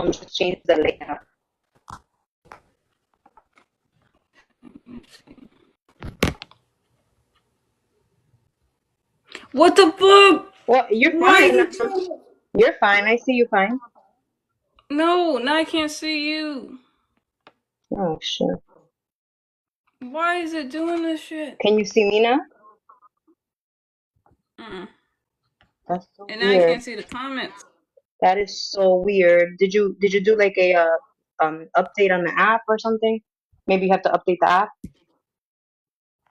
just change the layout. What the fuck? Well, you're Why is fine. it doing? You're fine. I see you fine. No, now I can't see you. Oh shit. Why is it doing this shit? Can you see me now? Mm. That's so And now I weird. can't see the comments. That is so weird. Did you do like a update on the app or something? Maybe you have to update the app.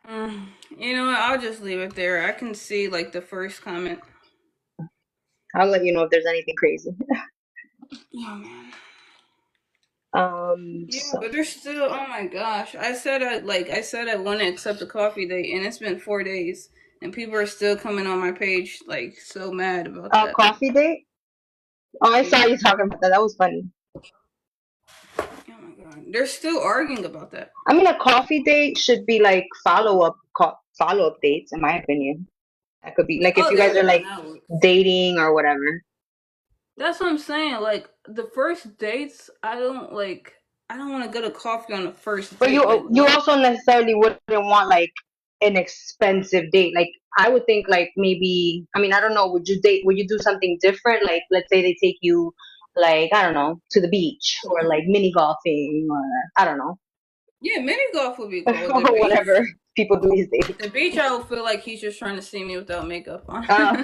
Mm. You know what? I'll just leave it there. I can see like the first comment. I'll let you know if there's anything crazy. Oh man. Yeah, So but there's still. Oh my gosh! I said I want to accept a coffee date, and it's been 4 days, and people are still coming on my page like so mad about that. coffee date? Oh, I saw Yeah. you talking about that. That was funny. Oh my god. They're still arguing about that. I mean, a coffee date should be like follow up dates, in my opinion. That could be like if Oh, you guys there are we go. like Now it works. dating or whatever. That's what I'm saying. Like the first dates, I don't like. I don't want to go to coffee on the first But date. Like you what? also necessarily wouldn't want like an expensive date. Like I would think like maybe I mean I don't know. Would you do something different? Like let's say they take you like I don't know to the beach or like mini golfing or I don't know Yeah, mini golf would be cool. The or beach. whatever people do these days. The beach, I would feel like he's just trying to see me without makeup on. Uh,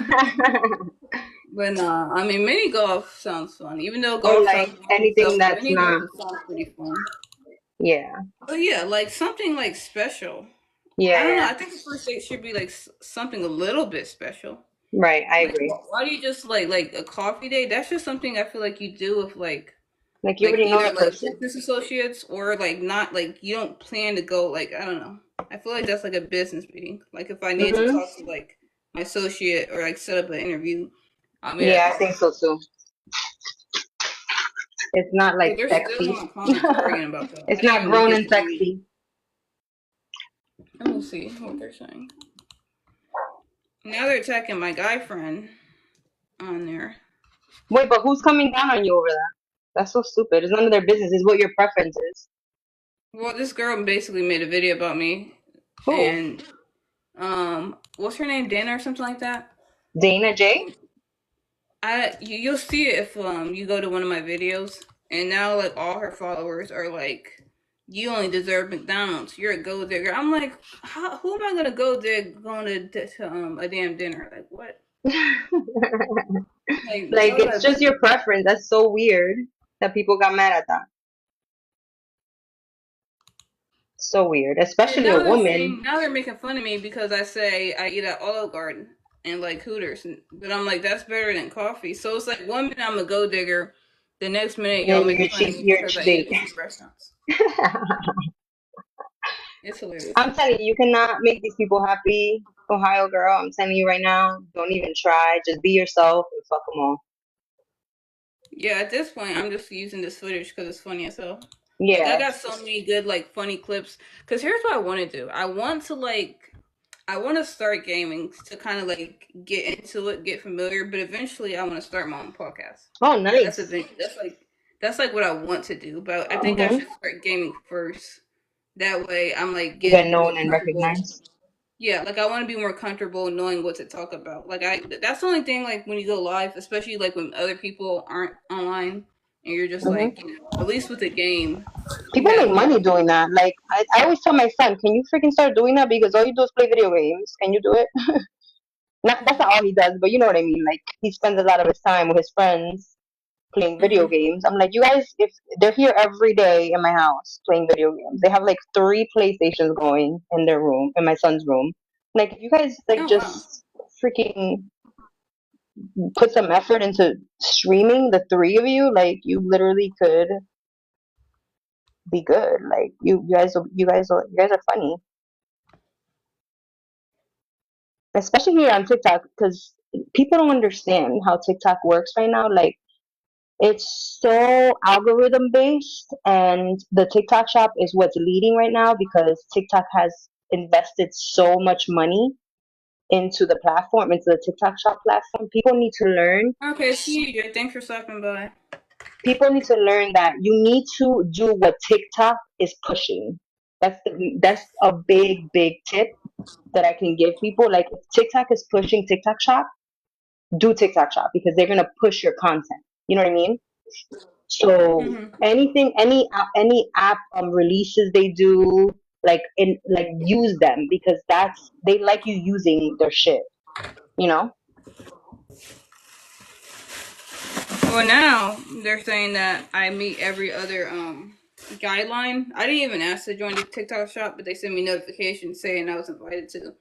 But nah, I mean, mini golf sounds fun. Even though or golf like sounds boring anything itself, that's mini golf not sounds pretty fun. yeah But yeah, like something like special. I yeah don't know. yeah I think the first date should be like something a little bit special. right. I Like, agree. why do you just like a coffee date? That's just something I feel like you do with Like you like already know either the like person. business associates or like not like you don't plan to go like I don't know. I feel like that's like a business meeting. Like if I need to Hmm. talk to like my associate or like set up an interview, I'll meet at Yeah, I coffee. think so too. It's not But like they're still in sexy. my comments arguing about that. I It's didn't not even grown get and to read. sexy. Let me see what they're saying. Now they're attacking my guy friend on there. Wait, but who's coming down on you over that? That's so stupid. It's none of their business. It's what your preference is. Well, this girl basically made a video about me, Who? and what's her name, Dana or something like that. Dana J? You'll see it if you go to one of my videos, and now like all her followers are like, "You only deserve McDonald's. You're a gold digger." I'm like, who am I gonna go dig going to a damn dinner? Like what? Like Like y'all it's got just your preference. That's so weird that people got mad at that. So weird, and especially a now they're woman. saying now they're making fun of me because I say I eat at Olive Garden and like Hooters, but I'm like that's better than coffee. So it's like one minute I'm a gold digger, the next minute And y'all then making fun of me you're a because I eat cheap at date. cheap restaurants. It's hilarious. I'm telling you, you cannot make these people happy, Ohio girl. I'm telling you right now. Don't even try. Just be yourself and fuck them all. Yeah, at this point, I'm just using this footage because it's funny as hell. Like, I Yeah. got so many good, like, funny clips. Because here's what I want to do I want to start gaming to kind of, like, get into it, get familiar. But eventually, I want to start my own podcast. Oh, That's a nice. thing. That's like what I want to do. But I think I Mhm. should start gaming first. That way, I'm, like, You get getting known more and comfortable. recognized. Yeah, like I want to be more comfortable knowing what to talk about. That's the only thing like when you go live, especially like when other people aren't online and you're just Mhm. like, at least with the game, you People have make more. money doing that. Like I always tell my son, can you freaking start doing that? Because all you do is play video games. Can you do it? Not that's not all he does, but you know what I mean. Like he spends a lot of his time with his friends playing video Hmm. games. I'm like, you guys, if they're here every day in my house playing video games, they have like 3 PlayStations going in their room, in my son's room. Like, if you guys like Oh wow. just freaking put some effort into streaming, the 3 of you, like you literally could be good. Like you guys are funny, especially here on TikTok, because people don't understand how TikTok works right now. Like it's so algorithm based, and the TikTok shop is what's leading right now because TikTok has invested so much money into the platform, into the TikTok shop platform. People need to learn. Okay, see you, Jay. Thanks for stopping by. people need to learn that you need to do what TikTok is pushing. That's a big tip that I can give people. Like if TikTok is pushing TikTok Shop, do TikTok Shop because they're gonna push your content. You know what I mean? So Hmm. anything, any app releases they do, like use them because that's they like you using their shit. You know? Well, now they're saying that I meet every other guideline. I didn't even ask to join the TikTok shop, but they sent me notifications saying I was invited to.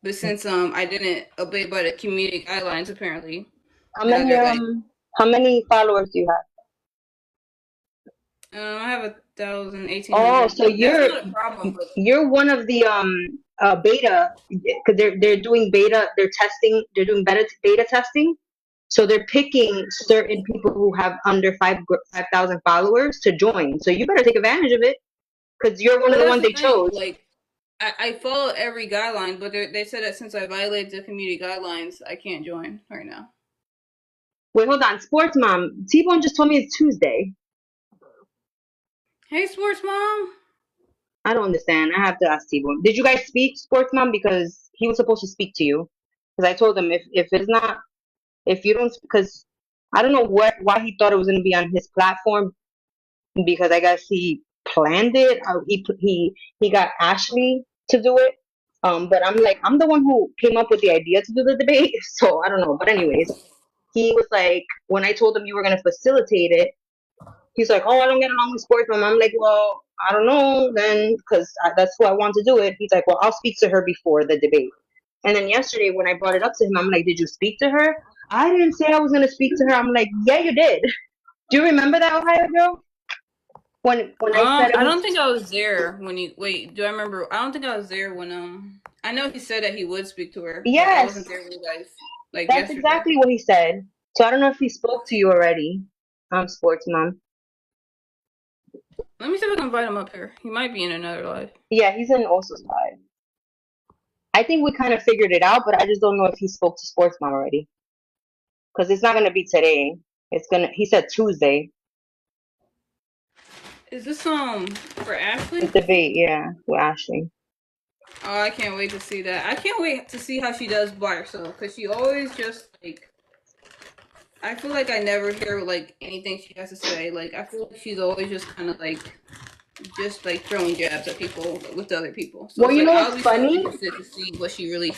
But since I didn't obey by the community guidelines, apparently How now many they're like, how many followers do you have? I have 1,800. Oh, so That's not a problem, but you're one of the beta because they're doing beta, they're doing beta testing. So they're picking certain people who have under 5,000 followers to join. So you better take advantage of it because you're one of well, the that's ones the they thing. chose. Like, I follow every guideline, but they said that since I violated the community guidelines, I can't join right now. Wait, hold on. Sports mom, T-Bone just told me it's Tuesday. Hey, sports mom. I don't understand. I have to ask T-Bone. Did you guys speak, sports mom? Because he was supposed to speak to you. Because I told him if it's not, if you don't, because I don't know why he thought it was going to be on his platform because I guess he planned it. He got Ashley to do it. But I'm like, I'm the one who came up with the idea to do the debate. So I don't know. But anyways, he was like, when I told him you were going to facilitate it, he's like, oh, I don't get along with sports mom. I'm like, well, I don't know then, because that's who I want to do it. He's like, well, I'll speak to her before the debate. And then yesterday, when I brought it up to him, I'm like, did you speak to her? I didn't say I was going to speak to her. I'm like, yeah, you did. Do you remember that Ohio girl? When I said it I was, don't think I was there when you wait. Do I remember? I don't think I was there when I know he said that he would speak to her, but I wasn't yes, there when you guys like that's yesterday. exactly what he said. So I don't know if he spoke to you already, sports mom. Let me see if I can invite him up here. He might be in another live. Yeah, he's in also side. I think we kind of figured it out, but I just don't know if he spoke to sports mom already because it's not gonna be today. It's gonna. He said Tuesday. Is this for The Ashley? debate, yeah, with Ashley. Oh, I can't wait to see that. I can't wait to see how she does by herself because she always just like. I feel like I never hear like anything she has to say. Like I feel like she's always just kind of like just like throwing jabs at people with other people. So Well, it's you like know I'll what's be so funny? interested to see what she really,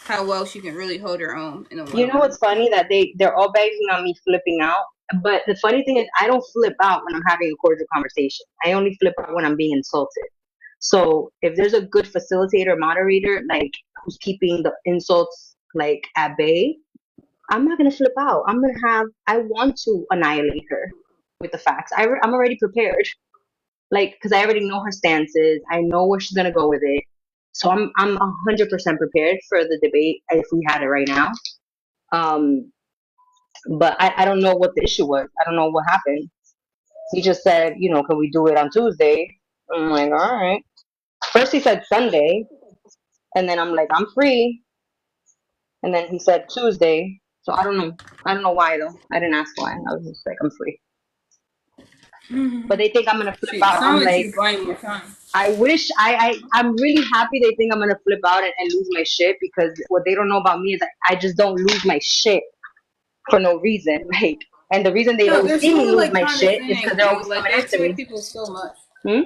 how well she can really hold her own in a one You on know one. what's funny that they're all bagging on me flipping out. But the funny thing is, I don't flip out when I'm having a cordial conversation. I only flip out when I'm being insulted. So if there's a good facilitator, moderator, like who's keeping the insults like at bay, I'm not gonna flip out. I want to annihilate her with the facts. I'm already prepared. Like, because I already know her stances. I know where she's gonna go with it. So I'm 100% prepared for the debate if we had it right now. Um, but I don't know what the issue was. I don't know what happened. He just said, can we do it on Tuesday? I'm like, all right. First he said Sunday, and then I'm like, I'm free. And then he said Tuesday. So I don't know. I don't know why though. I didn't ask why. I was just like, I'm free. But they think I'm gonna flip She out. I'm sounds like like, she's buying more time. I wish I'm really happy they think I'm gonna flip out and lose my shit because what they don't know about me is I just don't lose my shit for no reason. Like, and the reason they No, always they're see me so lose like my shit is because condescending, they're dude. always Like coming they after attack me. people so much. Hmm?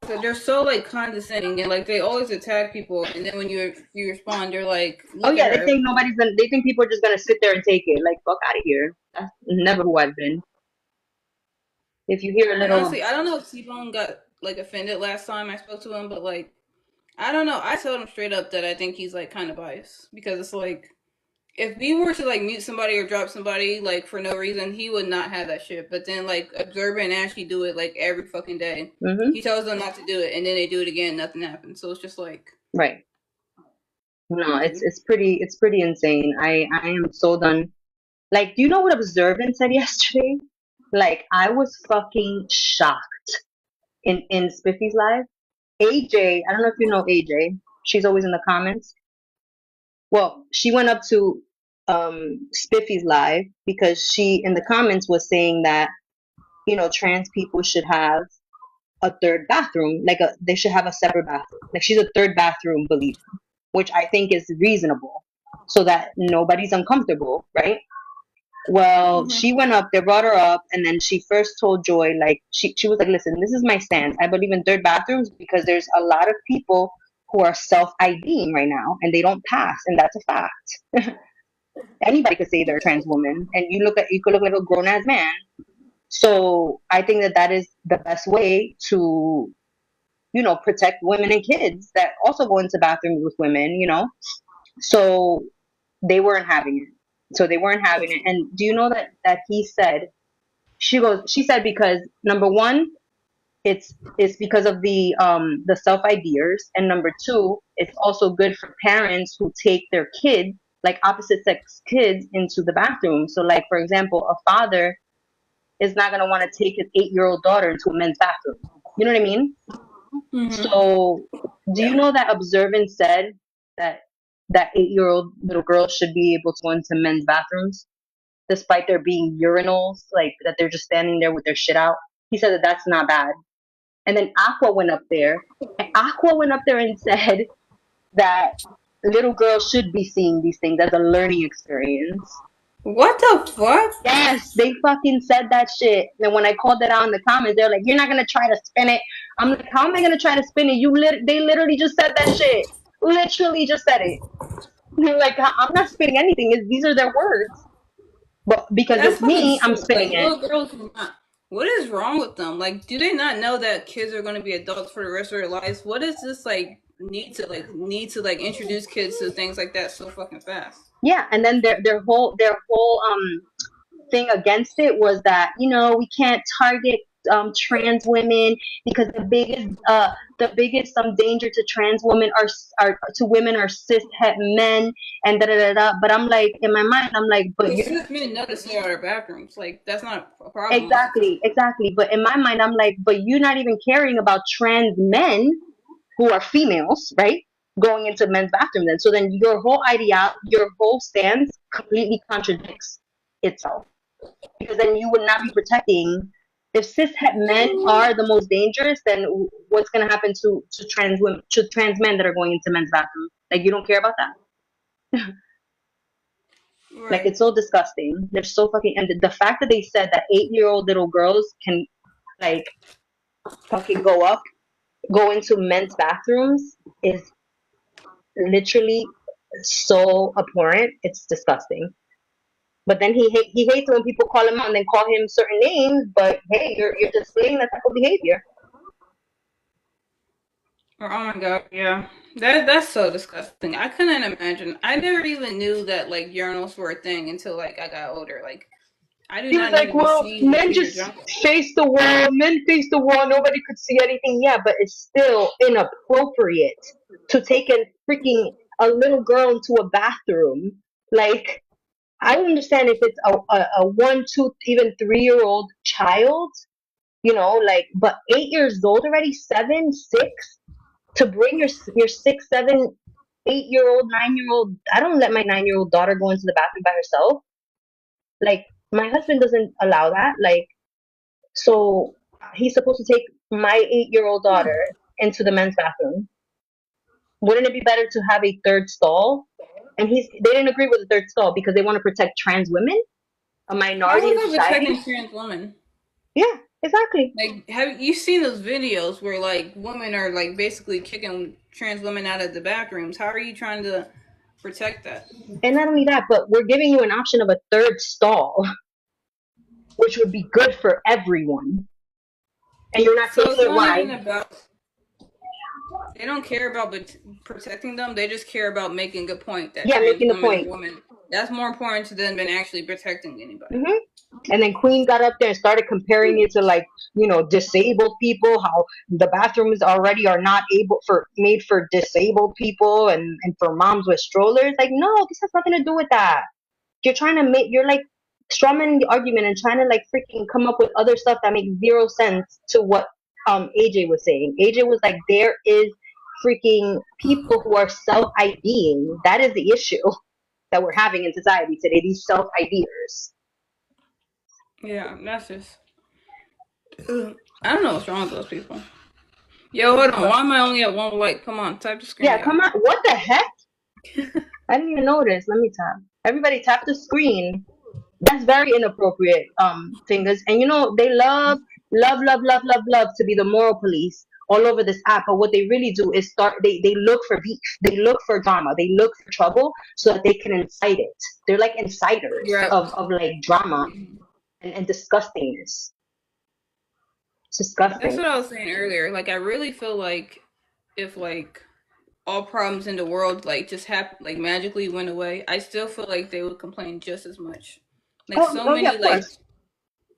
They're so like condescending and like they always attack people, and then when you respond, they're like, Oh "Look at yeah, her." they think people are just gonna sit there and take it. Like, fuck out of here. That's never who I've been. If you hear a And little, honestly, I don't know if T-Bone got like offended last time I spoke to him, but like I don't know. I told him straight up that I think he's like kind of biased because it's like if we were to like mute somebody or drop somebody like for no reason, he would not have that shit. But then like Observer and Ashley do it like every fucking day. hmm, He tells them not to do it, and then they do it again. Nothing happens. So it's just like, right. No, dude. it's pretty insane. I am so done. Like, do you know what Observant said yesterday? Like, I was fucking shocked in Spiffy's live. AJ, I don't know if you know AJ. She's always in the comments. Well, she went up to Spiffy's live because she in the comments was saying that trans people should have a third bathroom, like they should have a separate bathroom. Like she's a third bathroom believer, which I think is reasonable, so that nobody's uncomfortable, right? Well, Hmm. she went up, they brought her up, and then she first told Joy, like, she was like, listen, this is my stance. I believe in third bathrooms because there's a lot of people who are self IDing right now and they don't pass, and that's a fact. Anybody could say they're a trans woman, and you could look like a grown ass man. So I think that that is the best way to, protect women and kids that also go into bathrooms with women. So they weren't having it. So they weren't having it. And do you know that he said, she said, because number one, it's because of the self ideas, and number two, it's also good for parents who take their kids, like opposite sex kids, into the bathroom. So like for example, a father is not gonna want to take his 8-year-old daughter into a men's bathroom. You know what I mean? Hmm. So do you Yeah. know that Observant said that that 8-year-old little girl should be able to go into men's bathrooms despite there being urinals, like that they're just standing there with their shit out? He said that that's not bad. And then Aqua went up there, and Aqua went up there and said that little girls should be seeing these things as a learning experience. What the fuck? Yes, they fucking said that shit. And when I called it out in the comments, they're like, "You're not gonna try to spin it." I'm like, "How am I gonna try to spin it? They literally just said that shit. Literally just said it." Like, I'm not spinning anything. These are their words. But because That's it's fucking me, I'm sick. spinning Like it. little girls are not. What is wrong with them? Like, do they not know that kids are going to be adults for the rest of their lives? What is this like need to introduce kids to things like that so fucking fast? Yeah, and then their whole thing against it was that we can't target trans women because the biggest danger to trans women are to women are cis het men and da da da da. But I'm like, in my mind, I'm like, but Because you're cis men know to stay out of bathrooms. Like that's not a problem most of the time. exactly. But in my mind, I'm like, but you're not even caring about trans men who are females, right? Going into men's bathroom then. So then your whole stance completely contradicts itself. Because then you would not be protecting. If cishet men are the most dangerous, then what's gonna happen to trans women, to trans men that are going into men's bathrooms? Like you don't care about that? Like Right. it's so disgusting. They're so fucking. And the fact that they said that 8-year-old little girls can like fucking go into men's bathrooms is literally so abhorrent. It's disgusting. But then he hates when people call him out and then call him certain names. But hey, you're displaying that type of behavior. Oh my god, yeah. That's so disgusting. I couldn't imagine. I never even knew that like urinals were a thing until like I got older. Like I do He was not need like, to be "Well, seen men emptying your just junk. face the wall. Men face the wall. Nobody could see anything." Yeah, but it's still inappropriate to take a little girl into a bathroom. Like I understand if it's a 1, 2, even 3-year-old child, like, but 8 years old already, 7, 6, to bring your 6, 7, 8-year old, 9-year old. I don't let my 9-year old daughter go into the bathroom by herself. Like my husband doesn't allow that. Like so, he's supposed to take my 8-year old daughter into the men's bathroom. Wouldn't it be better to have a third stall? And they didn't agree with the third stall because they want to protect trans women, a How minority is in that society. protecting trans women? Yeah, exactly. Like, have you seen those videos where like women are like basically kicking trans women out of the bathrooms? How are you trying to protect that? And not only that, but we're giving you an option of a third stall, which would be good for everyone. And you're not So taking it's it. not Why? even about they don't care about protecting them. They just care about making a point that Yeah, trans making the women are point. women. That's more important to them than actually protecting anybody. Hmm. And then Queen got up there and started comparing it to like disabled people. How the bathrooms already are not able for made for disabled people and for moms with strollers. Like no, this has nothing to do with that. You're like strawmanning the argument and trying to like freaking come up with other stuff that makes zero sense to what AJ was saying. AJ was like, there is freaking people who are self IDing. That is the issue. that we're having in society today. These self ideas. Yeah, that's just. Ugh. I don't know what's wrong with those people. Yo, hold on. Why am I only at one like? Come on, type the screen, Yeah, y'all. come on. What the heck? I didn't even notice. Let me tap. Everybody tap the screen. That's very inappropriate, fingers. And you know, they love to be the moral police all over this app. But what they really do is they look for beef. They look for drama. They look for trouble so that they can incite it. They're like insiders Yeah, of like drama and disgustingness. It's that's disgusting. what I was saying earlier. Like, I really feel like if like all problems in the world like just happen like magically went away, I still feel like they would complain just as much. Like Oh, so oh yeah, many of like course.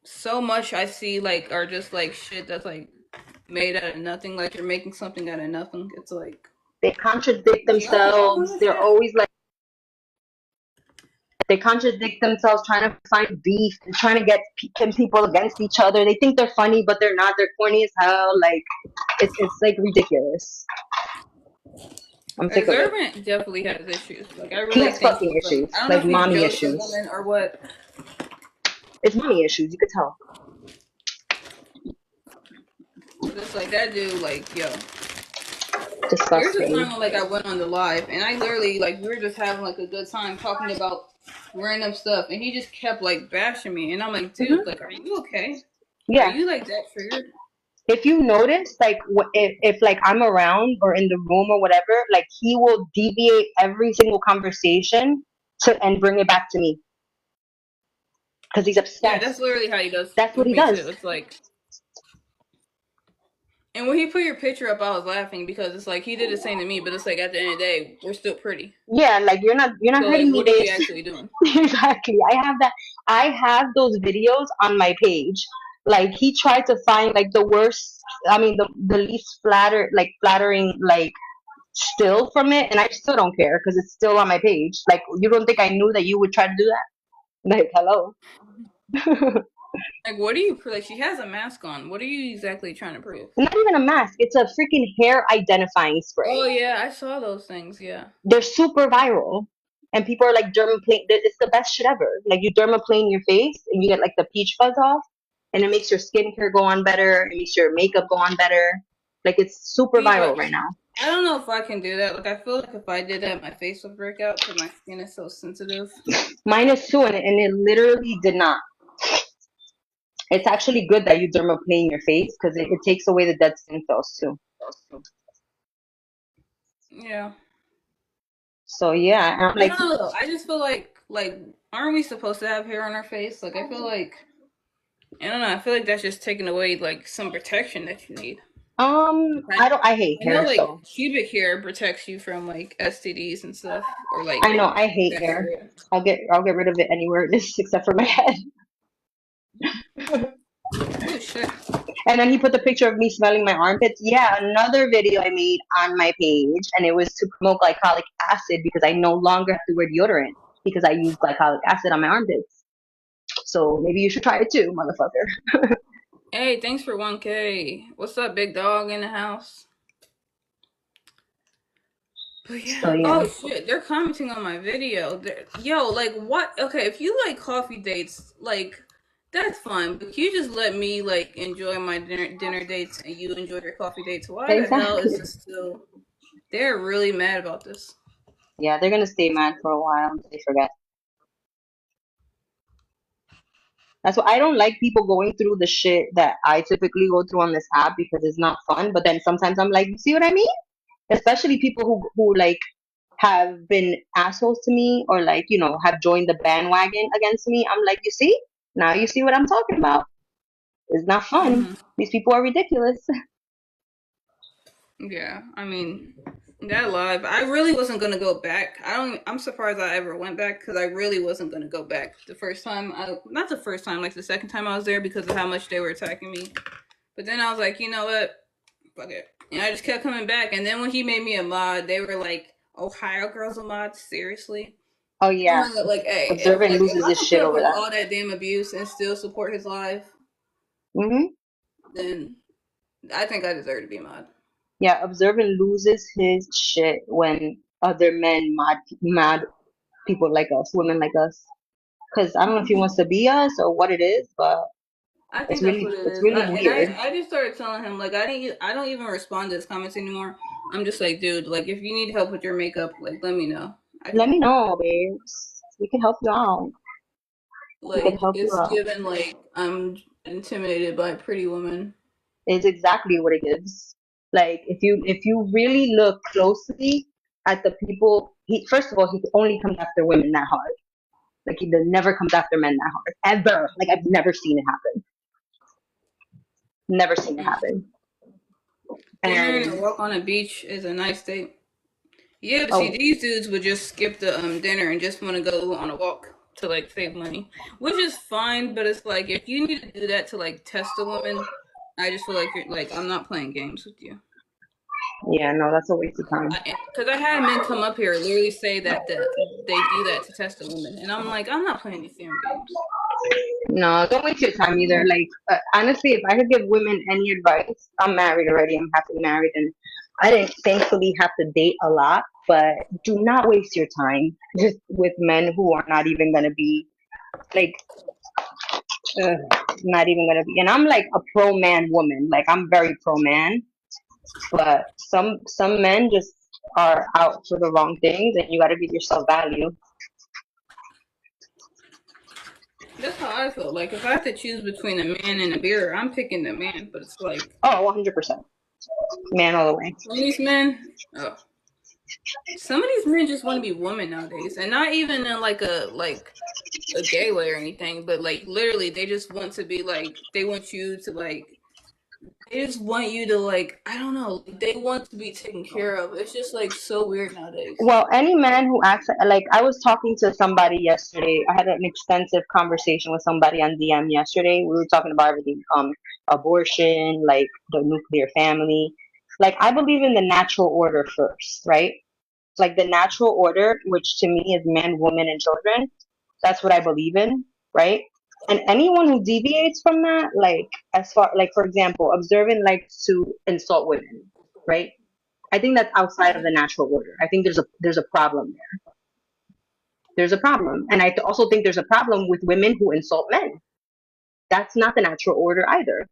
so much I see like are just like shit that's like made out of nothing. Like you're making something out of nothing. It's like, They contradict y'all work on themselves. this They're shit. always like they contradict themselves, trying to find beef and trying to get people against each other. They think they're funny, but they're not. They're corny as hell. Like it's like ridiculous. I'm sick of it. Observant definitely has issues. Like I He really has think fucking he's like I issues, don't know like if he's mommy jealous of issues. women or what. It's mommy issues. You could tell. But it's like that dude, like, yo. There's a time Disgusting. when like I went on the live and I literally like we were just having like a good time talking about random stuff and he just kept like bashing me and I'm like, dude, Hmm. like, are you okay? Are Yeah. you like that triggered? If you notice, like, if like I'm around or in the room or whatever, like he will deviate every single conversation to and bring it back to me because he's Yeah, that's obsessed. literally how he does That's what with he me does. too. It's like, and when he put your picture up, I was laughing because it's like he did the same to me, but it's like at the end of the day, we're still pretty. Yeah, like you're not So like, hurting me, what are we babes. actually doing? Exactly. I have that. I have those videos on my page. Like he tried to find like the worst. I mean, the least flattering like still from it, and I still don't care because it's still on my page. Like you don't think I knew that you would try to do that? Like hello. Like, what are you like? She has a mask on. What are you exactly trying to prove? Not even a mask. It's a freaking hair identifying Oh spray. yeah, I saw those things. Yeah. They're super viral, and people are like dermaplane. It's the best shit ever. Like you dermaplane your face, and you get like the peach fuzz off, and it makes your skincare go on better. It makes your makeup go on better. Like it's super See, viral but right now. I don't know if I can do that. Like, I feel like if I did that, my face would break out because my skin is so sensitive. Mine is too, and it literally did not. It's actually good that you dermaplane your face because it takes away the dead skin cells too. Yeah. So yeah, and I'm I like, don't know though. I just feel like aren't we supposed to have hair on our face? Like I feel like I don't know. I feel like that's just taking away like some protection that you need. I don't. I hate I know hair, like so pubic hair protects you from like STDs and stuff or I like know I hate hair. bacteria. I'll get rid of it anywhere it is except for my head. Oh shit. And then he put the picture of me smelling my armpits. Yeah, another video I made on my page, and it was to promote glycolic acid because I no longer have to wear deodorant because I use glycolic acid on my armpits. So maybe you should try it too, motherfucker. Hey, thanks for 1K. What's up, big dog in the house? But So yeah. yeah, Oh shit, they're commenting on my video. Yo, like what? Okay, if you like coffee dates, like that's fine. But you just let me like enjoy my dinner dates and you enjoy your coffee dates. Why the hell is exactly. this still? They're really mad about this. Yeah, they're gonna stay mad for a while until they forget. That's why I don't like people going through the shit that I typically go through on this app because it's not fun. But then sometimes I'm like, you see what I mean? Especially people who like have been assholes to me or like have joined the bandwagon against me. I'm like, you see, now you see what I'm talking about. It's not fun. Hmm. These people are ridiculous. Yeah, I mean that live. I really wasn't gonna go back. I don't. I'm surprised I ever went back because I really wasn't gonna go back the first time. Not the first time, like the second time I was there because of how much they were attacking me. But then I was like, you know what? Fuck it. And I just kept coming back. And then when he made me a mod, they were like, Ohio girls a mod? Seriously? Oh I'm yeah, like, hey, Observant if loses I his can put shit up over with that. all that damn abuse and still support his life, Hmm. then I think I deserve to be a mod. Yeah, Observant loses his shit when other men mad people like us, women like us. Because I don't know if he wants to be us or what it is, but I think that's what it it's is. really weird. I just started telling him like I don't even respond to his comments anymore. I'm just like, dude, like if you need help with your makeup, like let me know. I Let can me know, babes. We can help you out. We can like help you it's out. given like I'm intimidated by pretty women. It's exactly what it is. Like if you really look closely at the people, he first of all he only comes after women that hard. Like he never comes after men that hard ever. Like I've never seen it happen. Never seen it Mm. happen. Dinner and a And walk on a beach is a nice date. Yeah, but see, oh these dudes would just skip the dinner and just want to go on a walk to like save money, which is fine. But it's like if you need to do that to like test a woman, I just feel like you're like I'm not playing games with you. yeah, no, that's a waste of time. Because I had men come up here literally say that they do that to test a woman, and I'm like I'm not playing these damn games. No, don't waste your time either. Like honestly, if I could give women any advice, I'm married already. I'm happily married, and I didn't thankfully have to date a lot. But do not waste your time just with men who are not even gonna be like ugh, not even gonna be. And I'm like a pro man woman. Like I'm very pro man, but some men just are out for the wrong things, and you got to give yourself value. That's how I feel. Like if I have to choose between a man and a beer, I'm picking the man. But it's like Oh, 100% man all the way. some of these men, oh, some of these men just want to be women nowadays, and not even in like a gay way or anything, but like literally they just want to be like they want you to like they just want you to like I don't know they want to be taken care of. It's just like so weird nowadays. Well, any man who acts like I was talking to somebody yesterday. I had an extensive conversation with somebody on DM yesterday. We were talking about everything, abortion, like the nuclear family. Like I believe in the natural order first, right? Like the natural order, which to me is man, woman, and children. That's what I believe in, right? And anyone who deviates from that, like as far like for example, observant likes to insult women, right? I think that's outside of the natural order. I think there's a problem there. There's a problem, and I also think there's a problem with women who insult men. That's not the natural order either.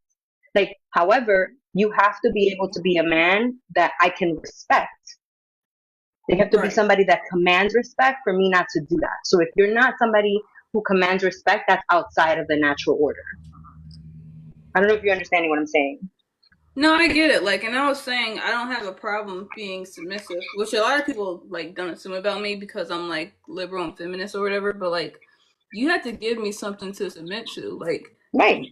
Like, however, you have to be able to be a man that I can respect. They have to be Right. somebody that commands respect for me not to do that. So if you're not somebody who commands respect, that's outside of the natural order. I don't know if you're understanding what I'm saying. No, I get it. Like, and I was saying I don't have a problem being submissive, which a lot of people like don't assume about me because I'm like liberal and feminist or whatever. But like, you have to give me something to submit to. Like, Right.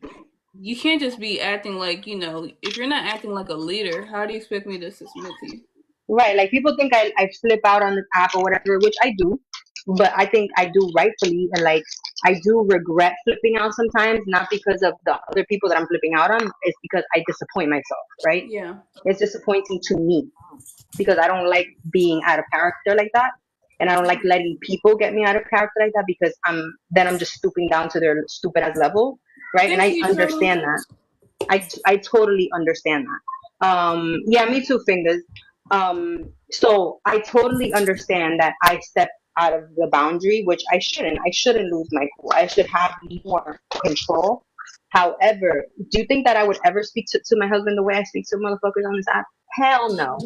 you can't just be acting like if you're not acting like a leader, how do you expect me to submit to you? Right. Like people think I flip out on this app or whatever, which I do. But I think I do rightfully, and like I do regret flipping out sometimes, not because of the other people that I'm flipping out on, it's because I disappoint myself, right? Yeah. It's disappointing to me because I don't like being out of character like that. And I don't like letting people get me out of character like that because I'm just stooping down to their stupid ass level, right? And Thanks, I Nisha. understand that. I totally understand that. Yeah, me too, fingers. So I totally understand that I stepped out of the boundary, which I shouldn't. I shouldn't lose my cool. I should have more control. However, do you think that I would ever speak to my husband the way I speak to motherfuckers on this app? Hell no.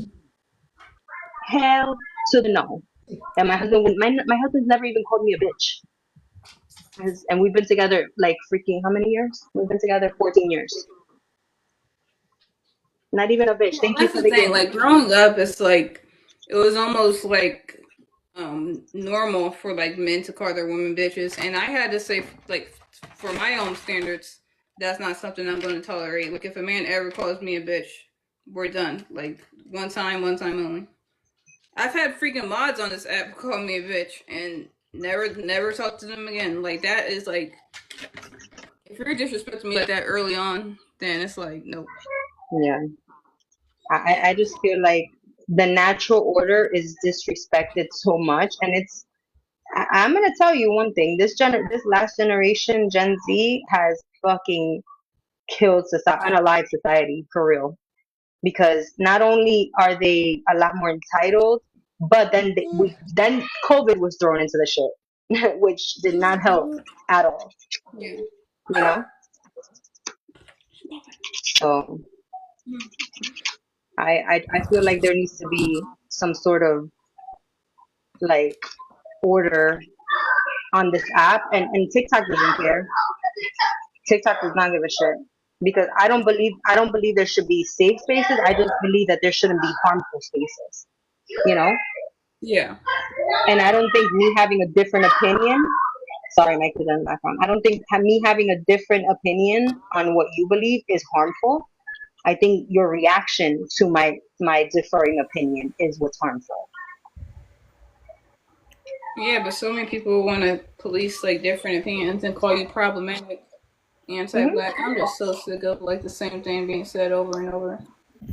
Hell to the no. And my husband's never even called me a bitch. And we've been together like freaking how many years? We've been together 14 years. Not even a bitch. Well, Thank you that's for the the thing. gift. Like growing up, it's like it was almost like normal for like men to call their women bitches, and I had to say like for my own standards, that's not something I'm going to tolerate. Like if a man ever calls me a bitch, we're done. Like one time only. I've had freaking mods on this app call me a bitch and never talk to them again. Like that is like if you're disrespecting me like that early on, then it's like nope. Yeah. I just feel like the natural order is disrespected so much. And I'm going to tell you one thing. This last generation, Gen Z, has fucking killed society, unalived society for real. Because not only are they a lot more entitled, But then COVID was thrown into the shit, which did not help at all. Yeah. You know, so I feel like there needs to be some sort of like order on this app, and TikTok doesn't care. TikTok does not give a shit because I don't believe there should be safe spaces. I just believe that there shouldn't be harmful spaces. You know, Yeah. and I don't think me having a different opinion. Sorry, my kids are in the background. I don't think me having a different opinion on what you believe is harmful. I think your reaction to my differing opinion is what's harmful. Yeah, but so many people want to police like different opinions and call you problematic, Hmm. anti-black. I'm just so sick of like the same thing being said over and over.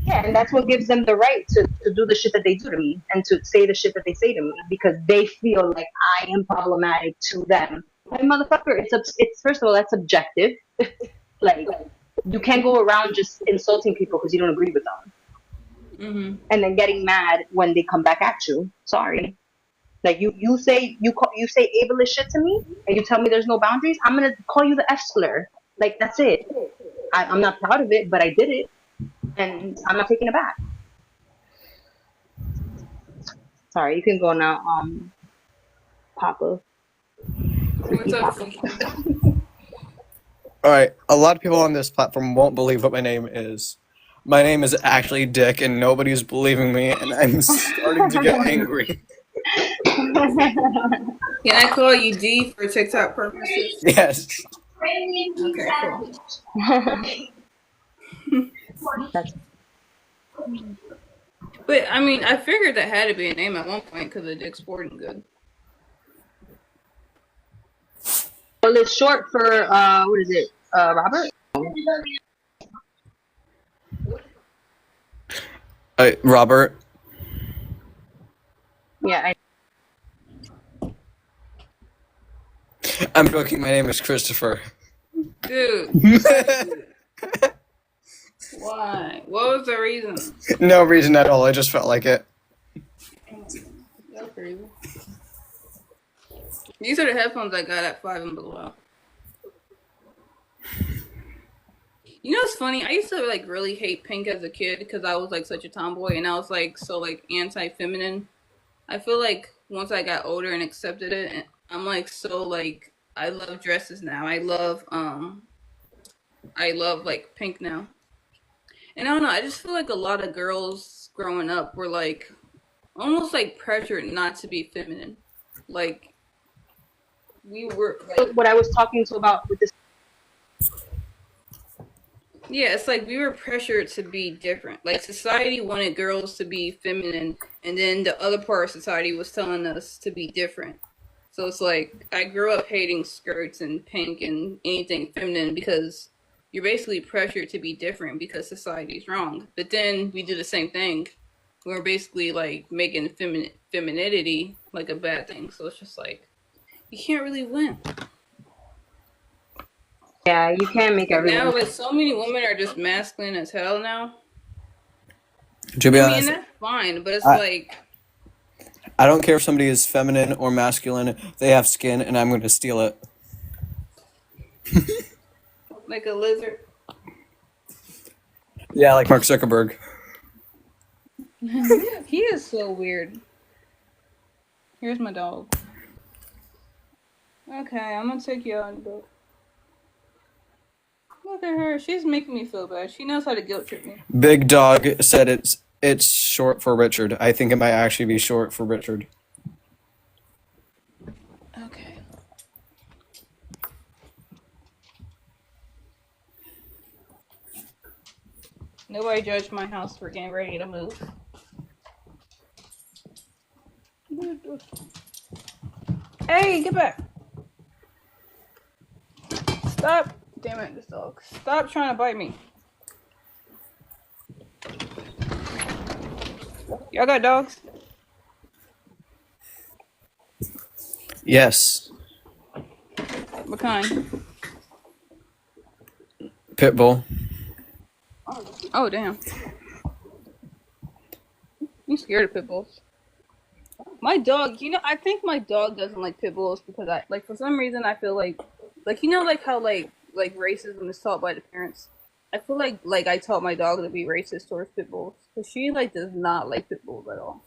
Yeah, and that's what gives them the right to do the shit that they do to me and to say the shit that they say to me because they feel like I am problematic to them. Like motherfucker, it's first of all that's subjective. Like you can't go around just insulting people because you don't agree with them Mm-hmm. and then getting mad when they come back at you. Sorry. Like you say ableist shit to me and you tell me there's no boundaries, I'm gonna call you the F slur. Like that's it. I'm not proud of it, but I did it and I'm not taking it back. Sorry, you can go now, Papa. What's Freaky up, Papa. Kiki? All right, a lot of people on this platform won't believe what my name is. My name is actually Dick, and nobody's believing me, and I'm starting to get angry. Can I call you D for TikTok purposes? Yes. Okay, cool. That's, But I mean, I figured that had to be a name at one point because of Dick Sporting Good. well, it's short for what is it? Robert. Robert. Yeah, I'm joking. My name is Christopher. Dude, why? What was the reason? No reason at all. I just felt like it. That's crazy. These are the headphones I got at Five and Below. You know what's funny? I used to like really hate pink as a kid because I was like such a tomboy and I was like so like anti-feminine. I feel like once I got older and accepted it, I'm like so like I love dresses now. I love like pink now. And I don't know, I just feel like a lot of girls growing up were like almost like pressured not to be feminine. Like we were like what I was talking to about with this. yeah, it's like we were pressured to be different. Like society wanted girls to be feminine and then the other part of society was telling us to be different. So it's like I grew up hating skirts and pink and anything feminine because you're basically pressured to be different because society's wrong. But then we do the same thing. We're basically like making femininity like a bad thing. So it's just like you can't really win. Yeah, you can't make Like everyone. now, like so many women are just masculine as hell now. To be I mean, honest, that's fine, but it's I, like I don't care if somebody is feminine or masculine. They have skin, and I'm going to steal it. a lizard. Yeah, like Mark Zuckerberg. He is so weird. Here's my dog. Okay, I'm gonna take you out and go. Look at her. She's making me feel bad. She knows how to guilt trip me. Big Dog said it's short for Richard. I think it might actually be short for Richard. Okay. Nobody judged my house for getting ready to move. Hey, get back. Stop. Damn it, this dog. Stop trying to bite me. Y'all got dogs? Yes. What kind? Pitbull. Oh, damn. I'm scared of pit bulls. My dog, I think my dog doesn't like pit bulls because I like for some reason I feel like like how like racism is taught by the parents. I feel like I taught my dog to be racist towards pit bulls because she like does not like pit bulls at all,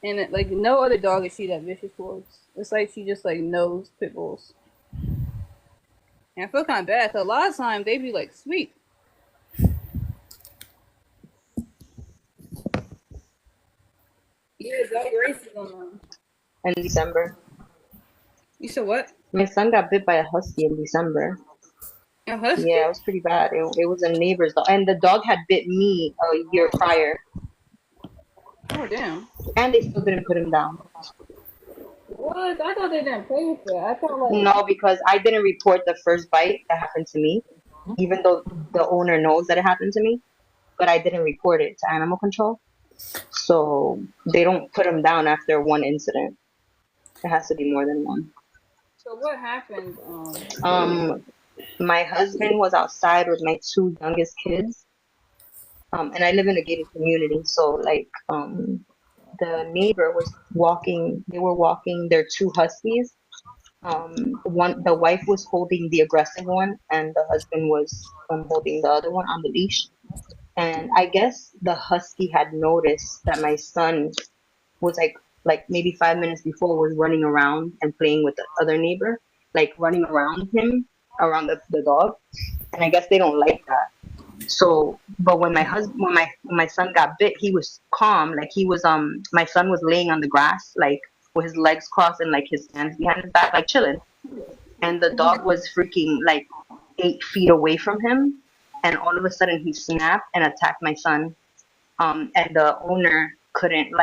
and like no other dog is she that vicious towards. It's like she just like knows pit bulls, and I feel kind of bad because a lot of times they be like sweet. Yeah, dog racism. In December. You said what? My son got bit by a husky in December. A husky? Yeah, it was pretty bad. It was a neighbor's dog, and the dog had bit me a year prior, Oh damn. and they still didn't put him down. What? I thought they didn't play with that. I thought like No, because I didn't report the first bite that happened to me, even though the owner knows that it happened to me, but I didn't report it to animal control. So they don't put him down after one incident. It has to be more than one. so. What happened? Um, my husband was outside with my two youngest kids, and I live in a gated community, so like the neighbor was walking. They were walking their two huskies. The wife was holding the aggressive one, and the husband was holding the other one on the leash. And I guess the husky had noticed that my son was like maybe 5 minutes before was running around and playing with the other neighbor, like running around him, around the dog. And I guess they don't like that. So, but when my son got bit, he was calm. Like he was my son was laying on the grass, like with his legs crossed and like his hands behind his back, like chilling. And the dog was freaking like 8 feet away from him, and all of a sudden he snapped and attacked my son. And the owner couldn't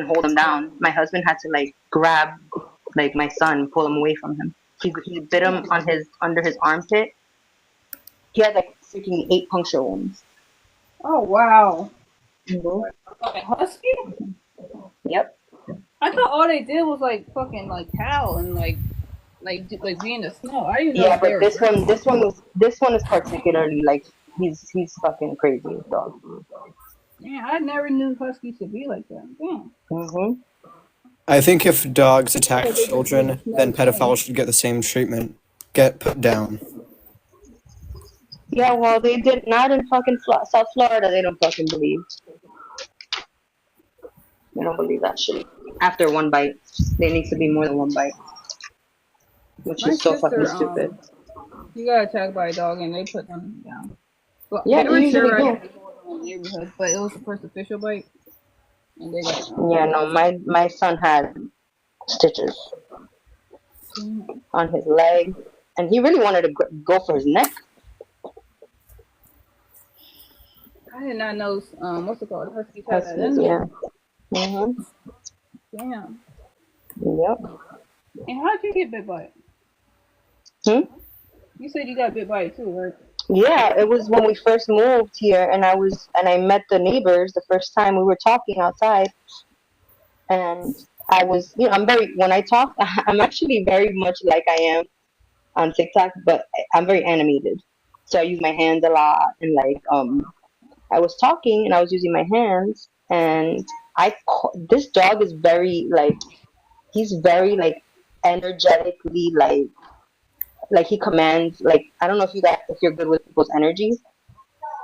hold him down. My husband had to like grab like my son, pull him away from him. He bit him on his under his armpit. He had like freaking 8 puncture wounds. Oh wow. Mhm. Fucking husky? Yep. I thought all they did was like fucking like howl and like be in the snow. I didn't know Yeah, if they but were aggressive. this one is particularly like he's fucking crazy dog. Man, I never knew huskies to be like that. Damn. Mhm. I think if dogs I attack thought they just be in the children, snow then chilling. pedophiles should get the same treatment. Get put down. Yeah, well, they did not in fucking South Florida. They don't fucking believe. They don't believe that shit. After one bite, there needs to be more than one bite, which My is so fucking sister, stupid. she got attacked by a dog and they put them down. Well, Yeah, they you were usually terrorizing do. people in the neighborhood, but it was the first official bite, and they got Yeah, no, my son had stitches damn. on his leg, and he really wanted to go for his neck. I did not know. What's it called? Huskies had that Huskies, in them. yeah. Mhm. Damn. Yep. And how'd you get bit by it? Hmm? You said you got bit by it too, right? Yeah, it was when we first moved here, and I met the neighbors the first time we were talking outside, and I was, I'm very when I talk, I'm actually very much like I am on TikTok, but I'm very animated. So I use my hands a lot, and like I was talking and I was using my hands, and this dog is very like he's very like energetically like he commands like I don't know if you're good with people's energies,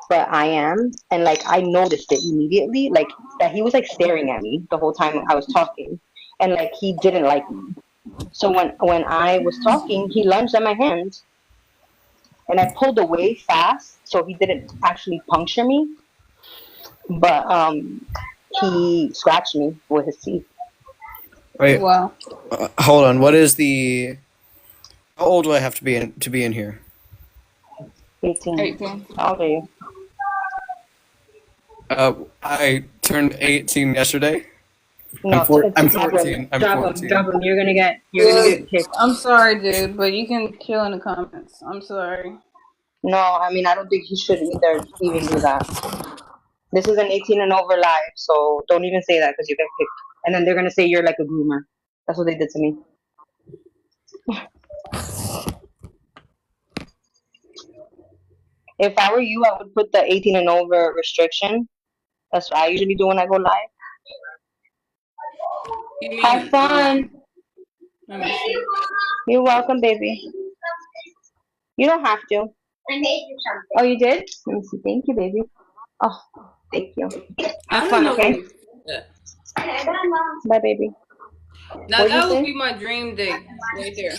but I am, and like I noticed it immediately, like that he was like staring at me the whole time I was talking, and like he didn't like me. So when I was talking, he lunged at my hand, and I pulled away fast, so he didn't actually puncture me, but he scratched me with his teeth. Wait, Wow. hold on. What is the? How old do I have to be in here? 18. 18. How old are you? I turned 18 yesterday. No, I'm drop him. 14. I'm Drop him. 14. Drop him. You're gonna get kicked. I'm sorry, dude, but you can chill in the comments. I'm sorry. No, I mean I don't think he should either even do that. This is an 18 and over live, so don't even say that because you get kicked. And then they're gonna say you're like a groomer. That's what they did to me. If I were you, I would put the 18 and over restriction. That's what I usually do when I go live. You Have mean fun. let me see. You're welcome, baby. You don't have to. Oh, you did? Let me see. Thank you, baby. Oh, thank you. I Have didn't fun, know okay? you did that. Bye, baby. Now What did you that would say? be my dream date right there.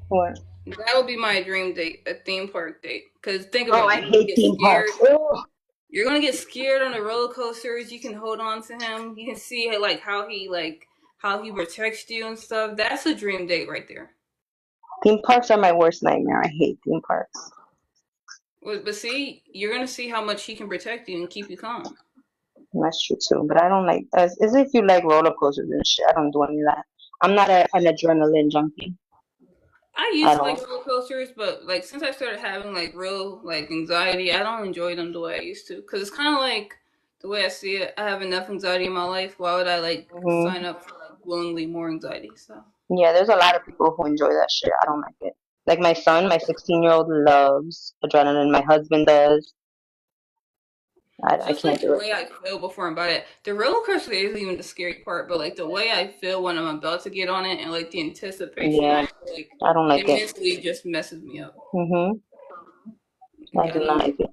What? That would be my dream date, a theme park date. Cause think Oh, about I it, you're gonna hate get theme scared. parks. Ugh. You're gonna get scared on the roller coasters. You can hold on to him. You can see how he protects you and stuff. That's a dream date right there. Theme parks are my worst nightmare. I hate theme parks. But see, you're gonna see how much he can protect you and keep you calm. That's true too. But I don't like as if you like roller coasters and shit. I don't do any of that. I'm not an adrenaline junkie I used at to like all. roller coasters, but like since I started having like real like anxiety, I don't enjoy them the way I used to. Cause it's kind of like the way I see it. I have enough anxiety in my life. Why would I like sign Hmm. up for like willingly more anxiety? So Yeah, there's a lot of people who enjoy that shit. I don't like it. Like my son, my 16-year-old loves adrenaline. My husband does. I just can't like the do it. way I feel before I'm about it. The roller coaster isn't even the scary part, but like the way I feel when I'm about to get on it and like the anticipation, Yeah, I feel like I don't like it it. mentally just messes me up. Hmm. I Like I do not don't. like it.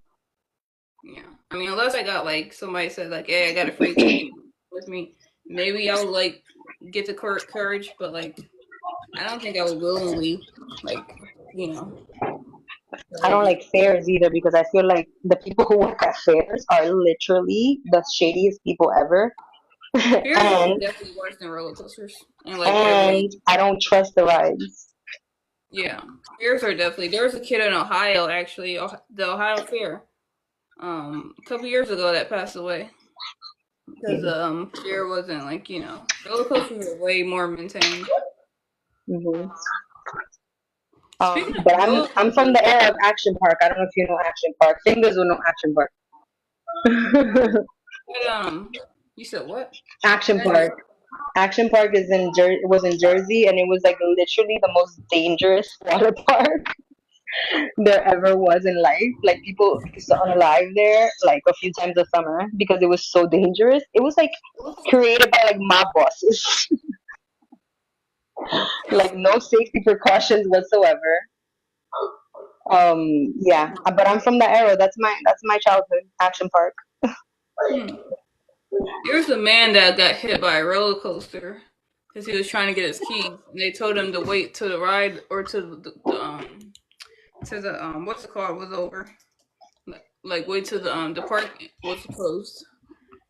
Yeah. I mean, unless I got like somebody said like, "Hey, I got a free ticket with me," maybe I would like get the courage. But like, I don't think I would willingly like, you know, I try to don't do. like fairs either because I feel like the people who work at fairs are literally the shadiest people ever. Fears are and definitely worse than roller coasters, and like and every I don't trust the rides. yeah, fears are definitely. There was a kid in Ohio actually, the Ohio Fair, a couple years ago that passed away because fear wasn't like roller coasters are way more maintained. Hmm. Speaking of But I'm roller I'm from coasters, the era of Action Park. I don't know if you know Action Park. Fingers will know Action Park. what, you said what? Action I just Park. Action Park is in was in Jersey, and it was like literally the most dangerous water park there ever was in life. Like people used to unalive there like a few times a summer because it was so dangerous. It was like created by like mob bosses, like no safety precautions whatsoever. Yeah, but I'm from that era. That's my childhood. Action Park. hmm. There was a man that got hit by a roller coaster because he was trying to get his keys, and they told him to wait till the ride or to the what's the called was over. Like wait till the park was closed.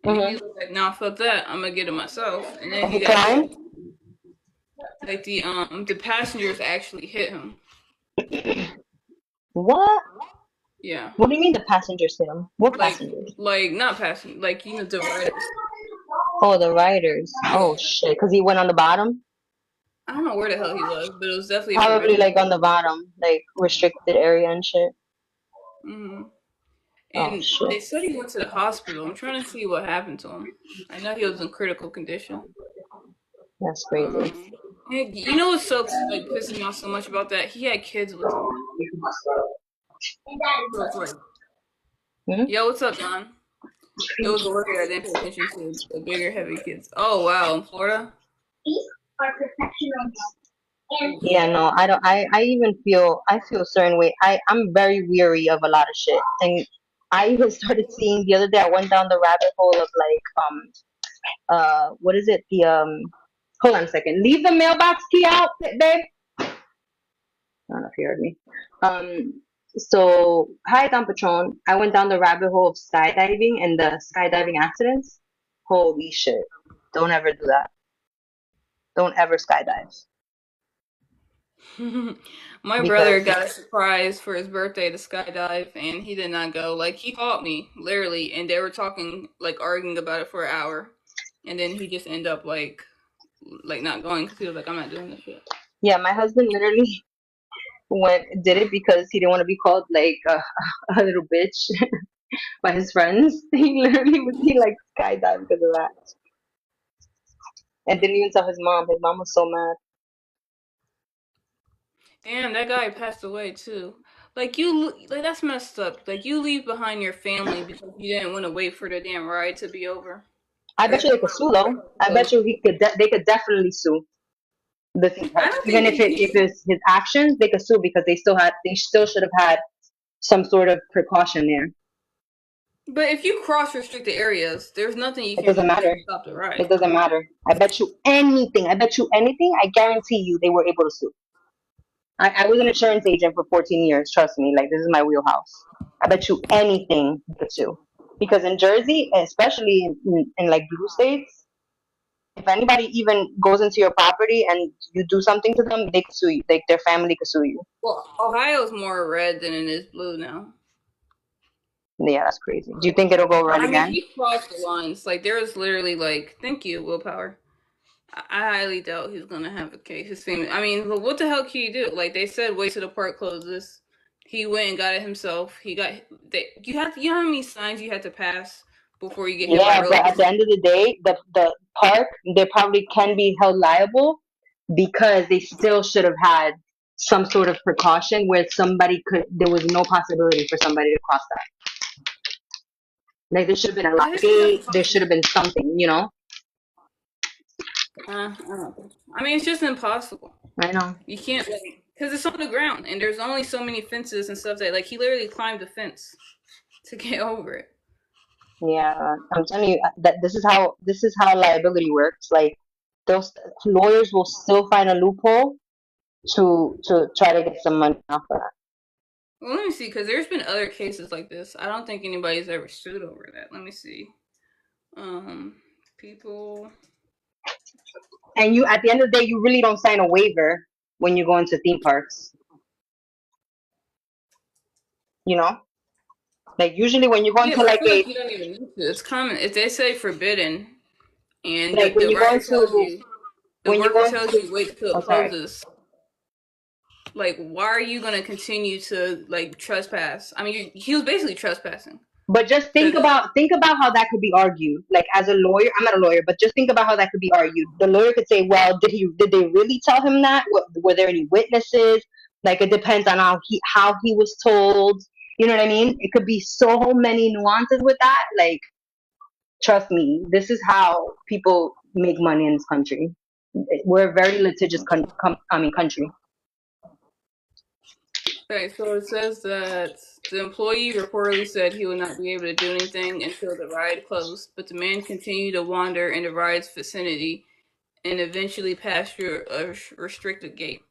And he Hmm. was like, "Nah, fuck that. I'm gonna get it myself." And then And he he got hit. climbed. Like the passengers actually hit him. What? Yeah. What do you mean the passengers hit him? What Like passengers? not passing. Like the riders. Oh, the riders. Oh Yeah. shit! Because he went on the bottom. I don't know where the hell he was, but it was definitely a Probably pedestrian. like on the bottom, like restricted area and shit. Hmm. Oh And shit. they said he went to the hospital. I'm trying to see what happened to him. I know he was in critical condition. That's crazy. And you know what's so like pissing me off so much about that? He had kids with him. So it's like, Hmm? yo, what's up, John? It was a worker that didn't pay attention to the bigger, heavy kids. Oh wow, in Florida. Oof. Yeah, no, I don't. I even I feel a certain way. I'm very weary of a lot of shit, and I even started seeing the other day. I went down the rabbit hole of like what is it? The hold on a second. Leave the mailbox key out, babe. I don't know if you heard me. So hi, Don Patron. I went down the rabbit hole of skydiving and the skydiving accidents. Holy shit! Don't ever do that. Don't ever skydive My brother because got a surprise for his birthday to skydive, and he did not go. Like he called me literally, and they were talking, like arguing about it for an hour, and then he just ended up like not going because he was like, "I'm not doing this shit." yeah, my husband literally went did it because he didn't want to be called like a little bitch by his friends. He like skydived because of that, and didn't even tell his mom. His mom was so mad. Damn, that guy passed away too. Like that's messed up. Like you leave behind your family because you didn't want to wait for the damn ride to be over. I bet you they could sue though. I bet you they could definitely sue the theme I parks. don't Even think if they can. it's his actions, they could sue because they still should have had some sort of precaution there. But if you cross restricted areas, there's nothing you It can doesn't really do matter. to stop the ride. It doesn't matter. I bet you anything. I bet you anything. I guarantee you they were able to sue. I was an insurance agent for 14 years. Trust me. Like, this is my wheelhouse. I bet you anything you could sue. Because in Jersey, especially in like blue states, if anybody even goes into your property and you do something to them, they could sue you. Like, their family could sue you. Well, Ohio's more red than it is blue now. Yeah, that's crazy. Do you think it'll go red I mean, again? he crossed the lines. Like there was literally like, thank you, willpower. I highly doubt he's gonna have a case. His family. I mean, but what the hell can you do? Like they said, wait till the park closes. He went and got it himself. He got. You have. You know how many signs you had to pass before you get hit by a Yeah, roller but at the coaster? end of the day, the park, they probably can be held liable because they still should have had some sort of precaution where there was no possibility for somebody to cross that. Like, there should have been a That light is just gate, there should impossible. have been something, you know? I don't think so. I mean, it's just impossible. I know. You can't like because it's on the ground and there's only so many fences and stuff that like he literally climbed the fence to get over it. Yeah, I'm telling you that this is how liability works. Like, those lawyers will still find a loophole to try to get some money off of that. Well, let me see, because there's been other cases like this. I don't think anybody's ever sued over that. Let me see. Um, people. And you, at the end of the day, you really don't sign a waiver when you go into theme parks. You know, like, usually when you go Yeah, into but I like feel like you don't even need to. It's common if they say forbidden, and like the rider tells you, the when you worker go tells into you wait till oh, it sorry. closes. Like, why are you gonna continue to like trespass? I mean, he was basically trespassing. But just Cause think about how that could be argued. Like, as a lawyer, I'm not a lawyer, but just think about how that could be argued. The lawyer could say, "Well, did they really tell him that? Were there any witnesses?" Like, it depends on how he was told. You know what I mean? It could be so many nuances with that. Like, trust me, this is how people make money in this country. We're a very litigious country. okay, so it says that the employee reportedly said he would not be able to do anything until the ride closed, but the man continued to wander in the ride's vicinity and eventually passed through a restricted gate.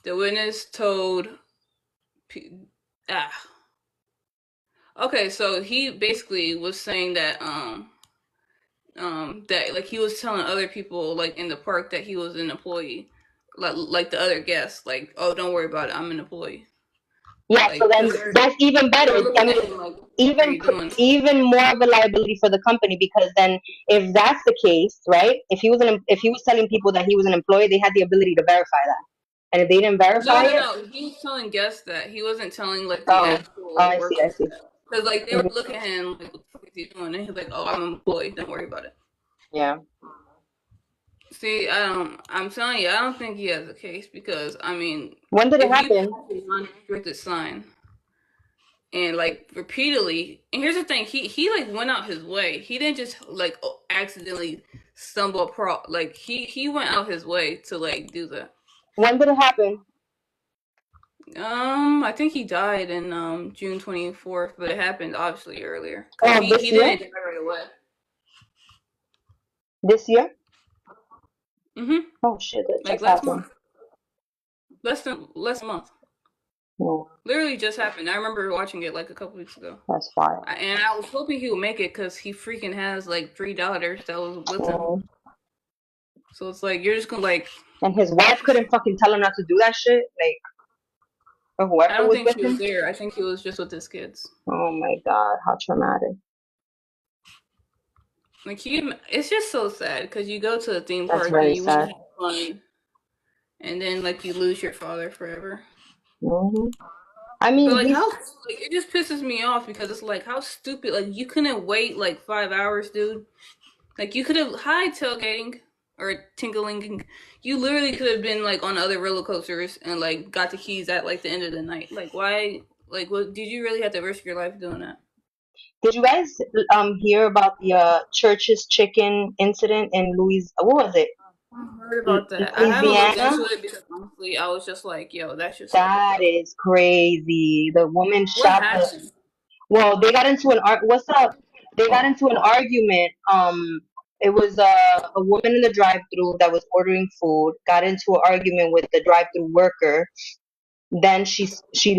The witness told. Ah. Okay, so he basically was saying that like he was telling other people like in the park that he was an employee, like the other guests, like, oh, don't worry about it, I'm an employee. Yeah, so Like, then because that's even they better. were I looking mean, at him like, what are even you doing? even more of a liability for the company, because then if that's the case, right? If he was telling people that he was an employee, they had the ability to verify that, and if they didn't No, verify no, it, no. He was telling guests that he wasn't telling like the oh, actual I see, I workers see. that. Because like they were Mhm. looking at him like, what the fuck is he doing? And he's like, oh, I'm an employee. Don't worry about it. Yeah. See, I don't. I'm telling you, I don't think he has a case because I mean, When did it if you happen? have a non-restricted sign and like repeatedly, and here's the thing, he like went out his way. He didn't just like accidentally stumble across. Like he went out his way to like do that. When did it happen? I think he died in June 24th, but it happened obviously earlier because Oh, he this year? didn't die right away. This year? Mhm. Oh shit! It Like just last happened. month, less than a month. No, Literally just happened. I remember watching it like a couple weeks ago. that's fire. And I was hoping he would make it because he freaking has like three daughters that was with him. Mhm. So it's like you're just gonna like. And his wife couldn't fucking tell him not to do that shit. Like, or I whoever don't was think with she was him. there. I think he was just with his kids. Oh my god, how traumatic. Like it's just so sad because you go to a theme That's park and very you want to sad. have fun, and then like you lose your father forever. hmm I But mean, like these how like it just pisses me off because it's like how stupid. Like you couldn't wait like 5 hours, dude. Like you could have high tailgating or tinkling. You literally could have been like on other roller coasters and like got the keys at like the end of the night. Like why? Like what? Did you really have to risk your life doing that? Did you guys hear about the Church's Chicken incident in Louis? What was it? I heard about that. I haven't looked Louisiana? into it because honestly, I was just like, yo, that's just so fucked That up. is crazy. The woman What shot the. happened? Well, they got into an what's up? They got into an argument. It was a woman in the drive-through that was ordering food. Got into an argument with the drive-through worker. Then she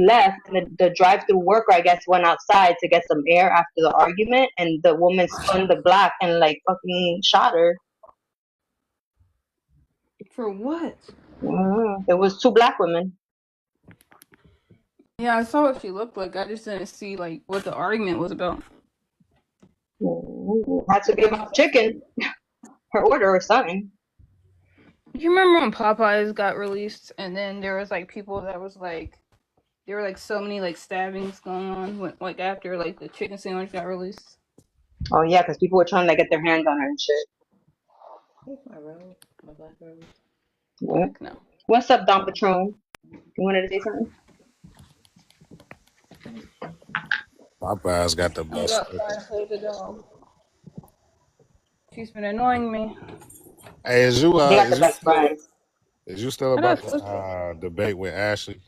left, and the drive-through worker, I guess, went outside to get some air after the argument, and the woman spun the block and like fucking shot her. For what? It was two black women. Yeah, I saw what she looked like. I just didn't see like what the argument was about. Had to be about chicken, her order or something. You remember when Popeyes got released, and then there was like people that was like, there were like so many like stabbings going on, when, like after like the chicken sandwich got released. Oh yeah, because people were trying to get their hands on her and shit. My black rose. Yeah. No. What's up, Don Patron? You wanted to say something? Popeyes got the I'm best. outside to play with the dog. She's been annoying me. Hey, They got the best fries. is you still I about got the debate with Ashley?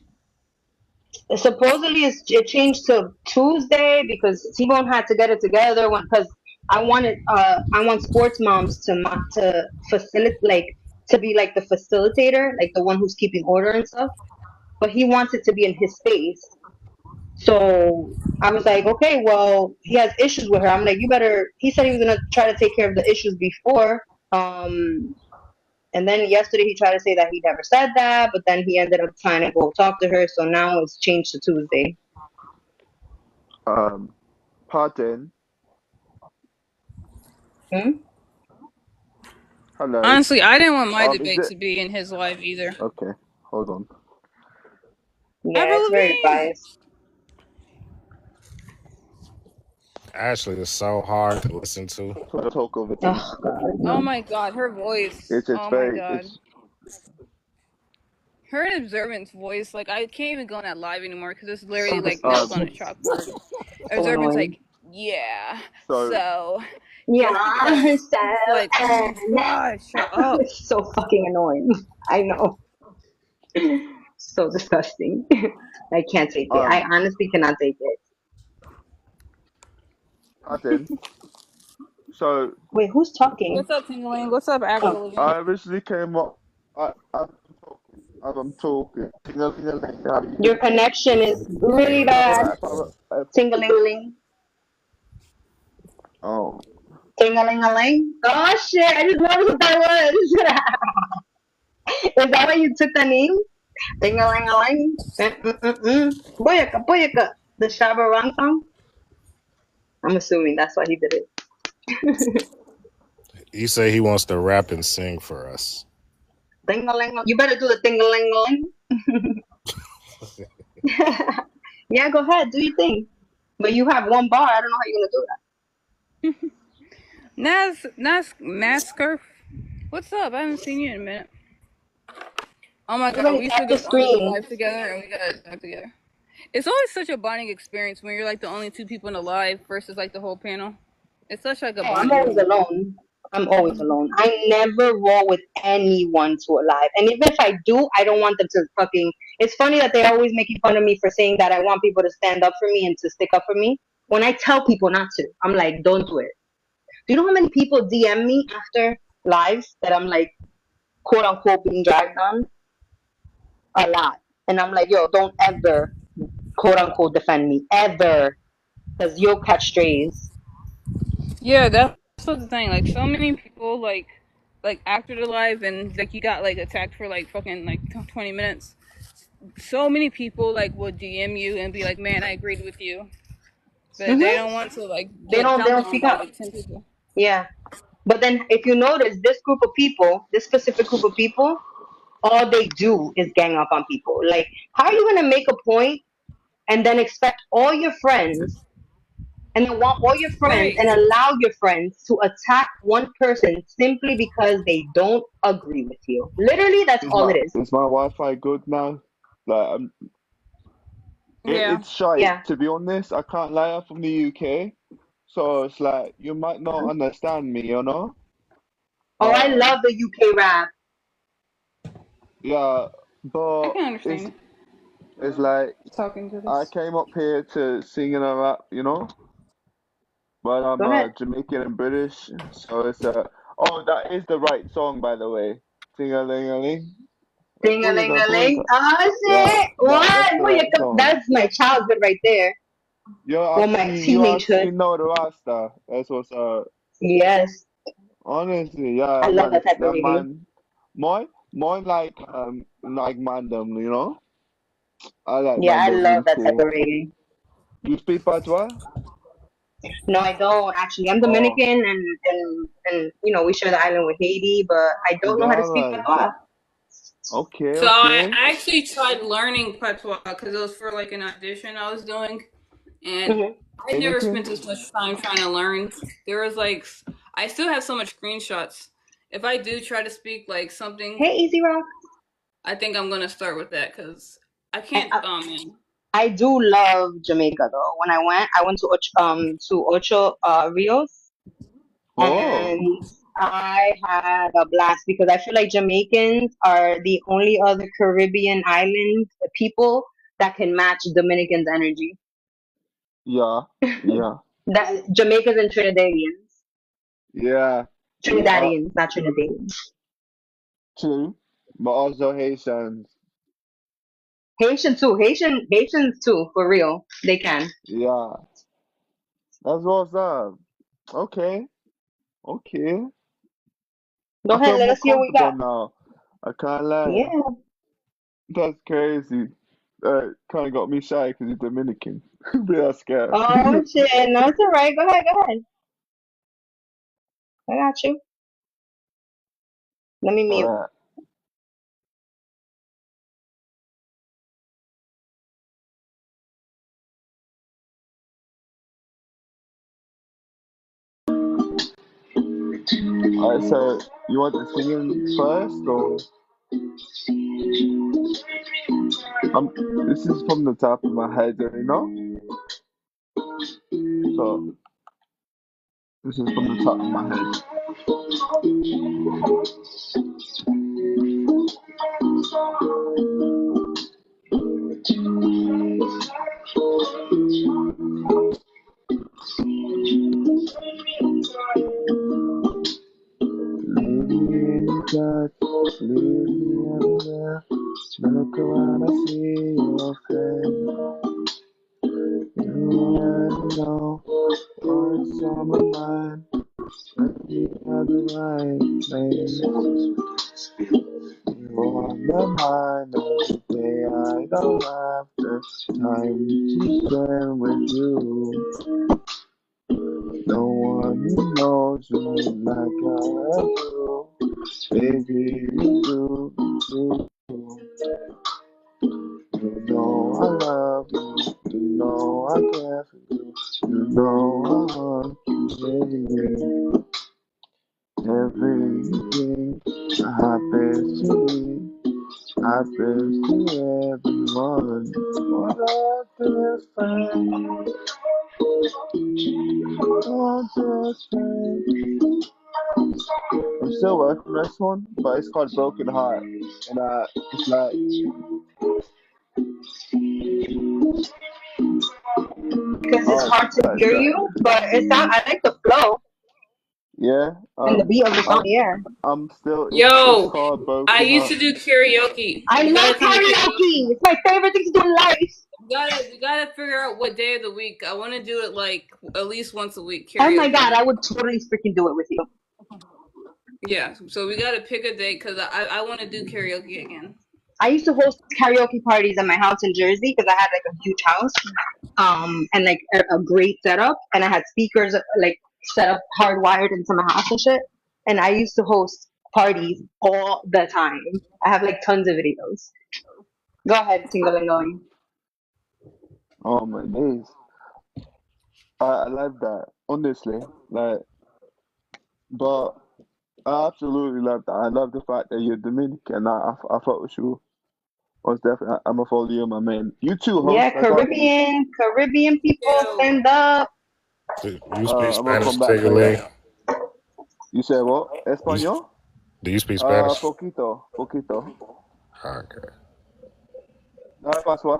Supposedly it changed to Tuesday because T-Bone had to get it together because I want sports moms to facilitate, like, to be like the facilitator, like the one who's keeping order and stuff. But he wants it to be in his space. So I was like, okay, well, he has issues with her. I'm like, you better. He said he was gonna try to take care of the issues before. And then yesterday he tried to say that he never said that, but then he ended up trying to go talk to her. So now it's changed to Tuesday. Pardon. Hmm? Hello. Honestly, I didn't want my Is debate it to be in his live either. okay? Hold on. Yeah, Avril it's very Lavigne. biased. Ashley is so hard to listen to. Talk over to me. Oh God, Oh no. my god, her voice. It's Oh my very god. Her and Observant's voice, like I can't even go on that live anymore because it's literally So like nails on a disgusting. chalkboard. So Observant's annoying. like, yeah, so so Yeah, just because so it's like, oh my god, shut up. it's so fucking annoying. I know. So disgusting. I can't take it. I honestly cannot take it. pardon. So Wait, who's talking? What's up, Tingling? What's up, Oh, Avril I Lavigne? originally came up. As I'm talking. your connection is really bad. Ting-a-ling-a-ling. Oh, Ting-a-ling-a-ling. Oh shit! I just noticed what that was. Is that why you took the name? Ting-a-ling-a-ling. Boyaka, boyaka. The Shabba Rank song. I'm assuming that's why he did it. He say he wants to rap and sing for us. Ting-a-ling. You better do the ting-a-ling-a-ling. Yeah, go ahead, do your thing. But you have one bar. I don't know how you're gonna do that. Nasker. What's up? I haven't seen you in a minute. Oh my god, Everybody we tap should the get on the screen. live together and we gotta talk together. It's always such a bonding experience when you're like the only two people in the live versus like the whole panel. It's such like a Oh, I'm bonding always moment. alone. I'm always alone. I never roll with anyone to a live. And even if I do, I don't want them to fucking. It's funny that they're always making fun of me for saying that I want people to stand up for me and to stick up for me. When I tell people not to, I'm like, don't do it. Do you know how many people DM me after lives that I'm like, quote unquote, being dragged on? A lot. And I'm like, yo, don't ever, quote unquote, defend me. Ever. Because you'll catch strays. Yeah, that's what the thing. Like so many people like after the live and like you got like attacked for like fucking like 20 minutes. So many people like would DM you and be like, "Man, I agreed with you," but they Mm-hmm. don't want to like They get don't jumped on speak by up. like 10 people. Yeah. But then if you notice, this group of people, this specific group of people, all they do is gang up on people. Like, how are you going to make a point and then expect all your friends and then want all your friends Right. and allow your friends to attack one person simply because they don't agree with you? Literally, that's all it is. is my Wi-Fi good now? Like, Yeah. it's shy. Yeah. To be honest, I can't lie. I'm from the UK, So it's like you might not understand me, you know? Oh, I Uh, love the UK rap. yeah, I but can it's understand it's like talking to I this. came up here to sing and a rap, you know? But Go I'm ahead. Jamaican and British, so it's oh, that is the right song, by the way. Ting a ling a ling, Ding a ling booyaka a ling. booyaka. Oh Yeah, shit! What? that's the Well, right song. that's my childhood right there. Well, my You teenagehood. actually know the Rasta. That's what's Yes, honestly, I yeah, love man, that type of that reggae. man, more like mandem, you know. I like Yeah, I love mandem that type too. of reggae. You speak patois? No, I don't actually. I'm Oh, Dominican, and we share the island with Haiti, but I don't know how to yeah, speak man. patois. Okay, So I okay. actually tried learning patois because it was for like an audition I was doing, and Hmm. I never spent Anything? this much time trying to learn. There was like, I still have so much screenshots. If I do try to speak like something, Hey, Easy Rock. I think I'm gonna start with that because I And, can't. Oh man, I do love Jamaica though. When I went to Ocho Rios, Oh, and I had a blast because I feel like Jamaicans are the only other Caribbean island people that can match Dominicans' energy. yeah, yeah, That Jamaicans and Trinidadians, yeah. Uh, Trinidadians, not Trinidadians. true. But also Haitians. Haitians too, for real. They can. Yeah, that's what's up. Okay, okay. Go I ahead, feel let more us see what we comfortable got. now. I can't lie. Yeah. That's crazy. Kind of got me shy because you're Dominican. Be scared. Oh shit. No, it's alright. Go ahead, go ahead. I got you. Let me mute. Alright. Alright, so you want the singing first or this is from the top of my head, you know? So this is from the top of my head. Lady God, leave me everywhere. Look around, I see your face. You already know what's on my mind. Let me have the right place. You on my mind every day. I don't have the time to spend with you. No one knows you like I do. Baby, you do, you do. You know I love you. You know I care for you. You know I want you, baby. Everything happens to me. Happens to everyone. What a difference. What a difference. I'm still working on this one, but it's called Broken Heart. And it's like, Because it's hard to like hear you, that. but I like the flow Yeah, and the beat of the song. Yeah. I'm still, it's yo, called I Broken used Heart. to do karaoke. I We love gotta take a picture. karaoke. It's my favorite thing to do in life. We gotta figure out what day of the week. I want to do it like at least once a week Oh my god, karaoke. I would totally freaking do it with you. Yeah, so we gotta pick a date because I want to do karaoke again. I used to host karaoke parties at my house in Jersey because I had like a huge house, and like a great setup, and I had speakers like set up hardwired into my house and shit. And I used to host parties all the time. I have like tons of videos. Go ahead, Tingalingoing. Oh my days. I love that, honestly. Like, but I absolutely love that. I love the fact that you're Dominican. I thought with you. Was definitely, I'm gonna follow you, my man. You too, Yeah, host. I got you. Caribbean people Yo, stand up. You speak I'm gonna Spanish, come back to you. Tiggerling? You said what? You, Espanol? do you speak Spanish? Poquito. Okay. No, Pasua.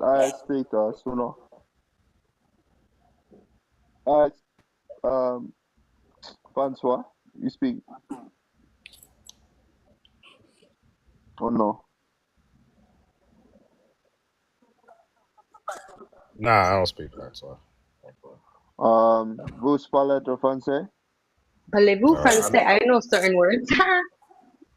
I speak Suno. I um Francois. You speak? Oh no. Nah, I don't speak patois. Vous parlez de français? Parlez-vous I français? I know certain words. Je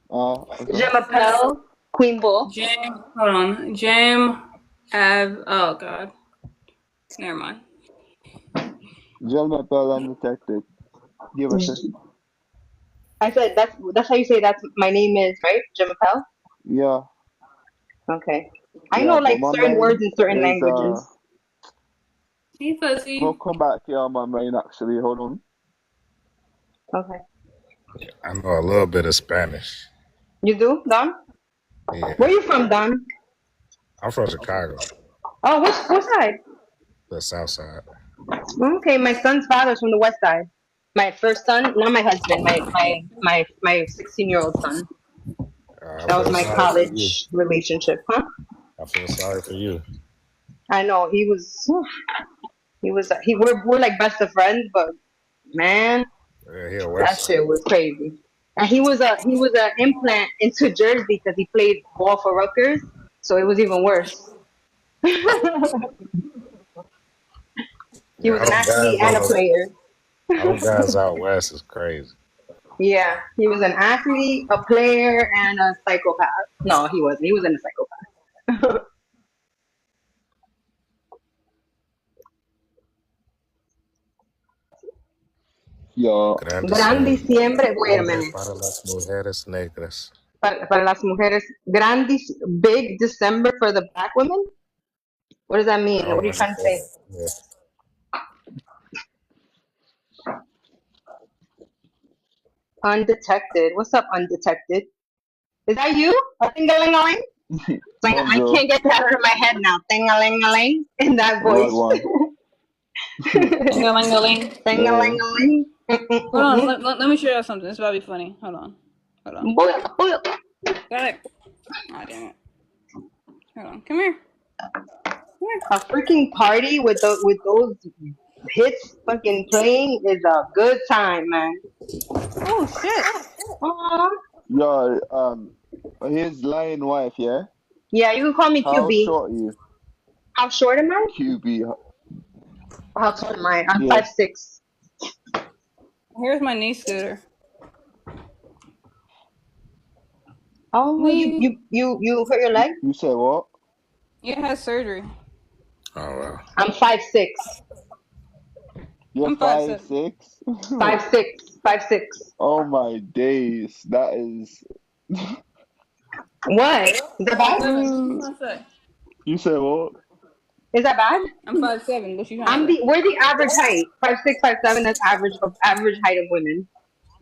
Okay. m'appelle Queen Bull. Jam. Hold on. Jam. Have. Oh God. Never mind. Je m'appelle undetected. Give us a I said that's how you say that's my name is, right? Je m'appelle. yeah, Okay. I know yeah. But like my certain words main in certain is languages. Hey, we'll pussy. come back here on my main actually. Hold on. Okay. know a little bit of Spanish. You do, Don? Yeah, Where you from, Don? I'm from Chicago, Oh, what side? the South Side. Okay, my son's father's from the west side. My first son, not my husband, my 16-year-old son. I That was feel my sorry for you. college relationship, huh? I feel sorry for you. I know we're like best of friends, but man, Yeah, he a that West Side. shit was crazy. And he was a implant into Jersey because he played ball for Rutgers, so it was even worse. He Yeah, was an athlete and a player. all them guys out west is crazy. Yeah, he was an athlete, a player, and a psychopath. No, he wasn't. He wasn't a psychopath. Yeah. Gran Gran diciembre, diciembre, wait a diciembre minute. para las mujeres negras. Para las mujeres, big December for the black women? What does that I mean? What don't are you trying to understand say? it. Yeah. Undetected. What's up, undetected? Is that you? A thing-a-ling-a-ling? Like, I Bonjour. can't get that out of my head now. Thing-a-ling-a-ling in that What voice. one? Ling-a-ling-a-ling. Yeah. Thing-a-ling-a-ling. Hold on. Mm-mm-mm-mm. Let me show you something. It's about to be funny. Hold on. Hold on. Booyah, booyah. Got it. Oh, damn it. Hold on. Come here. Come here. A freaking party with those hits fucking playing is a good time, man. Oh, shit. Aw. Yeah. His lion wife. Yeah. Yeah, you can call me How QB. short are you? How short am I? QB. How tall am I? I'm Yeah. 5'6". Here's my knee scooter. Oh, you We. you you you hurt your leg? You say what? It has surgery. Oh well. I'm 5'6". You're I'm five five seven. six. 5'6". 5'6". Oh my days. That is. What? Is that Five bad? seven. What you trying to say? You say what? Is that bad? I'm 5'7". What you trying to say? We're the average height. 5'6", 5'7". That's average height of women.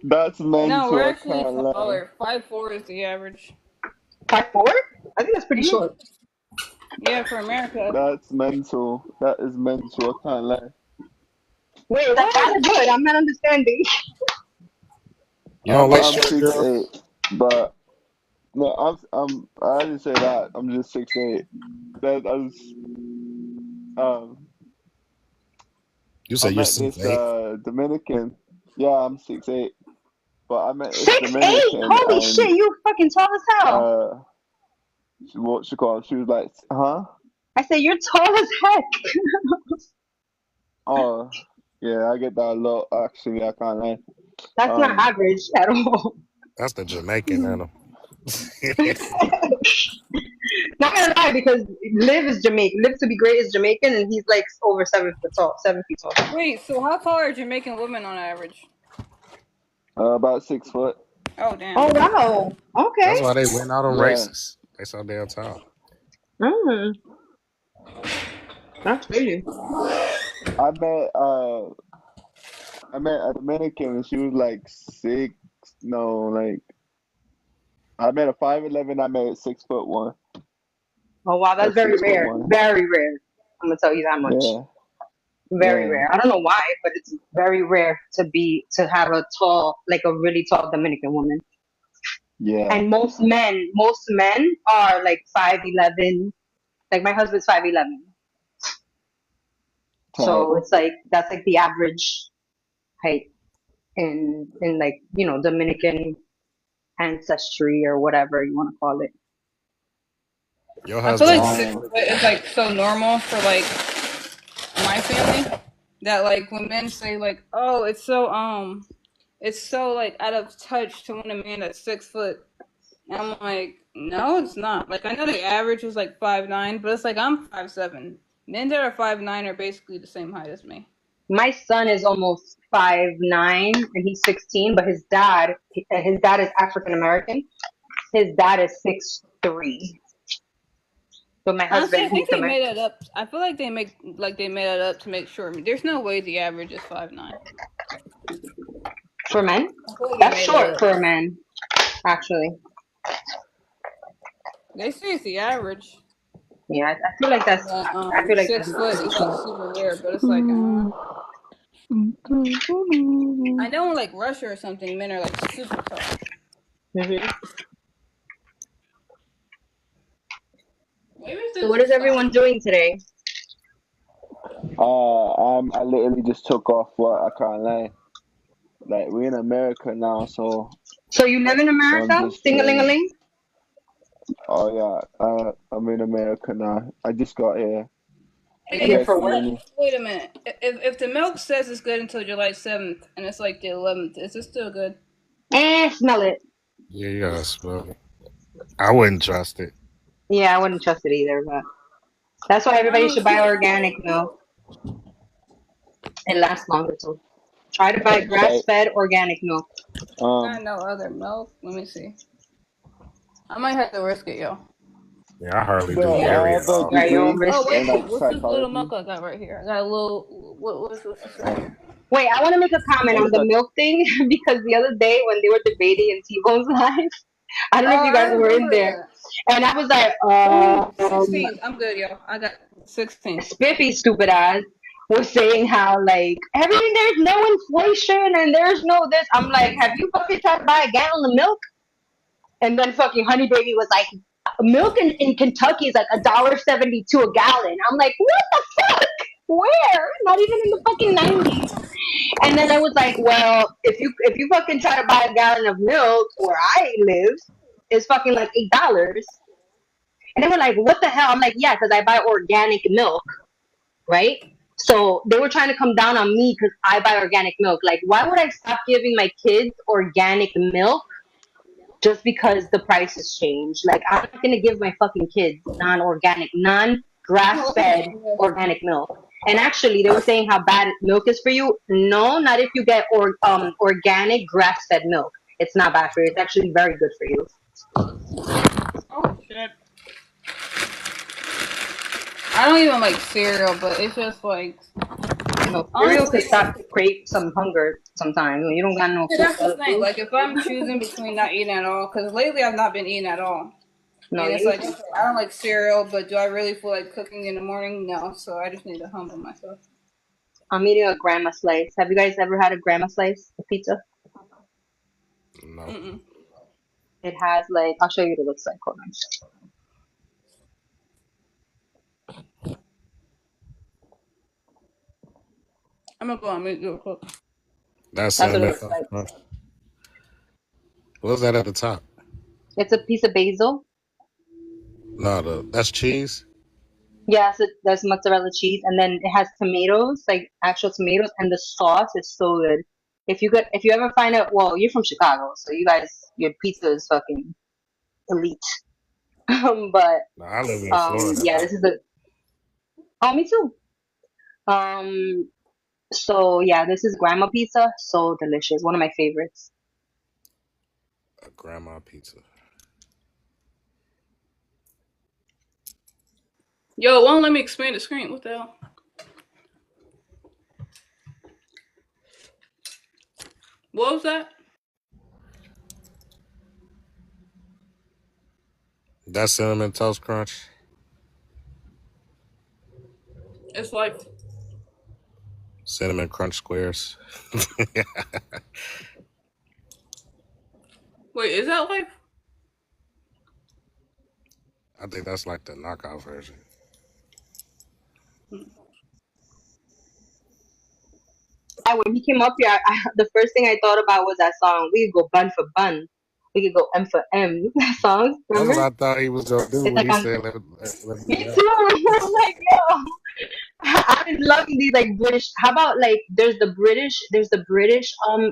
That's No, we're mental. I actually can't lie. taller. 5'4" is the average. 5'4"? I think that's pretty Hmm. short. Yeah, for America. That's mental. That is mental. I can't lie. Wait, is that bad What? or good? I'm not understanding. You don't like I'm short 6'8", girls? but no, I didn't say that. I'm just 6'8". That I was um You I say you're met six this eight. Dominican. Yeah, I'm 6'8", but I met this 6'8"? Dominican Holy shit, and you fucking tall as hell. uh what she called? She was like, huh? I said, you're tall as heck. Oh, yeah, I get that a lot. Actually, I can't lie. That's not Um, average at all. That's the Jamaican in him. Not gonna lie, because Liv is Jamaican. Liv to be great is Jamaican, and he's like over 7 foot tall, 7 feet tall. Wait, so how tall are Jamaican women on average? about 6 foot. Oh, Oh damn. wow. Okay. That's why they win all them Yeah, races. They so damn tall. Mm, that's crazy. I met uh I met a Dominican and she was like six. No, like I met a 5'11". I met a 6'1". Oh wow, that's Like very six foot rare. one. Very rare. I'm gonna tell you that much. Yeah, Very Yeah, rare. I don't know why, but it's very rare to have a tall, like a really tall Dominican woman. yeah. And most men are like 5'11". Like my husband's 5'11". Tight. So it's like that's like the average height in like, Dominican ancestry or whatever you want to call it. Your I feel husband like is six Um, foot is like so normal for like my family that like when men say like, oh, it's so like out of touch to want a man that's 6 foot. And I'm like, no, it's not. Like I know the average is like 5'9", but it's like I'm 5'7". Men that are 5'9" are basically the same height as me. My son is almost 5'9" and he's 16, but his dad is African American. His dad is 6'3". But my Honestly, I husband, think he's they made American. that up. I feel like they made that up to make sure. There's no way the average is 5'9". For men, I feel like they that's made that short up. for a man, actually. They say it's the average. Yeah, I feel like that's. That I feel like that's 6 foot is like short. super rare, but it's like I know in like Russia or something, men are like super tall. Hmm. Maybe So since what the is everyone sun. doing today? I literally just took off work. I can't lie. Like we're in America now, So you live in so I'm America? just Sing a ling a chilling. ling. Oh yeah, I'm in America now. I just got here. I Hey, Here left for work? uni. wait a minute. If the milk says it's good until July 7th and it's like the 11th, is it still good? Smell it. yeah, you gotta smell it. I wouldn't trust it. Yeah, I wouldn't trust it either, but that's why I everybody don't should buy know. organic milk. It lasts longer too. Try to buy Hey, grass-fed organic milk. Got um, no other milk. Let me see. I might have to risk it, yo. Yeah, I hardly do bro, Yeah, I dairy have at a all. yeah, you won't degree Oh risk wait, in it. like what's this little psychology. milk I got right here? I got a little. What's this right here? Wait, I want to make a comment What's on the that? milk thing because the other day when they were debating in T-Bone's live, I don't know if Oh, you I guys were in remember there, that. and I was like, 16. I'm good, yo. I got 16. Spiffy stupid ass was saying how like everything there's no inflation and there's no this. I'm like, have you fucking tried to buy a gallon of milk? And then fucking Honey Baby was like, milk in Kentucky is like $1.72 a gallon. I'm like, what the fuck? Where? Not even in the fucking 90s. And then I was like, well, if you fucking try to buy a gallon of milk where I live, it's fucking like $8. And they were like, what the hell? I'm like, yeah, because I buy organic milk, right? So they were trying to come down on me because I buy organic milk. Like, why would I stop giving my kids organic milk just because the prices change? Like, I'm not gonna give my fucking kids non-organic, non-grass-fed organic milk. And actually, they were saying how bad milk is for you. No, not if you get organic grass-fed milk. It's not bad for you. It's actually very good for you. Oh shit. I don't even like cereal, but it's just like No, cereal honestly, could stop create some hunger sometimes when you don't got no yeah, food, that's the other thing. food. Like if I'm choosing between not eating at all, because lately I've not been eating at all, No, and you it's need like to. okay, I don't like cereal, but do I really feel like cooking in the morning? No, so I just need to humble myself. I'm eating a grandma slice. Have you guys ever had a grandma slice of pizza? No. Mm-mm. It has like I'll show you what it looks like. Hold on. I'm gonna go on mute real quick. That's That's what it cinnamon looks toast like. crunch. What's that at the top? It's a piece of basil. No, that's cheese. Yeah, so there's mozzarella cheese, and then it has tomatoes, like actual tomatoes, and the sauce is so good. If you ever find out, well, you're from Chicago, so your pizza is fucking elite. But No, I live in Florida yeah, now. this is the. Oh, me too. Um, so yeah, this is grandma pizza, so delicious, one of my favorites. A grandma pizza. Yo, it won't let me expand the screen. What the hell? What was that? That's cinnamon toast crunch. It's like Cinnamon Crunch Squares. Wait, is that life? I think that's like the knockout version. When he came up here, the first thing I thought about was that song. We could go bun for bun. We could go M for M. That song, That's what remember? I thought he was gonna do It's when like he on. said let me Me rap. too. I'm like, yo, I was loving these like British. How about like there's the British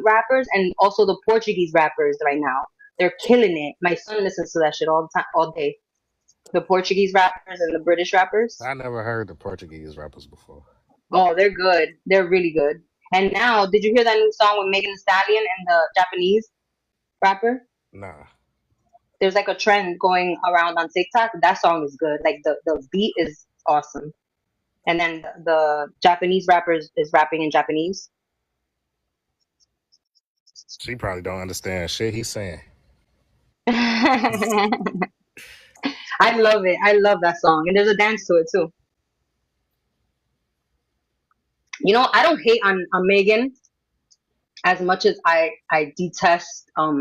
rappers and also the Portuguese rappers right now. They're killing it. My son listens to that shit all the time, all day. The Portuguese rappers and the British rappers. I never heard the Portuguese rappers before. Oh, they're good. They're really good. And now, did you hear that new song with Megan Thee Stallion and the Japanese rapper? Nah. There's like a trend going around on TikTok. That song is good. Like the beat is awesome. And then the Japanese rapper is rapping in Japanese. She probably don't understand shit he's saying. I love it. I love that song. And there's a dance to it too. You know, I don't hate on Megan as much as I detest what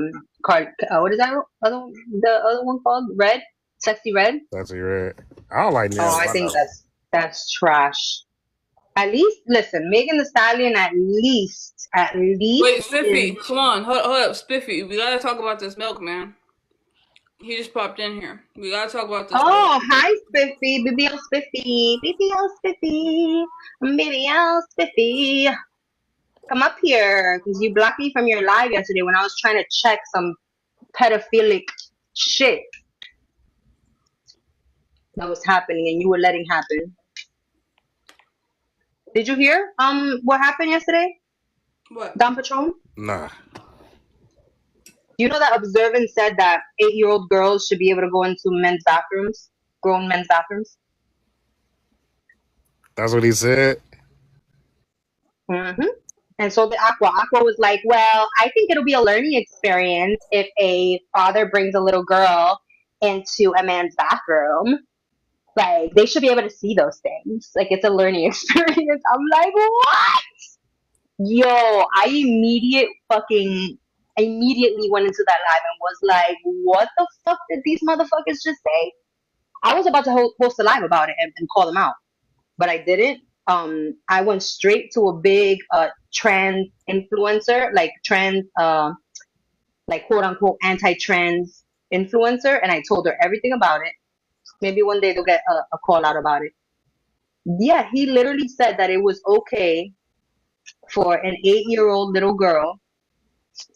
is that the other one called? Red? Sexy Red? That's your. I don't like Oh, neither I one think of them. that's trash. At least listen, Megan Thee Stallion at least Wait, is. Spiffy, come on, hold up, Spiffy. We gotta talk about this milk, man. He just popped in here. We gotta talk about this milk. Oh, hi Spiffy, BBL Spiffy, BBL Spiffy, BBL Spiffy. Come up here because you blocked me from your live yesterday when I was trying to check some pedophilic shit that was happening and you were letting happen. Did you hear what happened yesterday? What? Don Patron? Nah. You know that Observant said that 8-year-old girls should be able to go into men's bathrooms, grown men's bathrooms. That's what he said. hmm And so the Aqua was like, well, I think it'll be a learning experience if a father brings a little girl into a man's bathroom. Like, they should be able to see those things. Like, it's a learning experience. I'm like, what? Yo, I immediately went into that live and was like, what the fuck did these motherfuckers just say? I was about to post a live about it and call them out, but I didn't. I went straight to a big trans influencer, like quote unquote anti-trans influencer, and I told her everything about it. Maybe one day they'll get a call out about it. Yeah, he literally said that it was okay for an 8-year-old little girl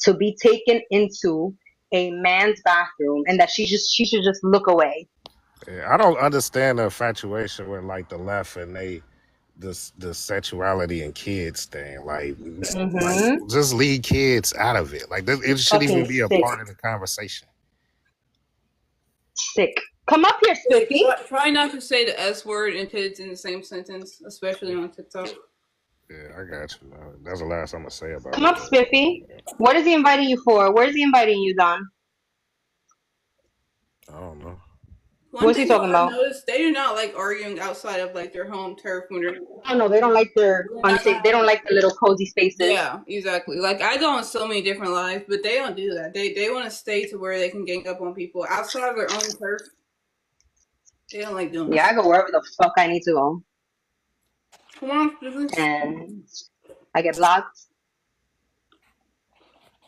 to be taken into a man's bathroom and that she should just look away. Yeah, I don't understand the infatuation with like the left and the sexuality in kids thing. Like Mm-hmm. just leave kids out of it. Like it shouldn't Fucking even be a sick. part of the conversation. Sick. Come up here, Spiffy. Try not to say the S word and kids in the same sentence, especially on TikTok. Yeah, I got you. Man. That's the last I'm gonna say about Come it. up, Spiffy. What is he inviting you for? Where's he inviting you, Don? I don't know. One What's he thing talking I've about? noticed, they do not like arguing outside of like their home turf when they're Oh no, they don't like they don't like the little cozy spaces. yeah, exactly. Like I go on so many different lives, but they don't do that. They want to stay to where they can gang up on people outside of their own turf. They don't like doing Yeah, I this. go wherever the fuck I need to go, Come on, Spiffy. and I get blocked,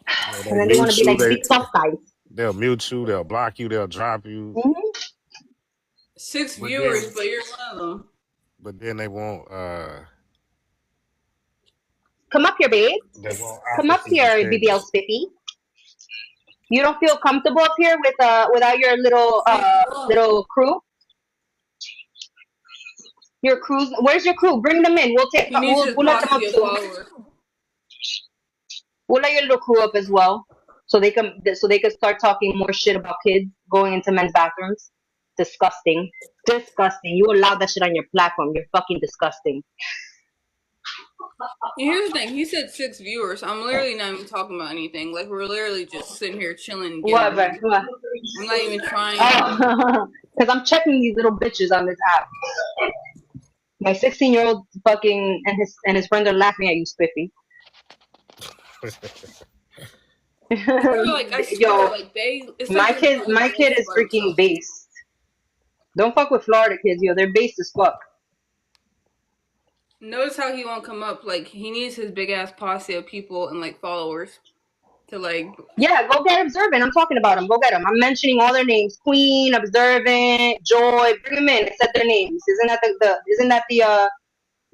Yeah, and they then they want to mute be you. like big tough guys. They'll mute you. They'll block you. They'll drop you. hmm 6 But viewers, then, but you're one of them. but then they won't. Come up here, babe. They won't Come up opposite here, BBL opinions. Spiffy. You don't feel comfortable up here with without your little crew? Your crews. Where's your crew? Bring them in. He needs to We'll let talk them to up your too. followers. We'll let your little crew up as well, so they can start talking more shit about kids going into men's bathrooms. Disgusting, disgusting. You allow that shit on your platform. You're fucking disgusting. Here's the thing. He said 6 viewers. I'm literally not even talking about anything. Like we're literally just sitting here chilling and getting Whatever. money. I'm not even trying. Oh, because I'm checking these little bitches on this app. My 16-year-old fucking and his friends are laughing at you, Spiffy. Bro, like I swear, Yo, like they, it's like they're trying to my grow kid up is by freaking themselves. based. Don't fuck with Florida kids, yo. They're based as fuck. Notice how he won't come up. Like he needs his big ass posse of people and like followers to like. Yeah, go get Observant. I'm talking about them. Go get them. I'm mentioning all their names: Queen, Observant, Joy. Bring them in. I said their names. Isn't that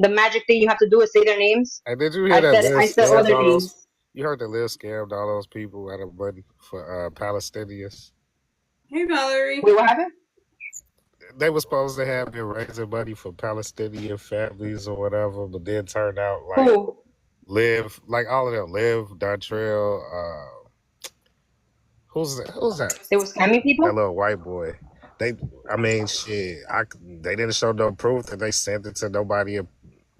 the magic thing you have to do is say their names? Hey, did you hear that I Liz said all scammed their all those? names. You heard that Liz scammed all those people out of money for Palestinians? Hey Valerie. Wait, what happened? They were supposed to have been raising money for Palestinian families or whatever, but then turned out like Who? Live, like all of them, Live, Dontrell, who's that? Who's that? They were scamming That people? little white boy. They, I mean, shit. They didn't show no proof that they sent it to nobody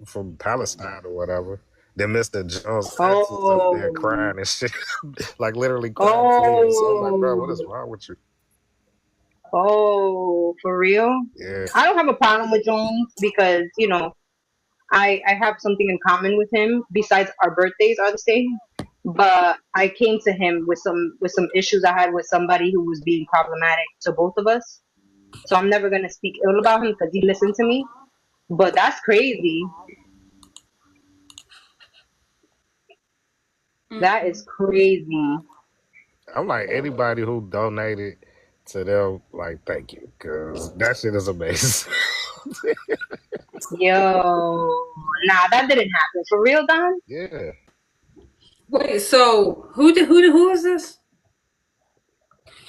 from Palestine or whatever. Then Mr. Jones' ass was up there Oh. crying and shit, like literally crying tears. So I'm like, bro, what is Oh. wrong with you? Oh, for real? Yeah, I don't have a problem with Jones because, I have something in common with him besides our birthdays are the same. But I came to him with some issues I had with somebody who was being problematic to both of us. So I'm never gonna speak ill about him because he listened to me. But that's crazy. That Mm-mm. is crazy. I'm like anybody who donated to them, like thank you, cause that shit is amazing. Yo, nah, that didn't happen. For real, Don? Yeah, Wait, so who is this?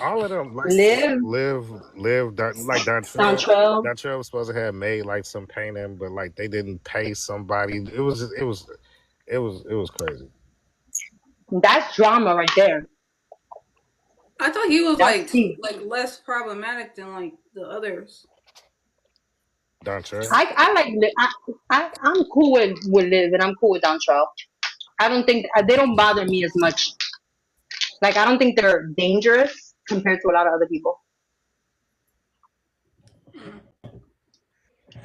all of them like Live, like Dontrell. Dontrell. Dontrell was supposed to have made like some painting, but like they didn't pay somebody. It was crazy. That's drama right there. I thought he was That's tea. like less problematic than like the others. Dontrell. I like I'm cool with Liv and I'm cool with Dontrell. I don't think they don't bother me as much. Like I don't think they're dangerous compared to a lot of other people.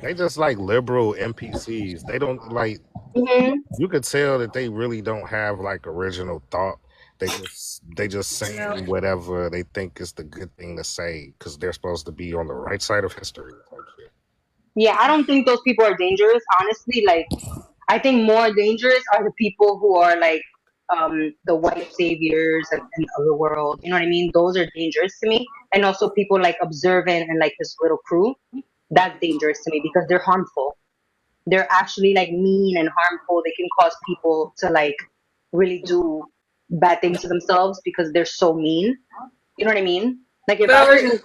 They just like liberal NPCs. They don't like. Hmm. You could tell that they really don't have like original thought. They just Yeah. saying whatever they think is the good thing to say because they're supposed to be on the right side of history. Type shit. Yeah, I don't think those people are dangerous. Honestly, like I think more dangerous are the people who are like the white saviors and of the world. You know what I mean? Those are dangerous to me. And also people like Observant and like his little crew. That's dangerous to me because they're harmful. They're actually like mean and harmful. They can cause people to like really do bad things to themselves because they're so mean. You know what I mean? Like if I Valerie, wasn't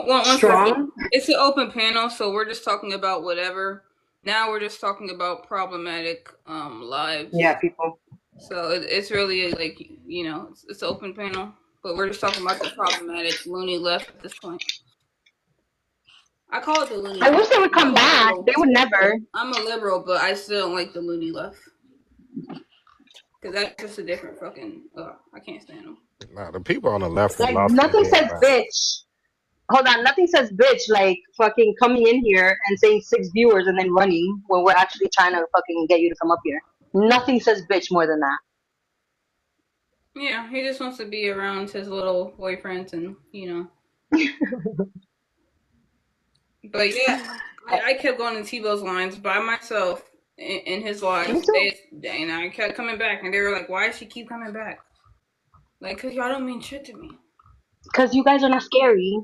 one second. strong, It's an open panel, so we're just talking about whatever. Now we're just talking about problematic lives. yeah, people. So it's really like it's an open panel, but we're just talking about the problematic loony left at this point. I call it the loony I wish left. they would come I'm a back. They liberal. would never. I'm a liberal, but I still don't like the loony left because that's just a different fucking. I can't stand them. Nah, the people on the left have Like lost their nothing damn says mind. bitch. Hold on, nothing says bitch like fucking coming in here and saying 6 viewers and then running when we're actually trying to fucking get you to come up here. Nothing says bitch more than that. Yeah, he just wants to be around his little boyfriends and But yeah, I kept going to Tebow's lines by myself in his Me lives. too. And I kept coming back, and they were like, "Why does she keep coming back?" Like, cause y'all don't mean shit to me. Because you guys are not scary.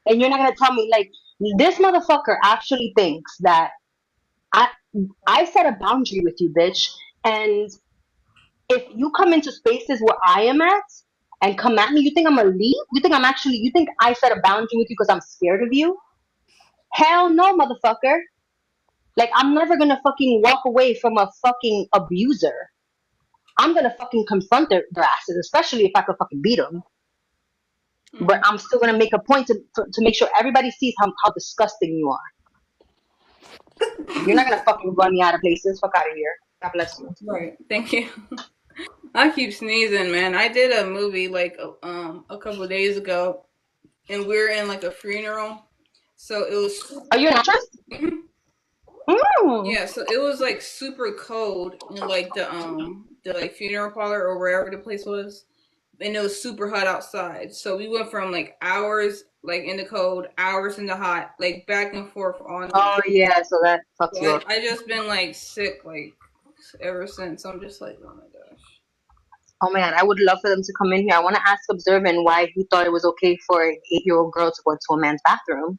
And you're not gonna tell me like this motherfucker actually thinks that I I set a boundary with you, bitch. And if you come into spaces where I am at and come at me, you think I'm gonna leave? You think I set a boundary with you because I'm scared of you? Hell no, motherfucker. Like I'm never gonna fucking walk away from a fucking abuser. I'm gonna fucking confront their asses, especially if I could fucking beat them. But Mm. I'm still gonna make a point to make sure everybody sees how disgusting you are. You're not gonna fucking run me out of places. Fuck out of here. God bless you. Right. Thank you. I keep sneezing, man. I did a movie like a couple of days ago, and we are in like a funeral. So it was. Are you an actress? Mhm. Mm. Yeah, so it was like super cold in like the like funeral parlor or wherever the place was, and it was super hot outside. So we went from like hours like in the cold, hours in the hot, like back and forth on. Oh yeah, so that fucks So you up. I just been like sick like ever since. I'm just like, oh my gosh. Oh man, I would love for them to come in here. I want to ask Observant why he thought it was okay for an 8-year-old girl to go into a man's bathroom.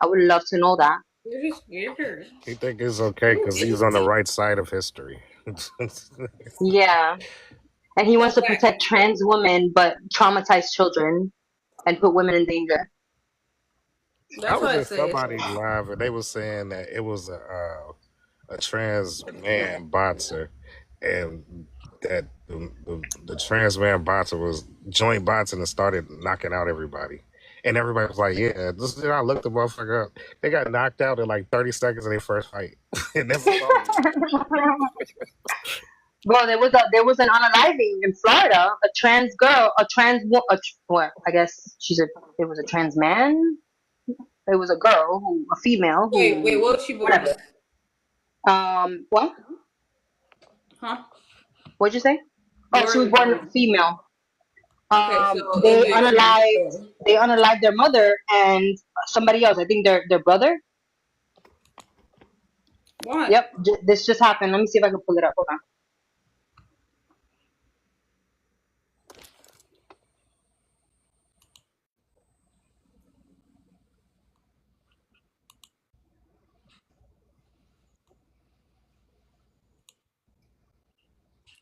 I would love to know that. They're just weird. He think it's okay because he's on the right side of history. Yeah, and he wants So to whack. protect trans women, but traumatize children and put women in danger. I That's was why I in say it's somebody's live and they were saying that it was a trans man boxer, and that the trans man boxer was joint boxing and started knocking out everybody. And everybody was like, "Yeah." This, I looked the motherfucker up. They got knocked out in like 30 seconds of their first fight, and never saw them again. Well, there was an unaliving in Florida. A trans girl, well, I guess it was a trans man. It was a girl a female wait, who, what was she born? whatever. What? Huh? What'd you say? Oh, Where she was was born born? female. Okay, so it'll They be a trans unalived. girl. They unalived their mother and somebody else. I think their brother. What? Yep, this just happened. Let me see if I can pull it up. Hold on.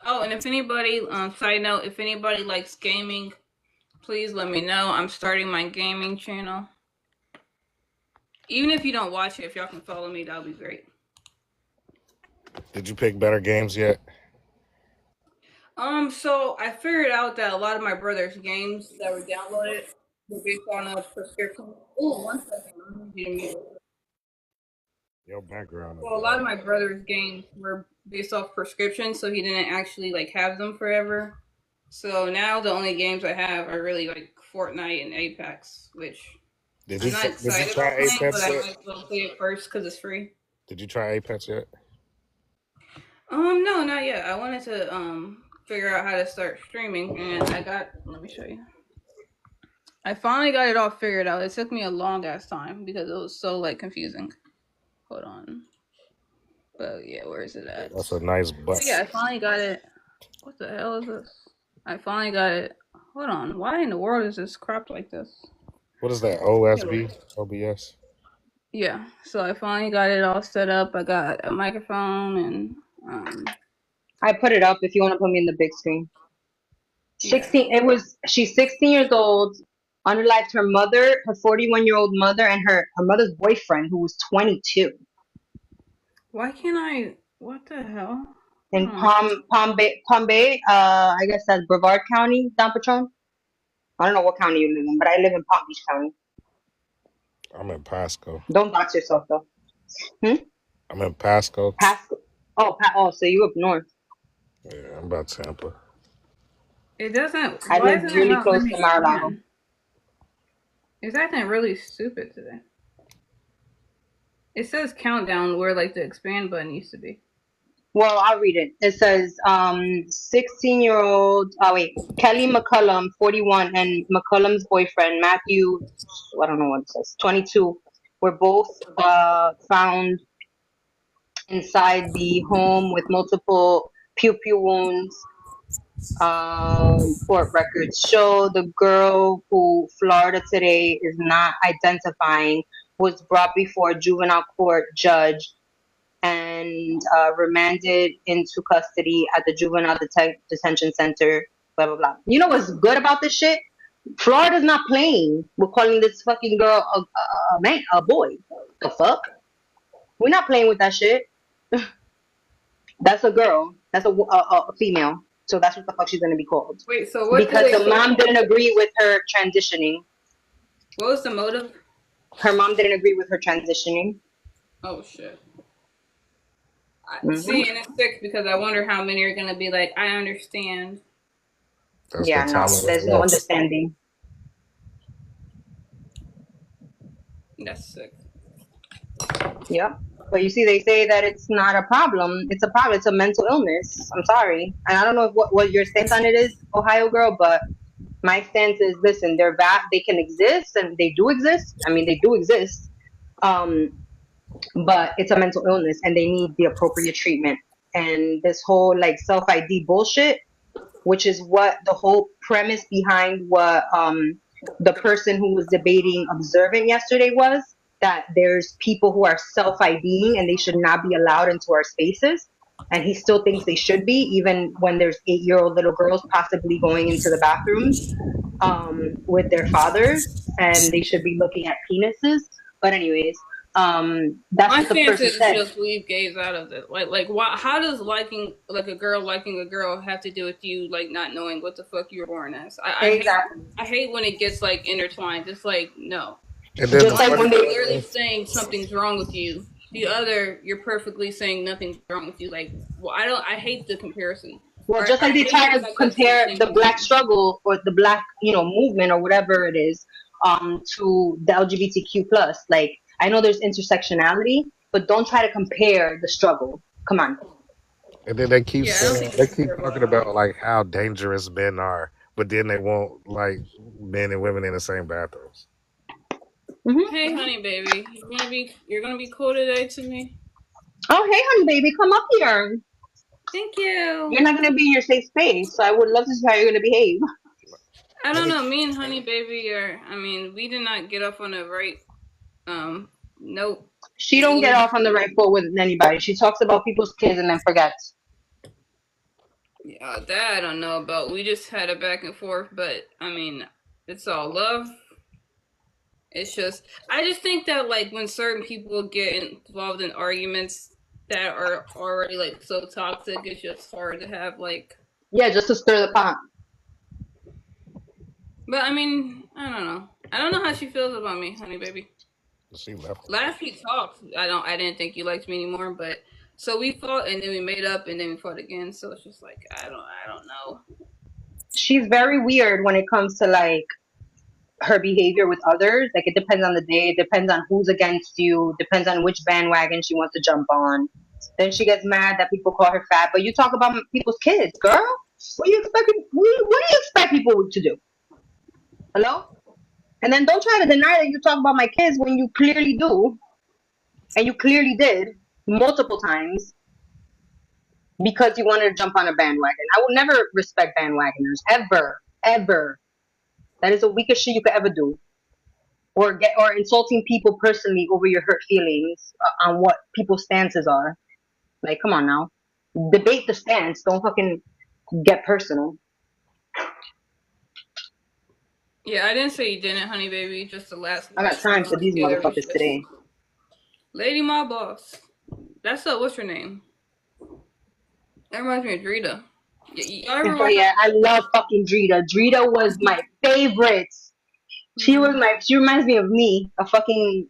Oh, and if anybody, side note, if anybody likes gaming, please let me know. I'm starting my gaming channel. Even if you don't watch it, if y'all can follow me, that'll be great. Did you pick better games yet? So I figured out that a lot of my brother's games that were downloaded were based on a prescription. Oh, one second. Let me mute. Your background is So a lot of my brother's games were based off prescription, so he didn't actually like have them forever. So now the only games I have are really like Fortnite and Apex, which Did I'm you not did you excited try about playing, but Apex I yet? might as well play it first because it's free. Did you try Apex yet? No, not yet. I wanted to figure out how to start streaming, and I got. Let me show you. I finally got it all figured out. It took me a long ass time because it was so like confusing. Hold on. But yeah, where is it at? That's a nice butt. But yeah, I finally got it. What the hell is this? I finally got it. Hold on. Why in the world is this cropped like this? What is that? OSB? OBS? Yeah. So I finally got it all set up. I got a microphone and I put it up if you want to put me in the big screen. yeah. 16. She's 16 years old. Unalived her mother, her 41-year-old mother, and her mother's boyfriend, who was 22, Why can't I? What the hell? in Hold on. Palm Bay. I guess that's Brevard County, Don Patron. I don't know what county you live in, but I live in Palm Beach County. I'm in Pasco. Don't dox yourself though. Hmm? I'm in Pasco. Pasco. Oh, so you up north. Yeah, I'm about Tampa. It doesn't. I Why live isn't it really not close letting me to Mar-a-Lago. expand? It's acting really stupid today. It says countdown where like the expand button used to be. Well, I'll read it. It says, 16-year-old, Kelly McCullum, 41, and McCullum's boyfriend, Matthew, I don't know what it says, 22, were both found inside the home with multiple pew-pew wounds. Court records show the girl who Florida Today is not identifying was brought before a juvenile court judge and remanded into custody at the juvenile detention center. Blah blah blah. You know what's good about this shit? Florida's not playing. We're calling this fucking girl a man, a boy. The fuck? We're not playing with that shit. That's a girl. That's a female. So that's what the fuck she's gonna be called. Wait, so what did Because they the say? mom didn't agree with her transitioning. What was the motive? Her mom didn't agree with her transitioning. Oh shit. Hmm. See, and it's sick because I wonder how many are gonna be like, I understand. That's Yeah, the no, time of there's the no month. understanding. That's sick. Yep. But you see, they say that it's not a problem. It's a problem. It's a mental illness. I'm sorry. And I don't know what your stance on it is, Ohio girl, but my stance is, listen, they can exist and they do exist. I mean, they do exist. Um, but it's a mental illness and they need the appropriate treatment. And this whole like self ID bullshit, which is what the whole premise behind what the person who was debating observant yesterday was, that there's people who are self IDing and they should not be allowed into our spaces. And he still thinks they should be, even when there's 8-year-old little girls possibly going into the bathrooms with their fathers, and they should be looking at penises. But anyways, that's My what the stance person is said. just leave gays out of it. Like, why? How does liking a girl have to do with you like not knowing what the fuck you were born as? Exactly. I hate when it gets like intertwined. It's like no. And then the Just like One, when funny you're they, thing literally is, saying something's wrong with you. The other, you're perfectly saying nothing's wrong with you. Like, well, I don't. I hate the comparison. well, Or just I like they hate try when to I go through the compare same the thing as black you. struggle or the black, movement or whatever it is, to the LGBTQ plus. Like, I know there's intersectionality, but don't try to compare the struggle. Come on. and then they keep Yeah, I don't saying think they it's keep comparable talking at all. about like how dangerous men are, but then they won't like men and women in the same bathrooms. Hmm. Hey, honey, baby, you're gonna be cool today to me. Oh, hey, honey, baby, come up here. Thank you. You're not gonna be in your safe space, so I would love to see how you're gonna behave. I Let don't me know. Me and honey, baby are. I mean, we did not get off on the right note. She don't get We off on the right foot with anybody. She talks about people's kids and then forgets. Yeah, that I don't know about. We just had a back and forth, but I mean, it's all love. It's just, I just think that like when certain people get involved in arguments that are already like so toxic, it's just hard to have like. Yeah, just to stir the pot. But I mean, I don't know. I don't know how she feels about me, honey baby. she left. Last we talked, I didn't think you liked me anymore, but so we fought and then we made up and then we fought again. So it's just like I don't know. She's very weird when it comes to like her behavior with others. Like it depends on the day, it depends on who's against you, depends on which bandwagon she wants to jump on. Then she gets mad that people call her fat. But you talk about people's kids, girl. What do you expect? What do you expect people to do? Hello? And then don't try to deny that you talk about my kids when you clearly do, and you clearly did multiple times because you wanted to jump on a bandwagon. I will never respect bandwagoners ever, ever. That is the weakest shit you could ever do. Or insulting people personally over your hurt feelings on what people's stances are. Like, come on now, debate the stance. Don't fucking get personal. Yeah, I didn't say you didn't, honey baby. Just the last I got few time for months these together was motherfuckers just today. Lady My Boss. That's what's her name? That reminds me of Drita. Y'all ever But watch yeah, I love fucking Drita. Drita was my favorite. Mm-hmm. She reminds me of me, a fucking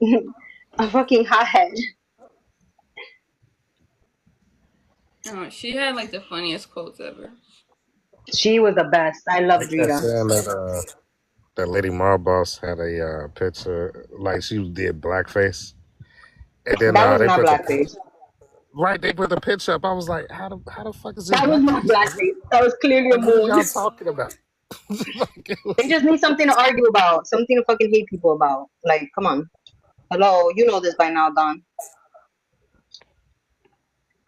a fucking hothead. Oh, she had like the funniest quotes ever. She was the best. I love They kept Drita. saying that Lady Marboss had a picture like she did blackface, and then That was they not put the blackface. right. They put the picture up. I was like, how the fuck is this That was not blackface, nigga? blackface. That was clearly a Like, what are moon. y'all talking about? Like, it They was, just need something to argue about, something to fucking hate people about. Like, come on. Hello, you know this by now, Don.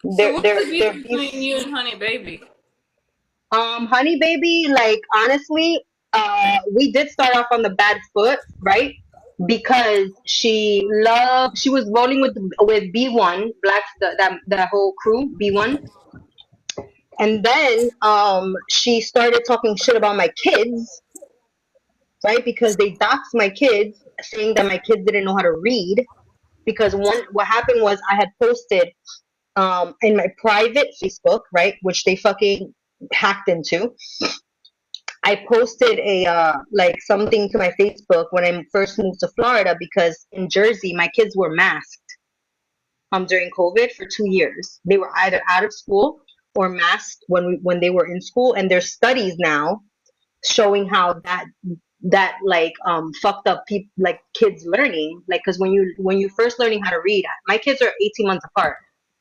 So what's the beef Their between beef. you and Honey Baby? Honey Baby, like honestly, we did start off on the bad foot, right? Because she was rolling with B1 Black, that whole crew B1, and then she started talking shit about my kids, right? Because they doxed my kids, saying that my kids didn't know how to read. Because what happened was I had posted in my private Facebook, right, which they fucking hacked into. I posted a like something to my Facebook when I first moved to Florida, because in Jersey my kids were masked during COVID for 2 years. They were either out of school or masked when they were in school, and there's studies now showing how that like fucked up people, like kids learning, like because when you first learning how to read, my kids are 18 months apart.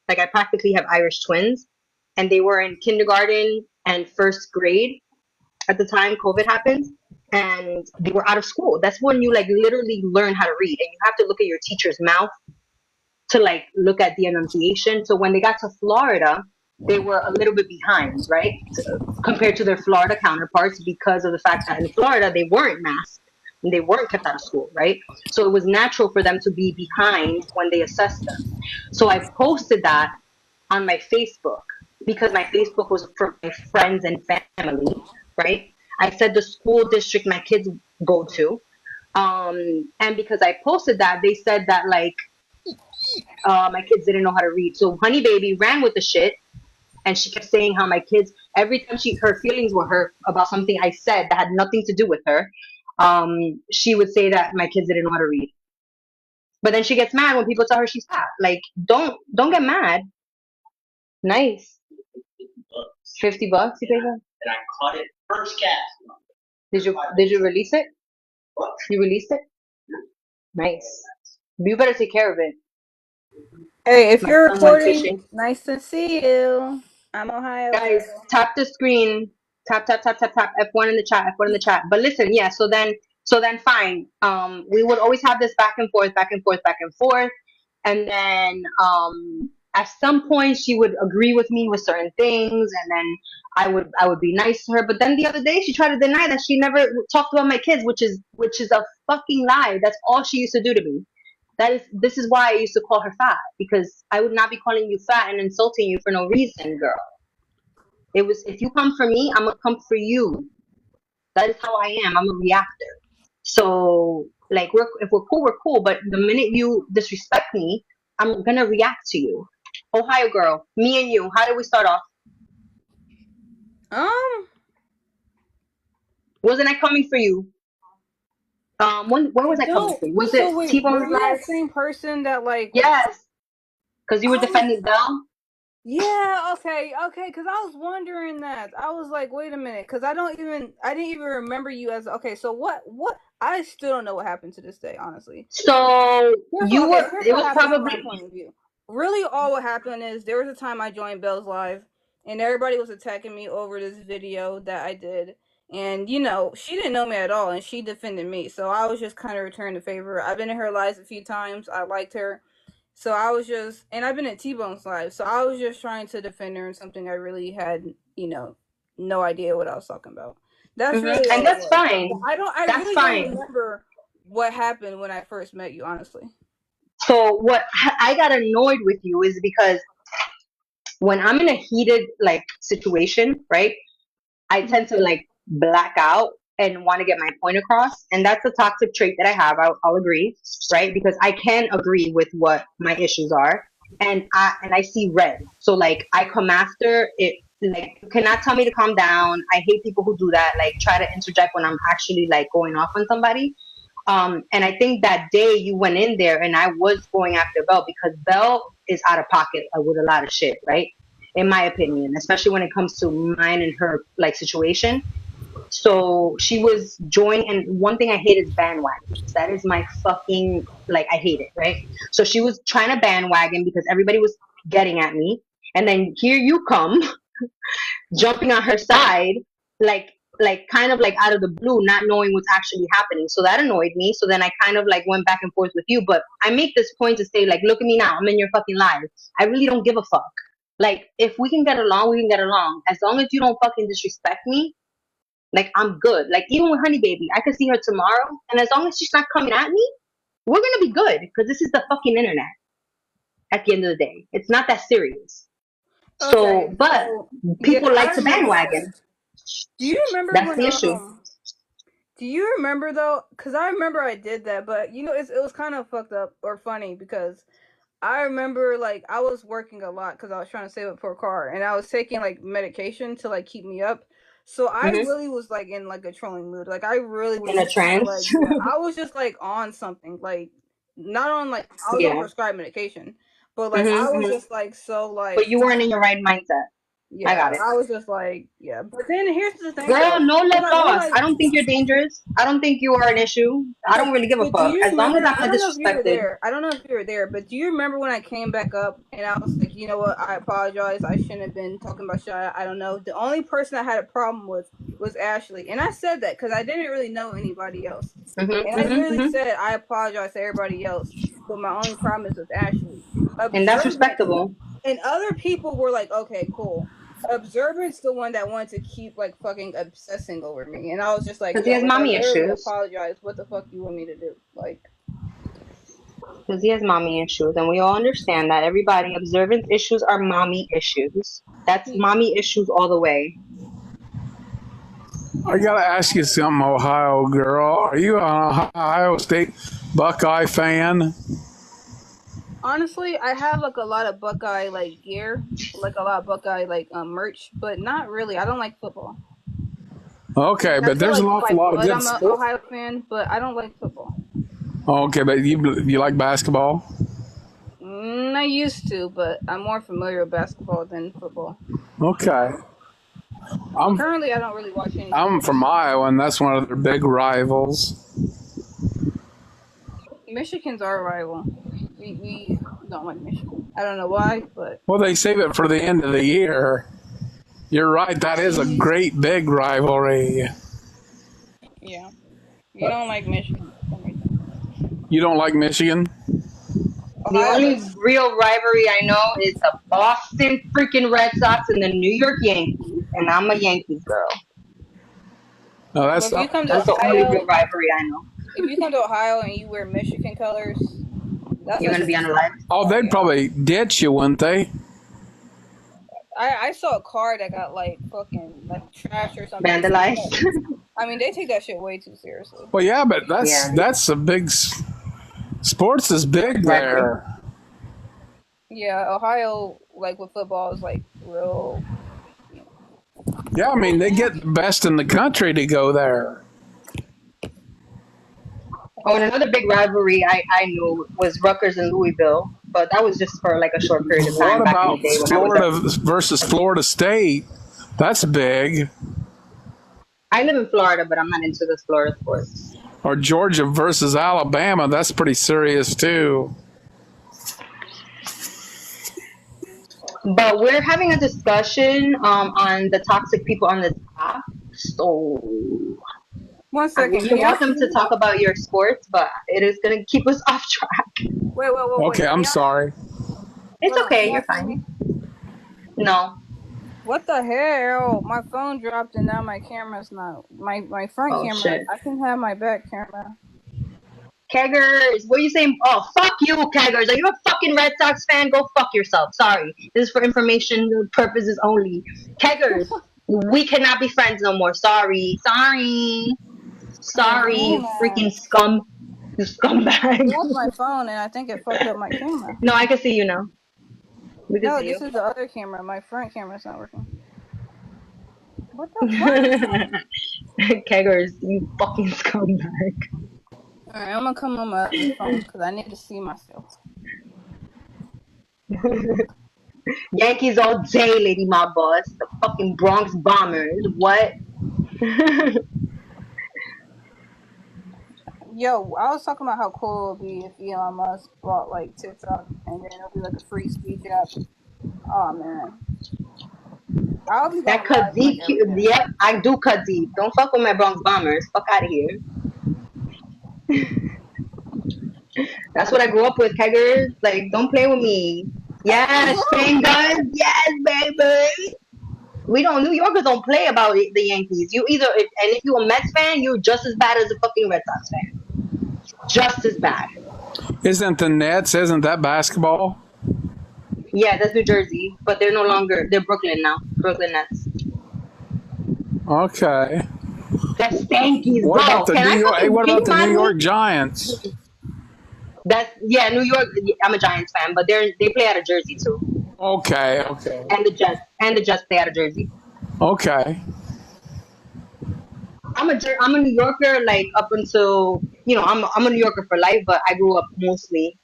Like I practically have Irish twins, and they were in kindergarten and first grade at the time COVID happened, and they were out of school. That's when you like literally learn how to read, and you have to look at your teacher's mouth to like look at the enunciation. So when they got to Florida, they were a little bit behind, right, compared to their Florida counterparts because of the fact that in Florida they weren't masked and they weren't kept out of school, right? So it was natural for them to be behind when they assessed them. So I posted that on my Facebook because my Facebook was for my friends and family, right? I said the school district my kids go to. And because I posted that, they said that like my kids didn't know how to read. So Honey Baby ran with the shit, and she kept saying how my kids, every time her feelings were hurt about something I said that had nothing to do with her, she would say that my kids didn't know how to read. But then she gets mad when people tell her she's fat. Like, don't get mad. Nice. $50 you paid for? And I caught it first cast. Did you release it? You released it? Nice. You better take care of it. Hey, if My you're son went recording, fishing. nice to see you. I'm Ohio Guys, girl. tap the screen. Tap tap tap tap tap. F1 in the chat. F1 in the chat. But listen, yeah. So then fine. We would always have this back and forth, back and forth, back and forth, and then at some point she would agree with me with certain things, and then I would be nice to her. But then the other day she tried to deny that she never talked about my kids, which is a fucking lie. That's all she used to do to me. This is why I used to call her fat, because I would not be calling you fat and insulting you for no reason, girl. It was, if you come for me, I'm gonna come for you. That is how I am. I'm a reactor. So like if we're cool, we're cool. But the minute you disrespect me, I'm gonna react to you. Ohio girl, me and you. How did we start off? Um, Wasn't I coming for you? Where I was I coming don't. for you? Was it So wait, were T-Bone's you live? that same person that like? Yes, because you were Oh, defending Belle. yeah, okay, because I was wondering that. I was like, wait a minute, because I didn't even remember you as, okay, so I still don't know what happened to this day, honestly. So you were. Here's It what was happened from my probably. point of view. Really, all what happened is there was a time I joined Bell's Live, and everybody was attacking me over this video that I did. And, she didn't know me at all, and she defended me. So I was just kind of returning the favor. I've been in her lives a few times. I liked her. So I was just, and I've been at T-Bone's live, so I was just trying to defend her in something I really had, no idea what I was talking about. That's really And all it that's was. fine. I That's really don't fine. remember what happened when I first met you, honestly. So what I got annoyed with you is because when I'm in a heated like situation, right? I tend to like black out and want to get my point across, and that's a toxic trait that I have. I'll agree, right? Because I can agree with what my issues are, and I see red. So like I come after it. Like you cannot tell me to calm down. I hate people who do that. Like try to interject when I'm actually like going off on somebody. And I think that day you went in there and I was going after Belle because Belle is out of pocket with a lot of shit, right? In my opinion, especially when it comes to mine and her like situation. So she was joining, and one thing I hate is bandwagons. That is my fucking, like, I hate it, right? So she was trying to bandwagon because everybody was getting at me. And then here you come jumping on her side, like kind of like out of the blue, not knowing what's actually happening. So that annoyed me. So then I kind of like went back and forth with you. But I make this point to say, like, look at me now. I'm in your fucking life. I really don't give a fuck. Like, if we can get along, we can get along. As long as you don't fucking disrespect me, like, I'm good. Like, even with Honey Baby, I could see her tomorrow. And as long as she's not coming at me, we're going to be good. Because this is the fucking internet at the end of the day. It's not that serious. Okay, So, but so yeah, people I like to remember bandwagon. that. Do you remember That's when the issue. Do you remember though? Because I remember I did that, but it was kind of fucked up or funny because I remember like I was working a lot because I was trying to save up for a car, and I was taking like medication to like keep me up. So I Hmm. really was like in like a trolling mood. Like I really was In a just kind of trance. like, yeah, I was just like on something. Like not on like I was on Yeah. prescribed medication, but like Hmm. I was Hmm. just like so like But you weren't in your right mindset. I Yeah, got it. I was just like, yeah. But then here's the thing, Girl, though. no When love I lost. realized, I don't think you're dangerous. I don't think you are an issue. I don't really give a but do fuck. you As long remember? as I'm I not don't know if you were disrespected. there. I don't know if you were there, but do you remember when I came back up and I was like, you know what? I apologize. I shouldn't have been talking about shit. I don't know. The only person I had a problem with was Ashley, and I said that because I didn't really know anybody else, and I literally Hmm. said I apologize to everybody else, but my only problem is with Ashley. And that's Observant respectable. and other people were like, okay, cool. Observant's the one that wanted to keep like fucking obsessing over me, and I was just like, Because he yo, has like I mommy literally issues. apologize. What the fuck you want me to do? Like, Because he has mommy issues. And we all understand that everybody, observance issues are mommy issues. That's he, mommy issues all the way. I yeah. gotta ask you something, Ohio girl. Are you an Ohio State Buckeye fan? Honestly, I have like a lot of Buckeye like gear, like a lot of Buckeye like merch, but not really. I don't like football. Okay, I but feel there's an like by awful lot of blood good I'm an sport. Ohio fan, but I don't like football. Okay, but you like basketball? I used to, but I'm more familiar with basketball than football. Okay, I'm Currently, I don't really watch any I'm sports. from Iowa, and that's one of their big rivals. Michigan's our rival. We don't like Michigan. I don't know why, but Well, they save it for the end of the year. You're right. That is a great big rivalry. yeah, we don't like Michigan for some reason. You don't like Michigan? The Ohio only does. real rivalry I know is the Boston freaking Red Sox and the New York Yankees. And I'm a Yankees girl. No, Well, that's if you not. come to That's the only real Ohio, rivalry I know. if you come to Ohio and you wear Michigan colors, that's You're a going to be on the live? Oh, oh they'd yeah. probably ditch you, wouldn't they? I saw a car that got like fucking like trash or something. Vandalized? I mean, they take that shit way too seriously. Well, yeah, but Yeah, that's a big. Sports is big rivalry. there. Yeah, Ohio like with football is like real. Yeah, I mean they get the best in the country to go there. Oh, and another big rivalry I knew was Rutgers and Louisville. But that was just for like a short period of time What back in the about day when I was Florida at. versus Florida State? That's big. I live in Florida, but I'm not into the Florida sports. Or Georgia versus Alabama. That's pretty serious too. But we're having a discussion on the toxic people on this app. So One second, you're can y'all welcome see to me? talk about your sports, but it is going to keep us off track. Wait. Okay, I'm Can y'all sorry. It's hold on? Can okay. y'all You're see fine. me? No. What the hell? My phone dropped and now my camera's not. My front Oh, camera. shit. I can have my back camera. Keggers, what are you saying? Oh, fuck you, Keggers. Are you a fucking Red Sox fan? Go fuck yourself. Sorry. This is for information purposes only. Keggers, we cannot be friends no more. Sorry. Sorry. Oh Sorry, you damn freaking it! scum. You I scumbag. dropped my phone and I think it fucked up my camera. No, I can see you now. We can No, see this you. is the other camera. My front camera's not working. What the fuck? Keggers, you fucking scumbag. Alright, I'm gonna come on my other phone because I need to see myself. Yankees all day, Lady My Boss. The fucking Bronx Bombers. What? Yo, I was talking about how cool it would be if Elon Musk bought like TikTok and then it'll be like a free speech app. Oh man, I'll be That going cut live like deep. every day. Yep, I do cut deep. Don't fuck with my Bronx Bombers. Fuck out of here. That's what I grew up with, Keggers. Like, don't play with me. Yes, Spain guns. Yes, baby. We don't. New Yorkers don't play about it, the Yankees. You either, if you're a Mets fan, you're just as bad as a fucking Red Sox fan. Just as bad. Isn't the Nets? Isn't that basketball? Yeah, that's New Jersey, but they're no longer. They're Brooklyn now. Brooklyn Nets. Okay. That's Yankees, What bro. about the Can New I York? Hey, fucking? what Can about you the New mind me? York Giants? That's New York. I'm a Giants fan, but they play out of Jersey too, Okay. and the Jets play out of Jersey. Okay. I'm a New Yorker, like up until I'm a New Yorker for life, but I grew up mostly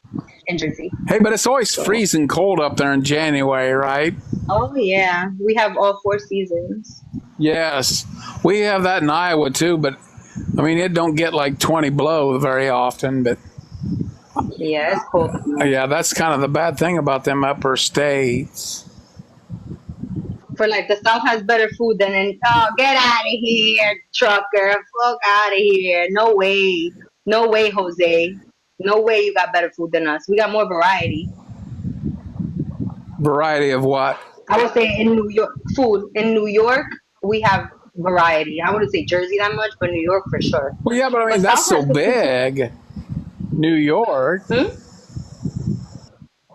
in Jersey. Hey, but it's always So freezing cold up there in January, right? Oh yeah, we have all four seasons. Yes, we have that in Iowa too, but I mean it don't get like 20 below very often. But Yeah, it's cold up north. yeah, that's kind of the bad thing about them upper states. For like the South has better food than oh, get out of here, trucker, fuck out of here. No way, no way, Jose, no way you got better food than us. We got more variety. Variety of what? I would say in New York, food in New York we have variety. I wouldn't say Jersey that much, but New York for sure. Well, yeah, but I But mean that's South so has good food too. big. New York. Hmm?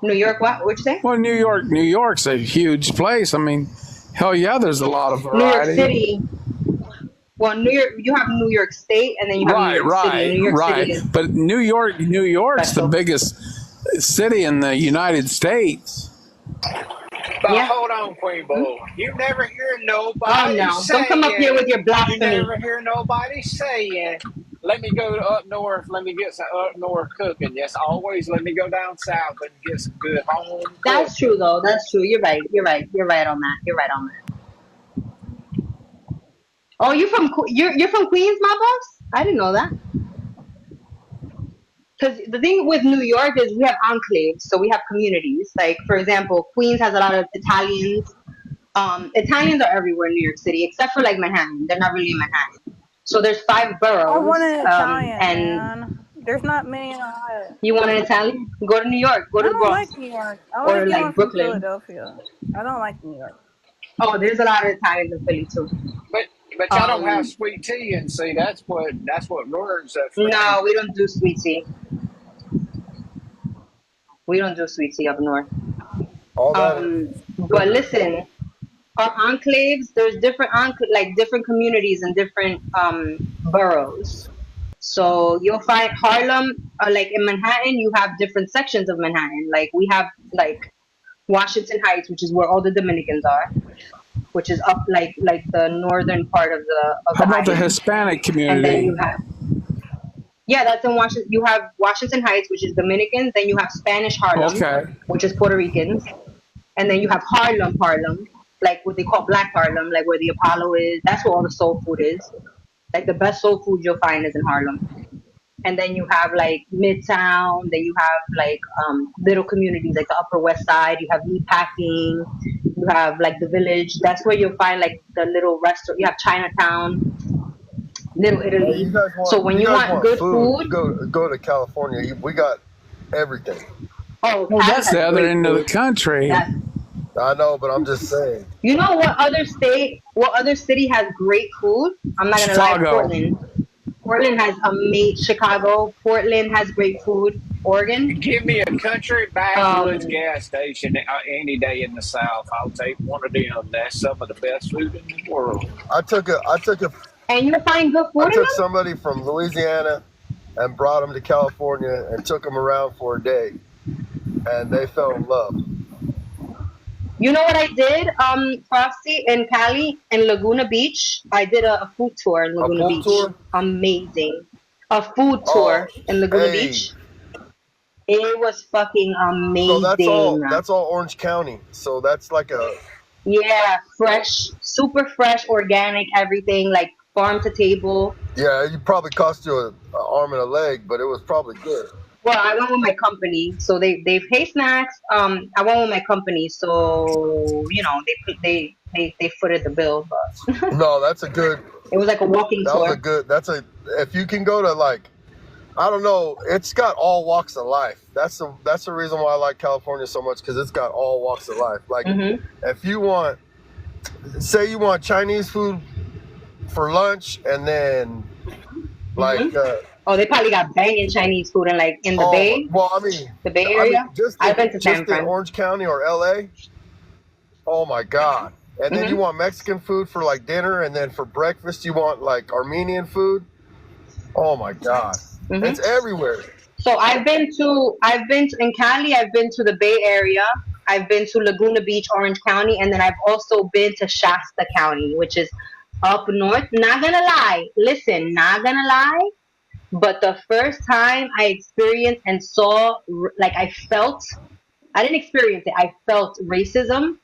New York, what? What'd you say? Well, New York's a huge place. I mean, hell yeah, there's a lot of New York variety. City. Well, New York, you have New York State, and then you have New Right, York City. And right, New York City right. is But New York's the special. biggest city in the United States. But Yeah. hold on, Queen Hmm? Boo. You never hear Oh nobody no! Don't come up here saying, with your you blasphemy. never hear nobody saying, let me go up north, let me get some up north cooking. Yes, always let me go down south and get some good home That's cooking. true, though. That's true. You're right. You're right. You're right on that. You're right on that. Oh, you're from Queens, my boss? I didn't know that. Because the thing with New York is we have enclaves, so we have communities. Like for example, Queens has a lot of Italians. Italians are everywhere in New York City, except for like Manhattan. They're not really in Manhattan. So there's five I want boroughs, an Italian, and man. There's not many in Ohio. you want an Italian? Go to New York. Go I to the don't Bronx like New York. I want to or get like one from Brooklyn. Philadelphia. I don't like New York. Oh, there's a lot of Italians in Philly too. But y'all don't have Um, sweet tea, and see that's what ruins it for me. no, we don't do sweet tea. We don't do sweet tea up north. All that But sugar. listen, our enclaves, there's different like different communities and different boroughs. So you'll find Harlem, like in Manhattan, you have different sections of Manhattan. Like we have like Washington Heights, which is where all the Dominicans are, which is up like the northern part of How the about the island. Hispanic And then community? you have yeah, that's in Washington. You have Washington Heights, which is Dominicans. Then you have Spanish Harlem, Okay. which is Puerto Ricans. And then you have Harlem, like what they call Black Harlem, like where the Apollo is. That's where all the soul food is. Like the best soul food you'll find is in Harlem. And then you have like Midtown. Then you have like little communities like the Upper West Side. You have meatpacking. You have like the Village. That's where you'll find like the little restaurant. You have Chinatown, Little Hey, Italy. So when you you guys want want good food? food, Go to California. We got everything. oh, Well, Cali that's has the other great end of the food. country. That I know, but I'm just saying. you know what other city has great food? I'm not gonna lie, Chicago. Portland. Portland has amazing. Chicago. Portland has great food. Oregon. Give me a country Um, backwoods gas station any day in the South. I'll take one of them. That's some of the best food in the world. I took a I took a and you find good I food in took them. somebody from Louisiana and brought them to California and took them around for a day, and they fell in love. You know what I did, Frosty, in Cali, in Laguna Beach? I did a food tour in A Laguna food Beach. tour? Amazing. A food Oh, tour in Laguna hey. Beach. It was fucking So amazing. that's all Orange County. So that's like a Yeah, fresh, super fresh, organic, everything, like farm to table. yeah. It probably cost you an arm and a leg, but it was probably good. Well, I went with my company, so they pay snacks. I went with my company, so you know they footed the bill, but No, that's a good. it was like a walking That was a tour. good. That's a if you can go to like I don't know. It's got all walks of life. That's the reason why I like California so much because it's got all walks of life. Like Hmm. if you want, say you want Chinese food for lunch, and then like Hmm. Oh, they probably got banging Chinese food in like in the oh Bay, well, the Bay Area. I've been to San just in Fran. Orange County or LA. Oh my God! And then you Hmm. want Mexican food for like dinner, and then for breakfast you want like Armenian food. Oh my God! Hmm. It's everywhere. So I've been in Cali. I've been to the Bay Area. I've been to Laguna Beach, Orange County, and then I've also been to Shasta County, which is up north. Not gonna lie, listen, not gonna lie. But the first time I experienced and saw, like I didn't experience it. I felt racism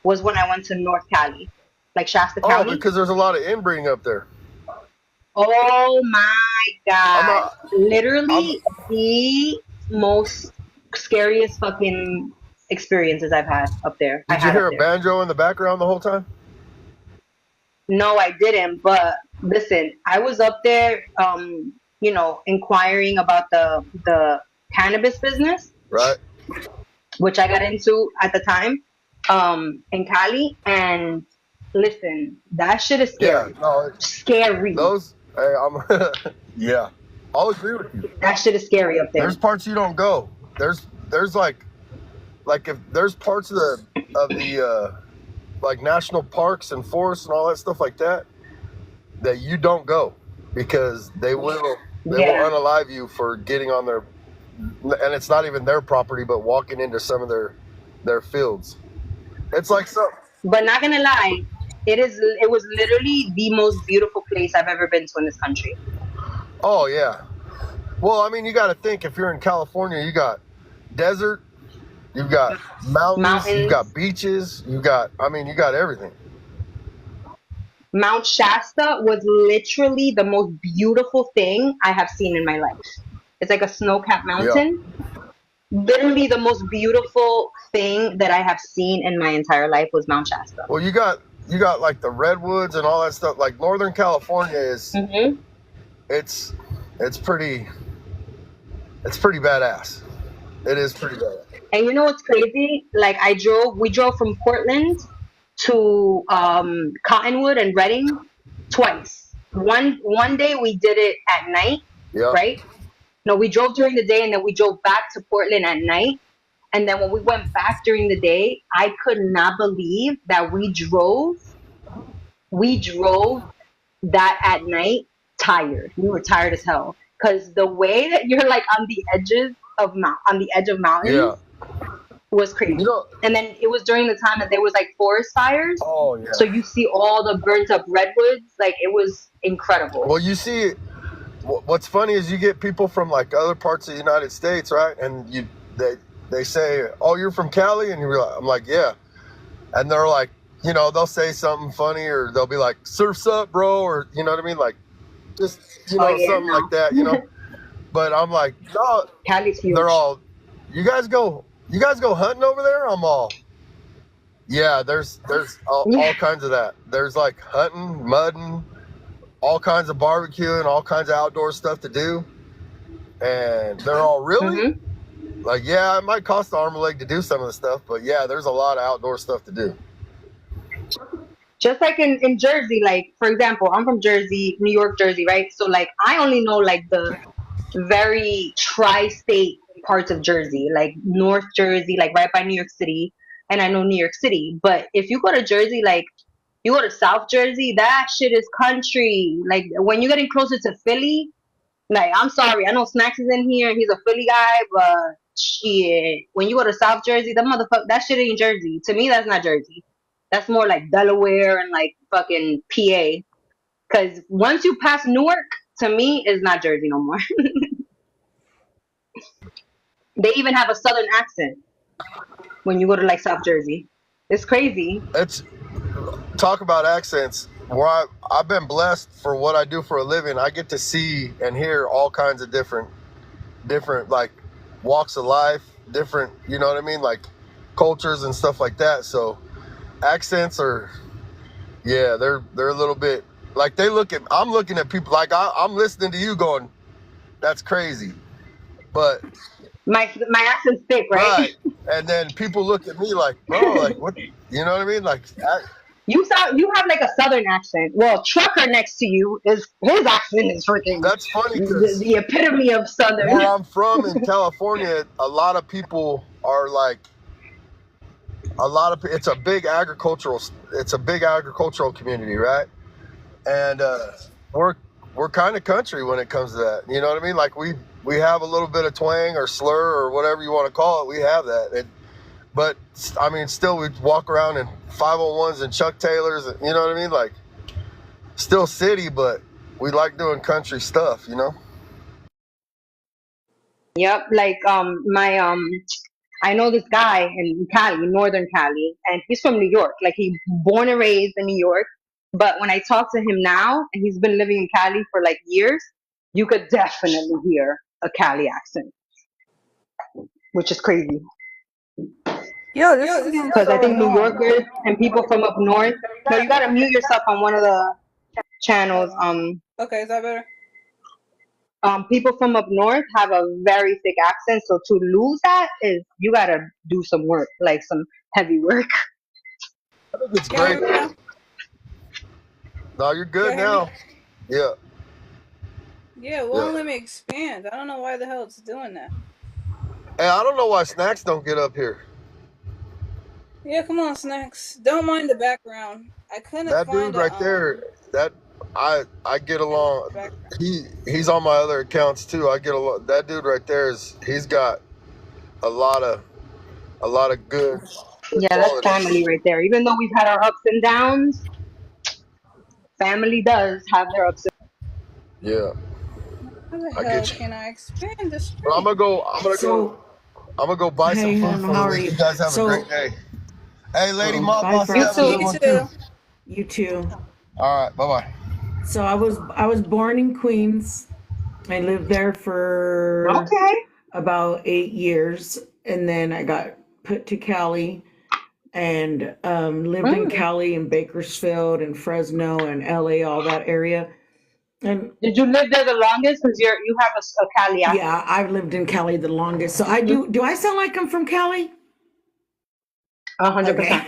was when I went to North Cali, like Shasta Oh, County. because there's a lot of inbreeding up there. Oh my I'm God. not. I'm. Literally the most scariest fucking experiences I've had up there. I Did you had up hear a there. banjo in the background the whole time? No, I didn't. But listen, I was up there, inquiring about the cannabis business, Right. which I got into at the time, in Cali. And listen, that shit is Yeah. scary. No. Scary. Those. Hey, I'm. Yeah. I'll agree with you. That shit is scary up there. There's parts you don't go. There's like if there's parts of the like national parks and forests and all that stuff like that you don't go because they will Yeah. unalive you for getting on their, and it's not even their property, but walking into some of their fields. It's like so. But not gonna lie, it was literally the most beautiful place I've ever been to in this country. Oh yeah. Well, I mean, you got to think if you're in California, you got desert, you've got mountains, you've got beaches, you got everything. Mount Shasta was literally the most beautiful thing I have seen in my life. It's like a snow-capped mountain. Yeah. Literally the most beautiful thing that I have seen in my entire life was Mount Shasta. Well, you got like the redwoods and all that stuff. Like Northern California is, it's pretty badass. It is pretty badass. And you know what's crazy? Like we drove from Portland to Cottonwood and Redding twice. One day we did it at night, right? No, we drove during the day and then we drove back to Portland at night. And then when we went back during the day, I could not believe that we drove that at night tired. We were tired as hell. Because the way that you're like on the edge of mountains was crazy. And then it was during the time that there was like forest fires. Oh yeah. So you see all the burnt up redwoods. Like it was incredible. Well, you see, what's funny is you get people from like other parts of the United States, right? And they say, "Oh, you're from Cali," and I'm like, "Yeah," and they're like, they'll say something funny or they'll be like, "Surf's up, bro," or you know what I mean, like just something like that, But I'm like, no, Cali's huge. they're all, you guys go hunting over there? I'm all, yeah, there's all kinds of that. There's like hunting, mudding, all kinds of barbecuing, all kinds of outdoor stuff to do. And they're all really like, yeah, it might cost an arm and a leg to do some of the stuff, but yeah, there's a lot of outdoor stuff to do. Just like in Jersey, like for example, I'm from Jersey, New York, Jersey, right? So like I only know like the very tri-state parts of Jersey, like North Jersey, like right by New York City, and I know New York City. But if you go to Jersey, like you go to South Jersey, that shit is country. Like when you're getting closer to Philly, like I'm sorry, I know Snacks is in here, he's a Philly guy, but shit, when you go to South Jersey, that shit ain't Jersey. To me, that's not Jersey. That's more like Delaware and like fucking PA. Because once you pass Newark, to me, is not Jersey no more. They even have a southern accent when you go to like South Jersey. It's crazy. It's talk about accents. Where I've been blessed for what I do for a living. I get to see and hear all kinds of different like walks of life, different, you know what I mean, like cultures and stuff like that. So accents are, yeah, they're a little bit like I'm looking at people like I'm listening to you going, that's crazy, but my accent's thick, right? And then people look at me like, bro, like what, you know what I mean, like you have like a southern accent. Well, Trucker next to you his accent is freaking. That's funny because the epitome of southern. Where I'm from in California, a lot of people are like, it's a big agricultural community, right? And we're kind of country when it comes to that. You know what I mean? Like we have a little bit of twang or slur or whatever you want to call it. We have that. But I mean, still we walk around in 501s and Chuck Taylors. You know what I mean? Like still city, but we like doing country stuff. Yep. Like I know this guy in Cali, Northern Cali, and he's from New York. Like he's born and raised in New York. But when I talk to him now, and he's been living in Cali for like years, you could definitely hear a Cali accent, which is crazy. Yo, this is getting Because I so think New annoying. Yorkers and people from up north. No, you gotta mute yourself on one of the channels. Okay, is that better? People from up north have a very thick accent, so to lose that is you gotta do some work, like some heavy work. I think it's Y'all great. hear me now? No, you're good Y'all hear me? now. Yeah, Yeah, it yeah. won't let me expand. I don't know why the hell it's doing that. Hey, I don't know why Snacks don't get up here. Yeah, come on, Snacks. Don't mind the background. I couldn't That find dude right there, that I get along. back. He's on my other accounts too. I get along. That dude right there he's got a lot of good Yeah, that's qualities. family right there. Even though we've had our ups and downs, family does have their ups and Yeah, How the I hell get you. can I expand the But I'm screen? gonna go. So, I'm gonna go buy some hey, food for how the are week. You you? guys have a great So, day. Hey, Lady Mob bye, Boss, you you have a too. good You one too. too. you too. All right, bye bye. So I was born in Queens. I lived there for Okay. about 8 years, and then I got put to Cali and lived in Mm. Cali and Bakersfield and Fresno and LA, all that area. And Did you live there the longest? Because you have a Cali accent. yeah, I've lived in Cali the longest. So I do. Do I sound like I'm from Cali? 100%. Okay.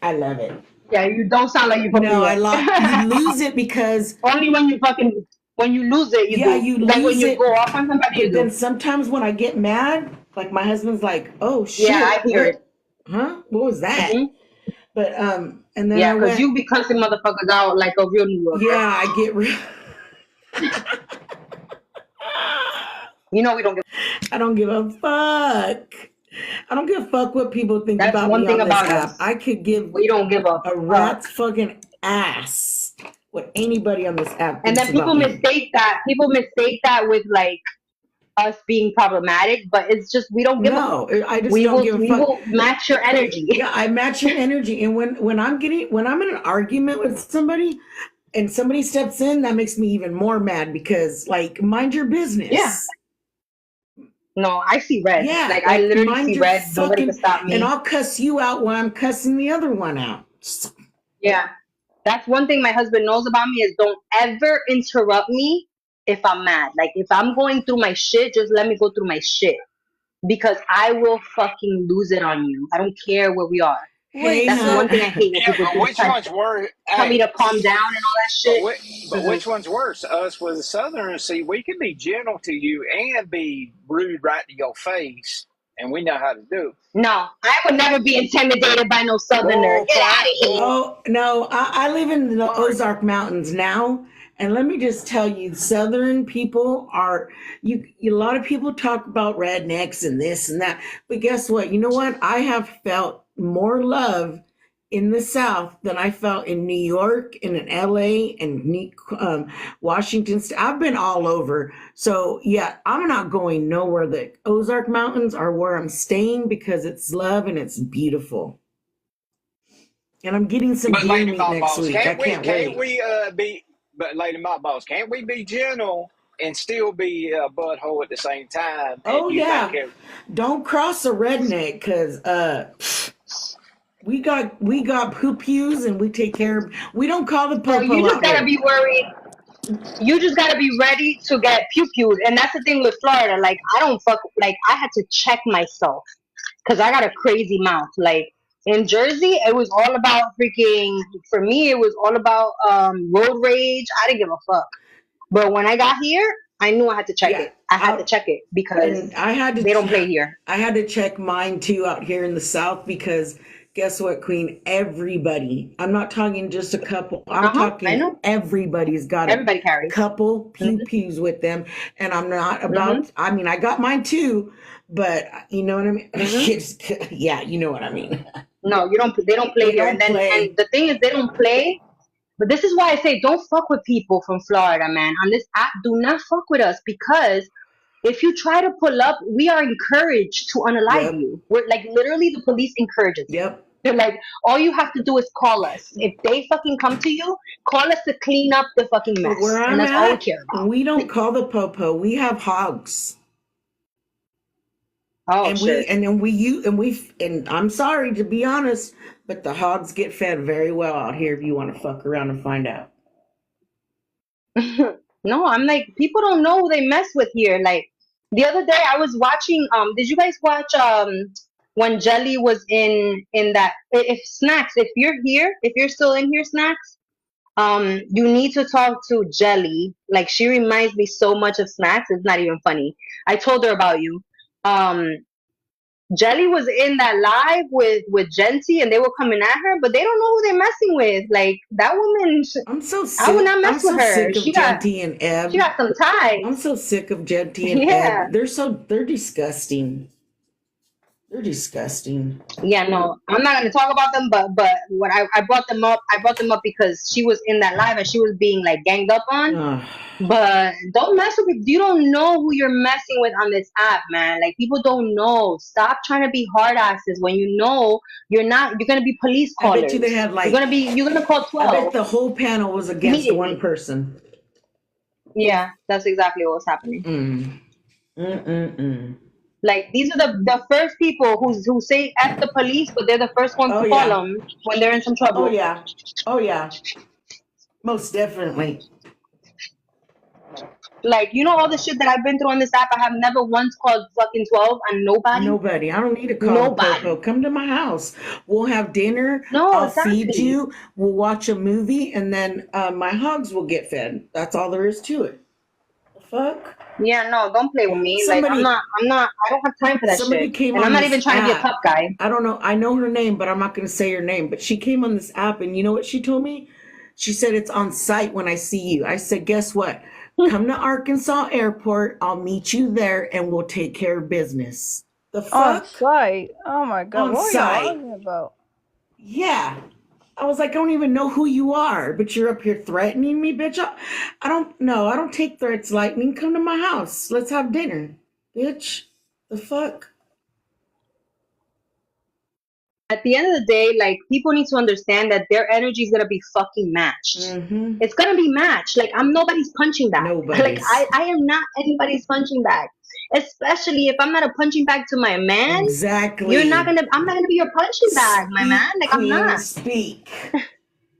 I love it. Yeah, you don't sound like you're from New No, I York. like you lose it because Only when you lose it, you yeah, do. you Like when lose you it. go off on somebody, you But then do. sometimes when I get mad, like my husband's like, "Oh Yeah, I shit, hear it. huh? What was that?" Hmm. But and then Yeah, I because went, you be cussing motherfuckers out like a real New Yorker. yeah, I get real. You know we don't give. I don't give a fuck. I don't give a fuck what people think That's about one me thing on this about app. us. I could give We don't give a a fuck. rat's fucking ass what anybody on this app And thinks then people about me. mistake that. People mistake that with like us being problematic, but it's just we don't give a fuck. No, I just We don't will give a we fuck. will match your energy. Yeah, I match your energy. And when I'm in an argument with somebody and somebody steps in, that makes me even more mad because like mind your Yeah. business. No, I see red. Yeah, Like I like literally mind see your red. Nobody can fucking stop and me. I'll cuss you out while I'm cussing the other one out. Yeah. That's one thing my husband knows about me is don't ever interrupt me if I'm mad. Like if I'm going through my shit, just let me go through my shit. Because I will fucking lose it on you. I don't care where we are. Hey, Wait, That's so one thing I hun. hate when Yeah, people but which try to one's worse? tell me Hey, to calm down and all that but shit. what? But Mm-mm. which one's worse? Us with the Southerners. See, we can be gentle to you and be rude right to your face, and we know how to do. No, I would never be intimidated by no southerner. Bull Get out crap. of here. Bull. Oh no, I live in the Right. Ozark Mountains now, and let me just tell you, Southern people are a lot of people talk about rednecks and this and that, but guess what? You know what? I have felt more love in the South than I felt in New York and in LA and Washington State. I've been all over, so yeah, I'm not going nowhere. The Ozark Mountains are where I'm staying because it's love and it's beautiful. And I'm getting some But deer Lady meat Mob next Boss, week. I can't we? can't Can't wait. we? Be. But Lady Mob Boss, can't we be gentle and still be a butthole at the same time? And Oh you think yeah. it? Don't cross a redneck because we got poop pews and we take care of we don't call the So you popo just out gotta here. be worried. You just gotta be ready to get pew-pewed. And that's the thing with Florida. Like I don't fuck like I had to check myself because I got a crazy mouth. Like in Jersey, it was all about freaking. For me, it was all about road rage. I didn't give a fuck. But when I got here, I knew I had to check Yeah. it. I had to Out check it because and I had they don't to play here. I had to check mine too out here in the South because guess what, Queen? Everybody. I'm not talking just a couple. I'm Uh huh. I talking know. everybody's got a Everybody carries. couple Mhm. pew pews with them, and I'm not Mhm. about. I mean, I got mine too, but you know what I mean. Mhm. Yeah, you know what I mean. No, you don't. They don't play They here. don't And play. the thing is, they don't play. But this is why I say don't fuck with people from Florida, man. On this app, do not fuck with us because If you try to pull up, we are encouraged to unalive Yep. you. We're like literally the police encourages it. Yep. They're like, all you have to do is call us. If they fucking come to you, call us to clean up the fucking But where mess, and I'm that's all we at, care about. we don't call the popo. We have hogs. Oh And shit. and I'm sorry to be honest, but the hogs get fed very well out here if you want to fuck around and find out. No, I'm like, people don't know who they mess with here. Like the other day I was watching did you guys watch when Jelly was in that if Snacks, if you're here, if you're still in here, Snacks, you need to talk to Jelly. Like she reminds me so much of Snacks, it's not even funny. I told her about you. Um Jelly was in that live with Genty and they were coming at her, but they don't know who they're messing with. Like that woman, I'm so I would sick. not I'm mess with so her. sick of Genty and She Eb. got some ties. I'm so sick of Genty and Yeah. Eb. They're disgusting. They're disgusting. Yeah, no, I'm not gonna talk about them, but what I brought them up, because she was in that live and she was being like ganged up on. Ugh. But don't mess with it. You don't know who you're messing with on this app, man. Like people don't know. Stop trying to be hard asses when you know you're not. You're gonna be police I callers. bet you they had You're gonna call I 12 bet the whole panel was against one immediately. person. Yeah, that's exactly what was happening. Like these are the first people who say F the police, but they're the first ones Oh to call yeah. them when they're in some Oh trouble. yeah. Oh yeah. Most definitely. Like, you know, all the shit that I've been through on this app, I have never once called fucking 12 on nobody. Nobody. I don't need to call a Nobody. popo. Come to my house. We'll have dinner. No, I'll feed exactly. you. We'll watch a movie, and then my hogs will get fed. That's all there is to it. The fuck? Yeah, no, don't play with me. Like, Somebody, I don't have time for that somebody shit. came And I'm on not this even trying to be a app. tough guy. I don't know. I know her name, but I'm not going to say her name. But she came on this app, and you know what she told me? She said it's on site when I see you. I said, guess what? Come to Arkansas Airport. I'll meet you there, and we'll take care of business. The On fuck? site. Oh my god. On What are site. y'all talking about? Yeah. I was like, I don't even know who you are, but you're up here threatening me, bitch. I don't know. I don't take threats lightning. Come to my house. Let's have dinner, bitch. The fuck? At the end of the day, like, people need to understand that their energy is gonna be fucking matched. Mm-hmm. It's gonna be matched. Like, I'm nobody's punching bag. Like, Nobody's. I am not anybody's punching bag. Especially if I'm not a punching bag to my man. Exactly. I'm not gonna be your punching bag, my man. Like, I'm Queen, not. speak.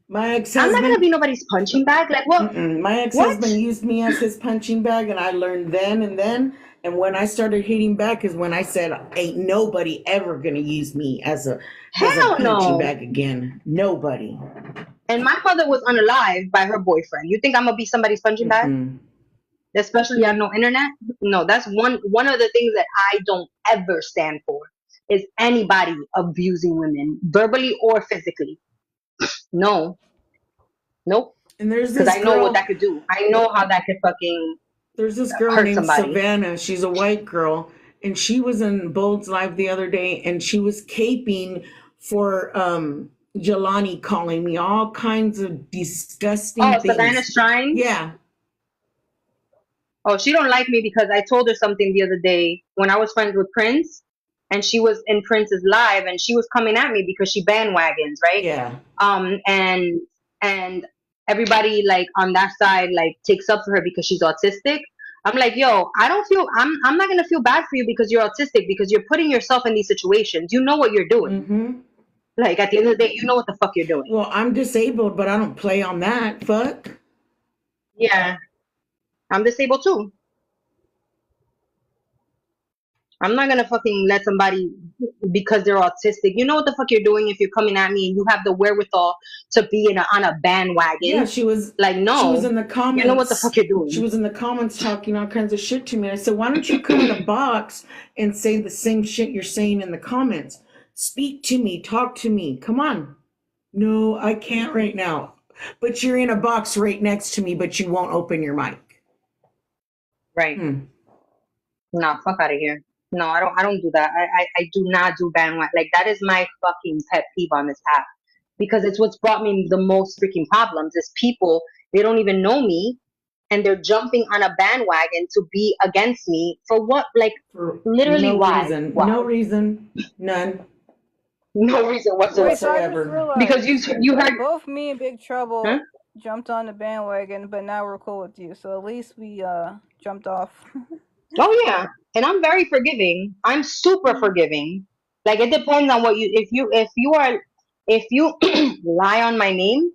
My I'm not ex-husband. gonna be nobody's punching bag. Like, what? My ex-husband used me as his punching bag, and I learned then and then. And when I started hitting back is when I said, ain't nobody ever gonna use me as a Hell punching no. bag again. Nobody. And my mother was unalived by her boyfriend. You think I'm gonna be somebody's punching bag? Especially on no internet? No, that's one of the things that I don't ever stand for is anybody abusing women, verbally or physically. No. Nope. And there's Because this I know girl. what that could do. I know how that could fucking There's this girl hurt named somebody. Savannah. She's a white girl, and she was in Bold's live the other day, and she was caping for Jelani, calling me all kinds of disgusting Oh, things. Savannah Shrine? Yeah. Oh, she don't like me because I told her something the other day when I was friends with Prince, and she was in Prince's live, and she was coming at me because she bandwagons, right? Yeah. And everybody like on that side like takes up for her because she's autistic. I'm like, yo, I'm not gonna feel bad for you because you're autistic, because you're putting yourself in these situations. You know what you're doing. Mm-hmm. Like at the end of the day, you know what the fuck you're doing. Well, I'm disabled, but I don't play on that. Fuck. Yeah. I'm disabled too. I'm not gonna fucking let somebody because they're autistic. You know what the fuck you're doing if you're coming at me and you have the wherewithal to be on a bandwagon. Yeah, she was like, no. She was in the comments. You know what the fuck you're doing. She was in the comments talking all kinds of shit to me. I said, why don't you come in a box and say the same shit you're saying in the comments? Speak to me, talk to me. Come on. No, I can't right now. But you're in a box right next to me, but you won't open your mic. Right. Nah, fuck out of here. No, I don't do that. I do not do bandwagon. Like, that is my fucking pet peeve on this app. Because it's what's brought me the most freaking problems is people, they don't even know me. and they're jumping on a bandwagon to be against me for what? Like, For literally, no why? reason. Why? No reason. None No reason Wait, whatsoever. so I just whatsoever. Because realized you heard, both me and Big huh? Trouble jumped on the bandwagon, but now we're cool with you. So at least we jumped off. Oh yeah, and I'm very forgiving. I'm super forgiving. Like it depends on what you. If you lie on my name,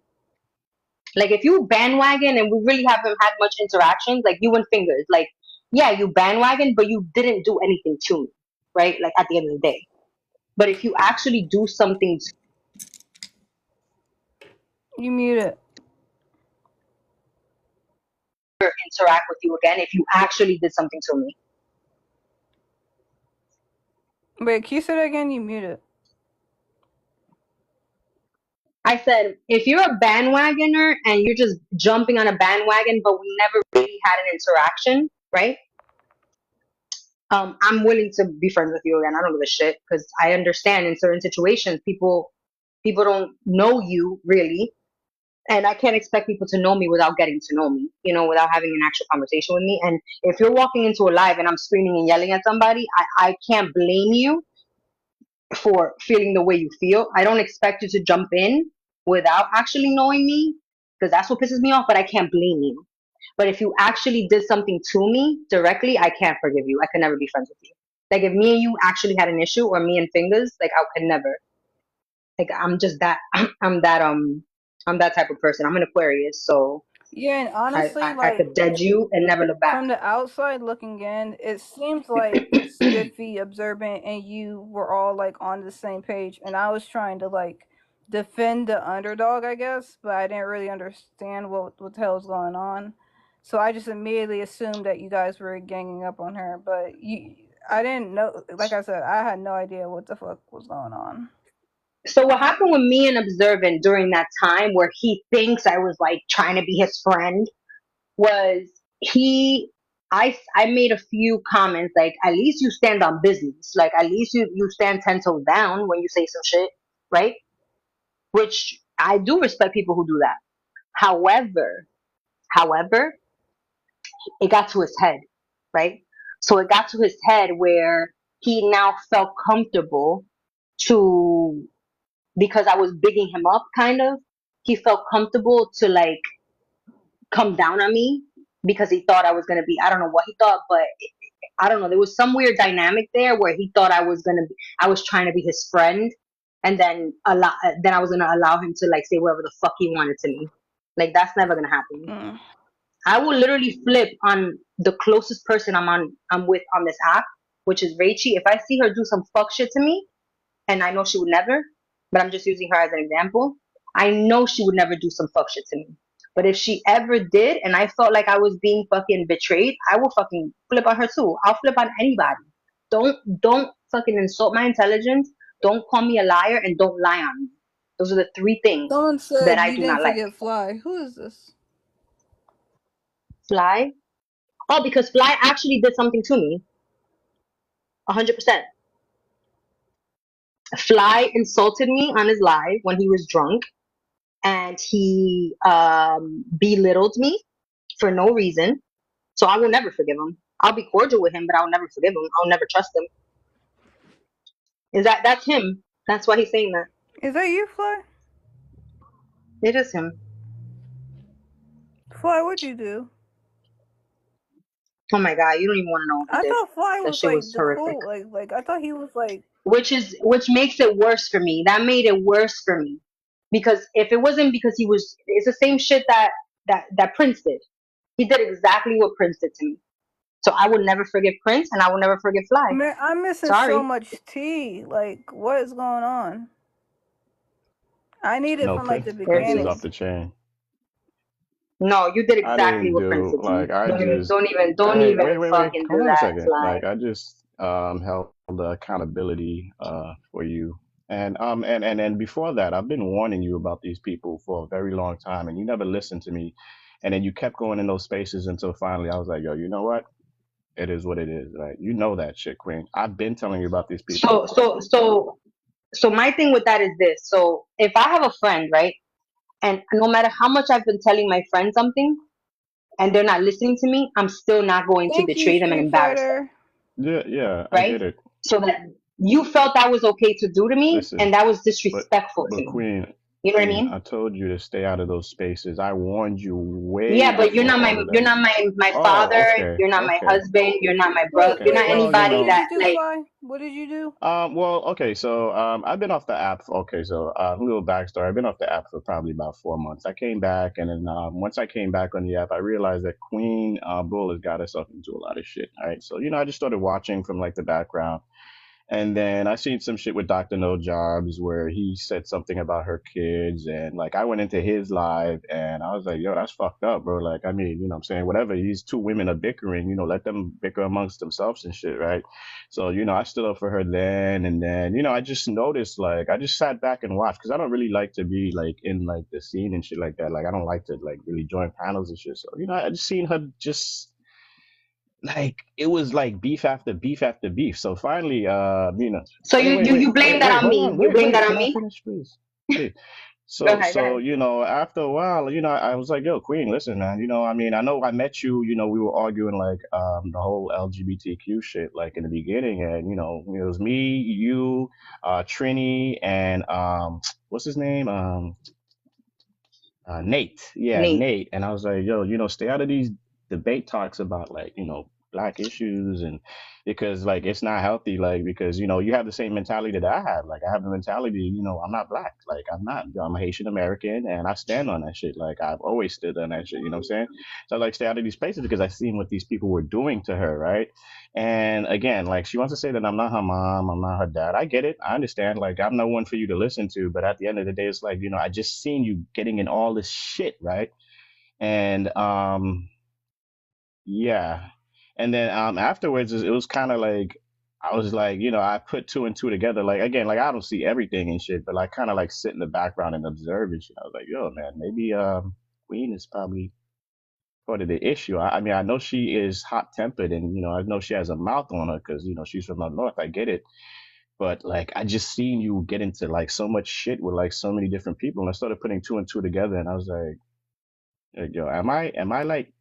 like if you bandwagon and we really haven't had much interactions, like you and Fingers, like yeah, you bandwagon, but you didn't do anything to me, right? Like at the end of the day. But if you actually do something You muted. to interact with you again, if you actually did something to me, Wait, can you say that again? You muted. I said if you're a bandwagoner and you're just jumping on a bandwagon, but we never really had an interaction, right? I'm willing to be friends with you again. I don't give a shit because I understand in certain situations people don't know you really, and I can't expect people to know me without getting to know me, without having an actual conversation with me. And if you're walking into a live and I'm screaming and yelling at somebody, I can't blame you for feeling the way you feel. I don't expect you to jump in without actually knowing me because that's what pisses me off. But I can't blame you. But if you actually did something to me directly, I can't forgive you. I could never be friends with you. Like if me and you actually had an issue, or me and Fingers, like I could never. Like I'm just that. I'm that. I'm that type of person. I'm an Aquarius, so Yeah, and honestly, I like could dead you and never look back. from the outside looking in, it seems like Spiffy, Observant, and you were all like on the same page, and I was trying to like defend the underdog, I guess, but I didn't really understand what the hell was going on. So I just immediately assumed that you guys were ganging up on her, but I didn't know. Like I said, I had no idea what the fuck was going on. So what happened with me and Observant during that time where he thinks I was like trying to be his friend was he I made a few comments like at least you stand on business. Like at least you stand 10 toes down when you say some shit, right? Which I do respect people who do that. However, it got to his head, right? So it got to his head where he now felt comfortable to because I was bigging him up kind of. He felt comfortable to like come down on me because he thought I was gonna be I don't know what he thought, but I don't know. There was some weird dynamic there where he thought I was trying to be his friend, and then I was gonna allow him to like say whatever the fuck he wanted to me. Like that's never gonna happen. Mm. I will literally flip on the closest person I'm with on this app, which is Rachie. If I see her do some fuck shit to me, and I know she would never, but I'm just using her as an example. I know she would never do some fuck shit to me. But if she ever did, and I felt like I was being fucking betrayed, I will fucking flip on her too. I'll flip on anybody. Don't fucking insult my intelligence. Don't call me a liar, and don't lie on me. Those are the three things Someone that said I you do didn't not like. forget Fly. Who is this? Fly. Oh, because Fly actually did something to me. 100%. Fly insulted me on his live when he was drunk, and he belittled me for no reason. So I will never forgive him. I'll be cordial with him, but I'll never forgive him. I'll never trust him. That's him? That's why he's saying that. Is that you, Fly? It is him. Fly, what'd you do? Oh my god, you don't even want to know what he I did. thought Fly That was shit like was the horrific. cool, like I thought he was like. Which makes it worse for me. That made it worse for me because if it wasn't because it's the same shit that Prince did. He did exactly what Prince did to me. So I will never forgive Prince, and I will never forgive Fly. Man, I'm missing so Sorry. much tea. Like, what is going on? I need it No, from like the There Prince he is beginning. off is. the chain. No, you did I exactly didn't what Prince do did to me. like I just Don't hey, even wait. fucking Hold do on a that, second. Fly. Like I just held the accountability for you. And before that, I've been warning you about these people for a very long time and you never listened to me. And then you kept going in those spaces until finally I was like, yo, you know what? It is what it is, right? You know that shit, Queen. I've been telling you about these people. So my thing with that is this. So if I have a friend, right, and no matter how much I've been telling my friend something, and they're not listening to me, I'm still not going to Thank you, betray them and Street embarrass them, Fighter. Yeah, I right? get it. So that you felt that was okay to do to me, Listen, and that was but disrespectful to me. Queen, You know what I Queen, mean? I told you to stay out of those spaces. I warned you way Yeah, but before all of you're that. not my Oh, father, okay, you're not my okay, husband, you're not my brother, Wait, you're okay. wait, not wait. Well, you So what anybody did know, that you do, like. Fly? What did you do? well, okay, so I've been off the app. Okay, so a little backstory. I've been off the app for probably about 4 months. I came back, and then once I came back on the app, I realized that Queen Bull has got herself into a lot of shit. All right, so I just started watching from like the background. And then I seen some shit with Dr. No Jobs where he said something about her kids. And like I went into his live and I was like, yo, that's fucked up, bro. Like, I mean, what I'm saying? Whatever. These two women are bickering, let them bicker amongst themselves and shit, right? So, I stood up for her then. And then, I just noticed, like, I just sat back and watched because I don't really like to be like in like the scene and shit like that. Like, I don't like to like really join panels and shit. So, I just seen her just like it was like beef after beef after beef. So finally, So wait, you wait, you wait, you blame wait, that wait, on hold me. on, You blame that wait. on Can I me. finish, please? Please. Go So, ahead, go ahead. after a while, I was like, yo, Queen, listen, man, I mean, I know I met you, we were arguing like the whole LGBTQ shit like in the beginning, and it was me, you, Trini, and what's his name? Nate. Yeah, Nate. Nate. And I was like, yo, stay out of these debate talks about like, black issues and because like it's not healthy, like because you have the same mentality that I have. Like I have the mentality, I'm not black. Like I'm a Haitian American and I stand on that shit. Like I've always stood on that shit, you know what I'm saying? So like stay out of these places because I seen what these people were doing to her, right? And again, like she wants to say that I'm not her mom, I'm not her dad. I get it. I understand. Like I'm no one for you to listen to, but at the end of the day, it's like, I just seen you getting in all this shit, right? And yeah. And then afterwards it was kind of like I was like, I put two and two together. Like again, like I don't see everything and shit, but like kind of like sit in the background and observe and shit. I was like, yo, man, maybe Queen is probably part of the issue. I mean, I know she is hot tempered, and I know she has a mouth on her because she's from the north. I get it, but like I just seen you get into like so much shit with like so many different people, and I started putting two and two together, and I was like, yo, am I like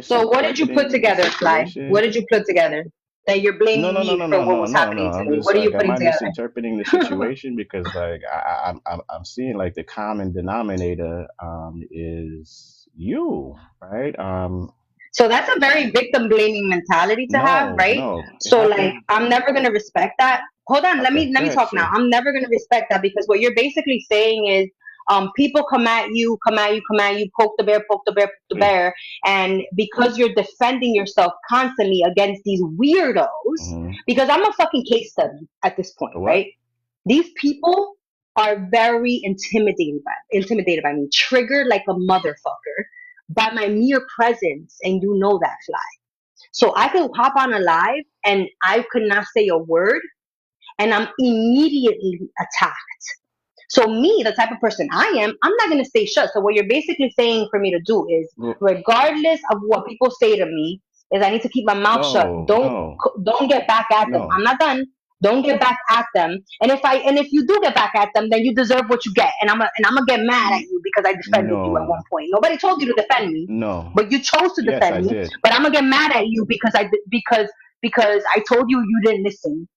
So what did you put misinterpreting the together, Fly? What situation? did you put together? That you're No, blaming no, no, me no, for no, what no, was no, no. happening to I'm me. just What are you like, am putting I together? misinterpreting the situation? Because like I'm seeing like the common denominator is you, right? So that's a very victim blaming mentality to have, No, right? no, it So like happened. I'm never gonna respect that. Hold on, Okay, let go me ahead, talk now. sure. I'm never gonna respect that because what you're basically saying is people come at you, poke the bear, poke the bear, poke the Please. bear, and because you're defending yourself constantly against these weirdos, Mm-hmm. because I'm a fucking case study at this point, A what? right? These people are very intimidated by me, triggered like a motherfucker by my mere presence, and you know that, Fly. So I could hop on a live and I could not say a word, and I'm immediately attacked. So me, the type of person I am, I'm not gonna stay shut. So what you're basically saying for me to do is, Well, regardless of what people say to me, is I need to keep my mouth shut. no, Don't no, don't get back at them. no, I'm not done. Don't get back at them. And if you do get back at them, then you deserve what you get. And I'm gonna get mad at N- you because I defended you at one no, point. Nobody told you to defend me, no. but you chose to Yes, defend I me. did. But I'm gonna get mad at you because I told you you didn't listen.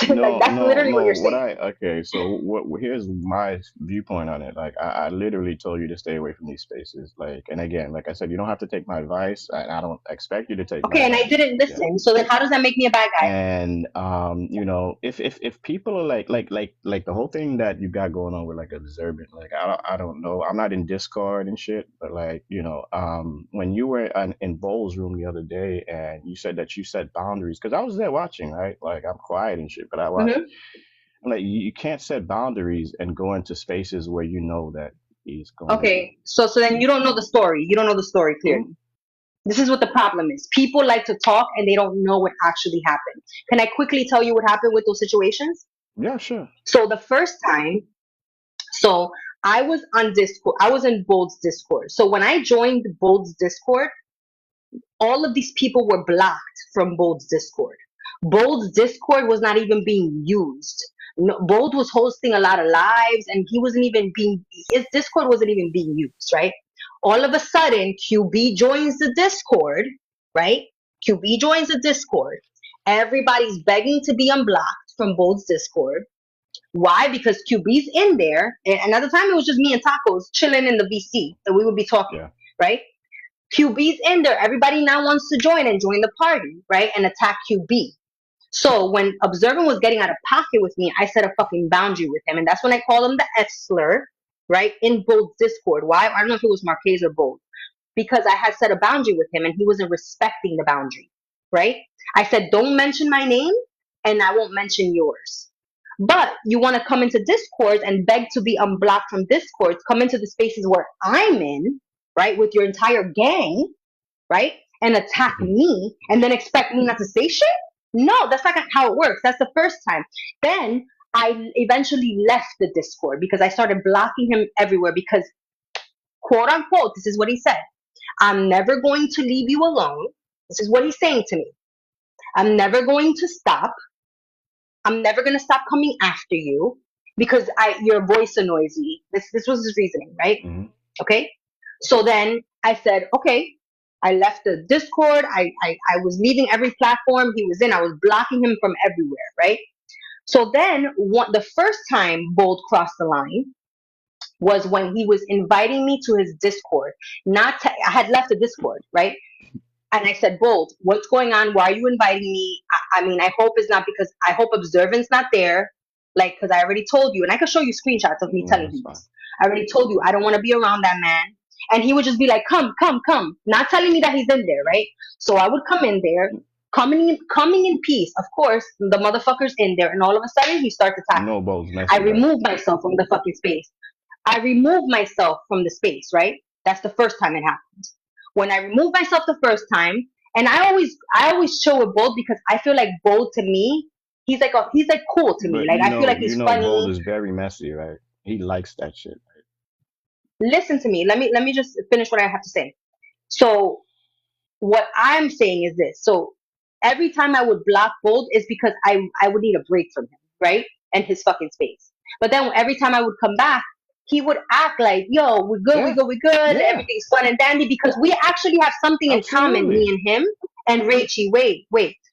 Like No, that's no, literally what no. you're saying. Okay, so here's my viewpoint on it. Like, I literally told you to stay away from these spaces. Like, and again, like I said, you don't have to take my advice, and I don't expect you to take my Okay, and I advice. didn't Yeah. listen. So then how does that make me a bad guy? And if people are like the whole thing that you got going on with like observant, like I don't know, I'm not in Discord and shit, but like when you were in Bowl's room the other day and you said that you set boundaries because I was there watching, right? Like I'm quiet and shit, but I watch. Hmm. I'm like you can't set boundaries and go into spaces where you know that he's going to. Okay, so then you don't know the story. You don't know the story Hmm? clearly. This is what the problem is. People like to talk and they don't know what actually happened. Can I quickly tell you what happened with those situations? Yeah, sure. So the first time, so I was on Discord. I was in Bold's Discord. So when I joined Bold's Discord, all of these people were blocked from Bold's Discord. Bold's Discord was not even being used. No, Bold was hosting a lot of lives, and he wasn't even being. His Discord wasn't even being used, right? All of a sudden, QB joins the Discord, right? QB joins the Discord. Everybody's begging to be unblocked from Bold's Discord. Why? Because QB's in there, and at the time it was just me and Tacos chilling in the VC, and we would be talking, Yeah. right? QB's in there. Everybody now wants to join and join the party, right? And attack QB. So when Observant was getting out of pocket with me, I set a fucking boundary with him, and that's when I called him the F slur, right? In Bold's Discord. Why? I don't know if it was Marquez or Bold, because I had set a boundary with him and he wasn't respecting the boundary, right? I said, don't mention my name, and I won't mention yours. But you want to come into Discord and beg to be unblocked from Discord, come into the spaces where I'm in, right, with your entire gang, right, and attack Mhm. me, and then expect me not to say shit? No, that's not how it works. That's the first time. Then I eventually left the Discord because I started blocking him everywhere because, quote unquote, this is what he said: I'm never going to leave you alone. This is what he's saying to me. I'm never going to stop. I'm never going to stop coming after you because your voice annoys me. This was his reasoning, right? Mhm. Okay. So then I said, okay. I left the Discord. I was leaving every platform he was in. I was blocking him from everywhere, right? So then the first time Bold crossed the line was when he was inviting me to his Discord. I had left the Discord, right? And I said, Bold, what's going on? Why are you inviting me? I mean, I hope it's not because I hope Observant's not there. Like, because I already told you, and I could show you screenshots of me No, telling that's him fine. this. I already told you I don't want to be around that man. And he would just be like, come, come, come. Not telling me that he's in there, right? So I would come in there, coming in peace. Of course, the motherfucker's in there, and all of a sudden he starts You attacking know, me. Bo's I messy, right? remove myself from the fucking space. I removed myself from the space, right? That's the first time it happened. When I removed myself the first time, and I always chill with Bold because I feel like Bold to me, he's like cool to me. But Like I feel like you he's know, Bo funny. is very messy, right? He likes that shit. Listen to me. Let me just finish what I have to say. So what I'm saying is this. So every time I would block Bold is because I would need a break from him, right? And his fucking space. But then every time I would come back, he would act like, yo, we're good, we're Yeah, good, we're good, yeah, everything's fun and dandy because we actually have something in common, me absolutely. and him and Rachie. Wait.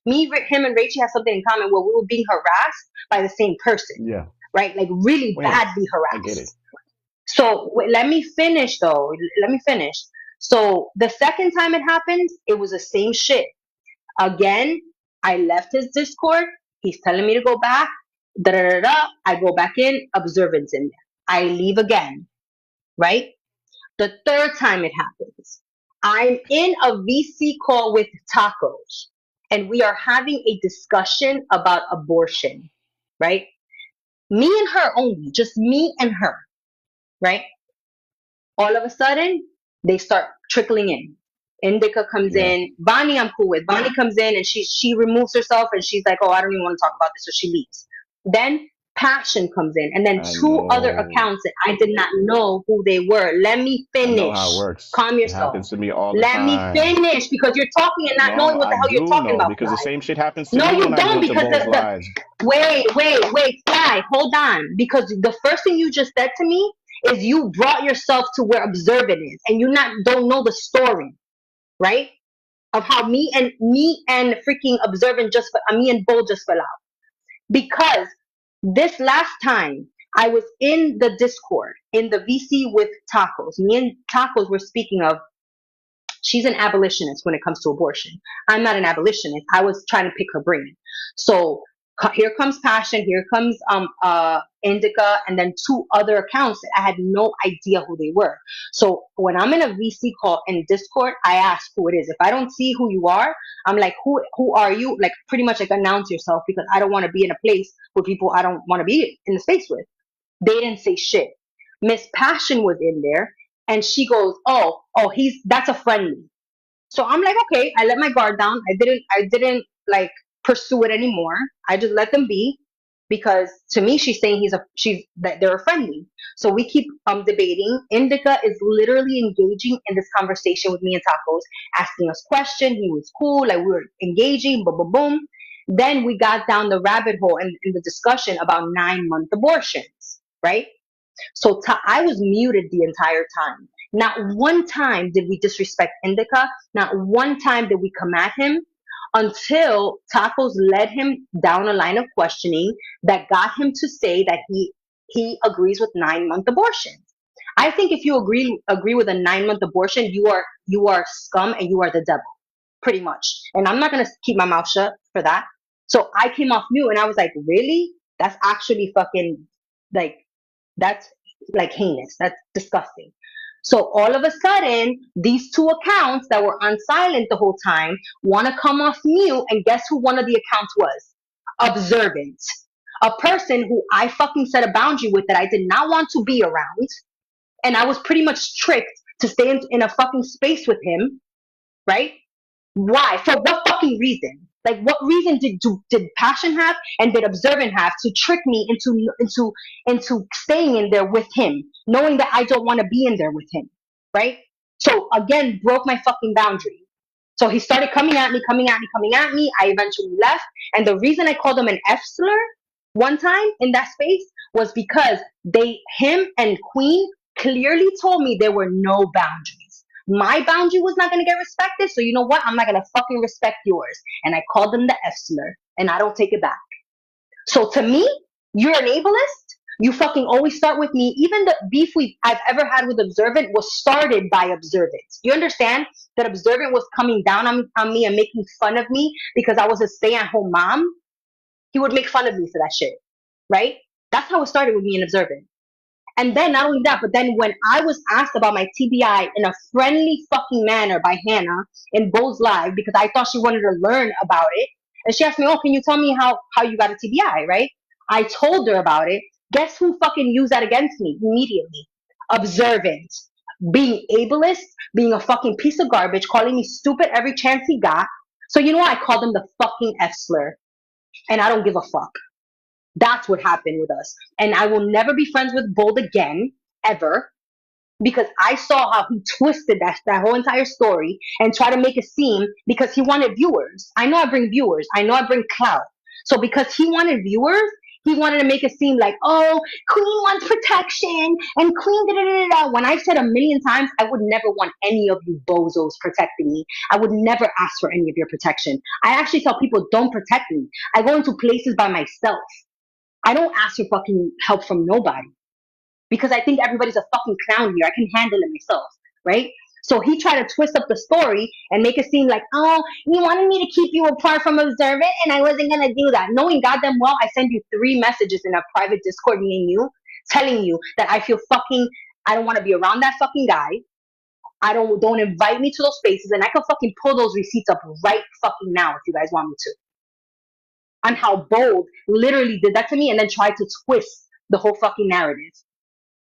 Him and Rachie have something in common where we were being harassed by the same person, Yeah. right? Like really Well, yeah, badly I get it. harassed. So wait, let me finish though. Let me finish. So the second time it happened, it was the same shit. Again, I left his Discord. He's telling me to go back. Da da da da. I go back in. Observance in there. I leave again. Right. The third time it happens, I'm in a VC call with Tacos, and we are having a discussion about abortion. Right. Me and her only, just me and her. Right. All of a sudden, they start trickling in. Indica comes Yeah, in. Bonnie, I'm cool with. Bonnie comes in and she removes herself and she's like, "Oh, I don't even want to talk about this," so she leaves. Then Passion comes in, and then I two other know. accounts that I did not know who they were. Let me I know how it finish. works. Calm It yourself. happens to me all the Let me time. finish because you're talking and not No, knowing what I the hell you're do talking know about, because the Fly. same shit happens to No, me you when I go don't into because Bo's lives. wait, Fly, hold on. Because the first thing you just said to me is you brought yourself to where Observant is, and you not don't know the story, right? Of how me and freaking Observant me and Bo just fell out. Because this last time I was in the Discord in the VC with Tacos. Me and Tacos were speaking of she's an abolitionist when it comes to abortion. I'm not an abolitionist. I was trying to pick her brain. So here comes Passion, here comes Indica, and then two other accounts that I had no idea who they were. So when I'm in a VC call in Discord, I ask who it is. If I don't see who you are, I'm like, who are you? Like pretty much like announce yourself because I don't want to be in a place with people I don't want to be in the space with. They didn't say shit. Miss Passion was in there and she goes, oh, that's a friendly. So I'm like, okay, I let my guard down. I didn't like pursue it anymore. I just let them be because to me she's saying she's that they're a friendly. So we keep debating. Indica is literally engaging in this conversation with me and Tacos, asking us questions. He was cool, like we were engaging, boom, boom, boom. Then we got down the rabbit hole in the discussion about 9-month abortions, right? So I was muted the entire time. Not one time did we disrespect Indica. Not one time did we come at him until Tacos led him down a line of questioning that got him to say that he agrees with 9 month abortions. I think if you agree with a 9 month abortion, you are scum and you are the devil, pretty much. And I'm not gonna keep my mouth shut for that. So I came off mute and I was like, really? That's actually fucking like that's like heinous. That's disgusting. So all of a sudden, these two accounts that were on silent the whole time want to come off mute, and guess who one of the accounts was? Observant. A person who I fucking set a boundary with that I did not want to be around, and I was pretty much tricked to stay in a fucking space with him, right? Why? For what fucking reason? Like, what reason did Passion have and did Observant have to trick me into staying in there with him, knowing that I don't want to be in there with him, right? So again, broke my fucking boundary. So he started coming at me, coming at me, coming at me. I eventually left, and the reason I called him an F slur one time in that space was because him and Queen clearly told me there were no boundaries. My boundary was not going to get respected, so you know what? I'm not going to fucking respect yours. And I called them the F slur, and I don't take it back. So to me, you're an ableist. You fucking always start with me. Even the beef I've ever had with Observant was started by Observant. You understand that Observant was coming down on me and making fun of me because I was a stay-at-home mom? He would make fun of me for that shit, right? That's how it started with me and Observant. And then not only that, but then when I was asked about my TBI in a friendly fucking manner by Hannah in Bo's Live, because I thought she wanted to learn about it, and she asked me, "Oh, can you tell me how you got a TBI?" Right? I told her about it. Guess who fucking used that against me immediately? Observant, being ableist, being a fucking piece of garbage, calling me stupid every chance he got. So you know what? I called him the fucking F slur, and I don't give a fuck. That's what happened with us. And I will never be friends with Bold again, ever, because I saw how he twisted that whole entire story and tried to make it seem because he wanted viewers. I know I bring viewers. I know I bring clout. So because he wanted viewers, he wanted to make it seem like, oh, Queen wants protection and Queen da da da da. When I've said a million times, I would never want any of you bozos protecting me. I would never ask for any of your protection. I actually tell people, don't protect me. I go into places by myself. I don't ask for fucking help from nobody because I think everybody's a fucking clown here. I can handle it myself, right? So he tried to twist up the story and make it seem like, oh, you wanted me to keep you apart from Observant and I wasn't gonna do that. Knowing goddamn well, I send you 3 messages in a private Discord, me and you, telling you that I don't want to be around that fucking guy. Don't invite me to those spaces, and I can fucking pull those receipts up right fucking now if you guys want me to. On how Bold literally did that to me and then tried to twist the whole fucking narrative.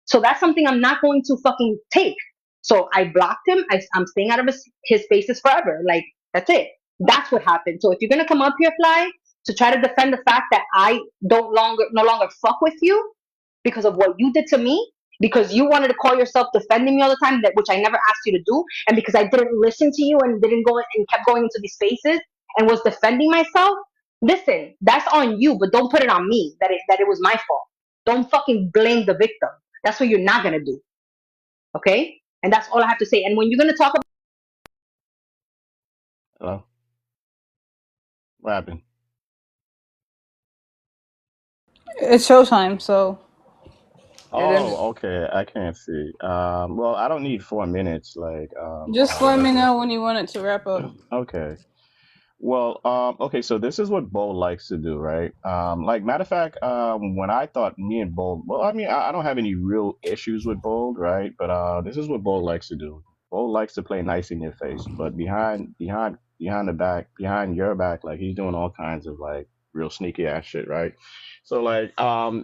So that's something I'm not going to fucking take. So I blocked him. I'm staying out of his spaces forever. Like, that's it. That's what happened. So if you're gonna come up here, Fly, to try to defend the fact that I no longer fuck with you because of what you did to me, because you wanted to call yourself defending me all the time, which I never asked you to do, and because I didn't listen to you and didn't go and kept going into these spaces and was defending myself, listen, that's on you, but don't put it on me that it was my fault. Don't fucking blame the victim. That's what you're not gonna do. Okay? And that's all I have to say. And when you're gonna talk about Hello? What happened? It's showtime, so it is. Oh, okay. I can't see. Well, I don't need 4 minutes. Like, Just let me let's. know when you want it to wrap up. Okay. Well, okay, so this is what Bo likes to do, right? Like, matter of fact, when I thought me and Bold, well, I mean, I don't have any real issues with Bold, right? But this is what Bold likes to do. Bold likes to play nice in your face, but behind the back, behind your back, like he's doing all kinds of like real sneaky ass shit, right? So like,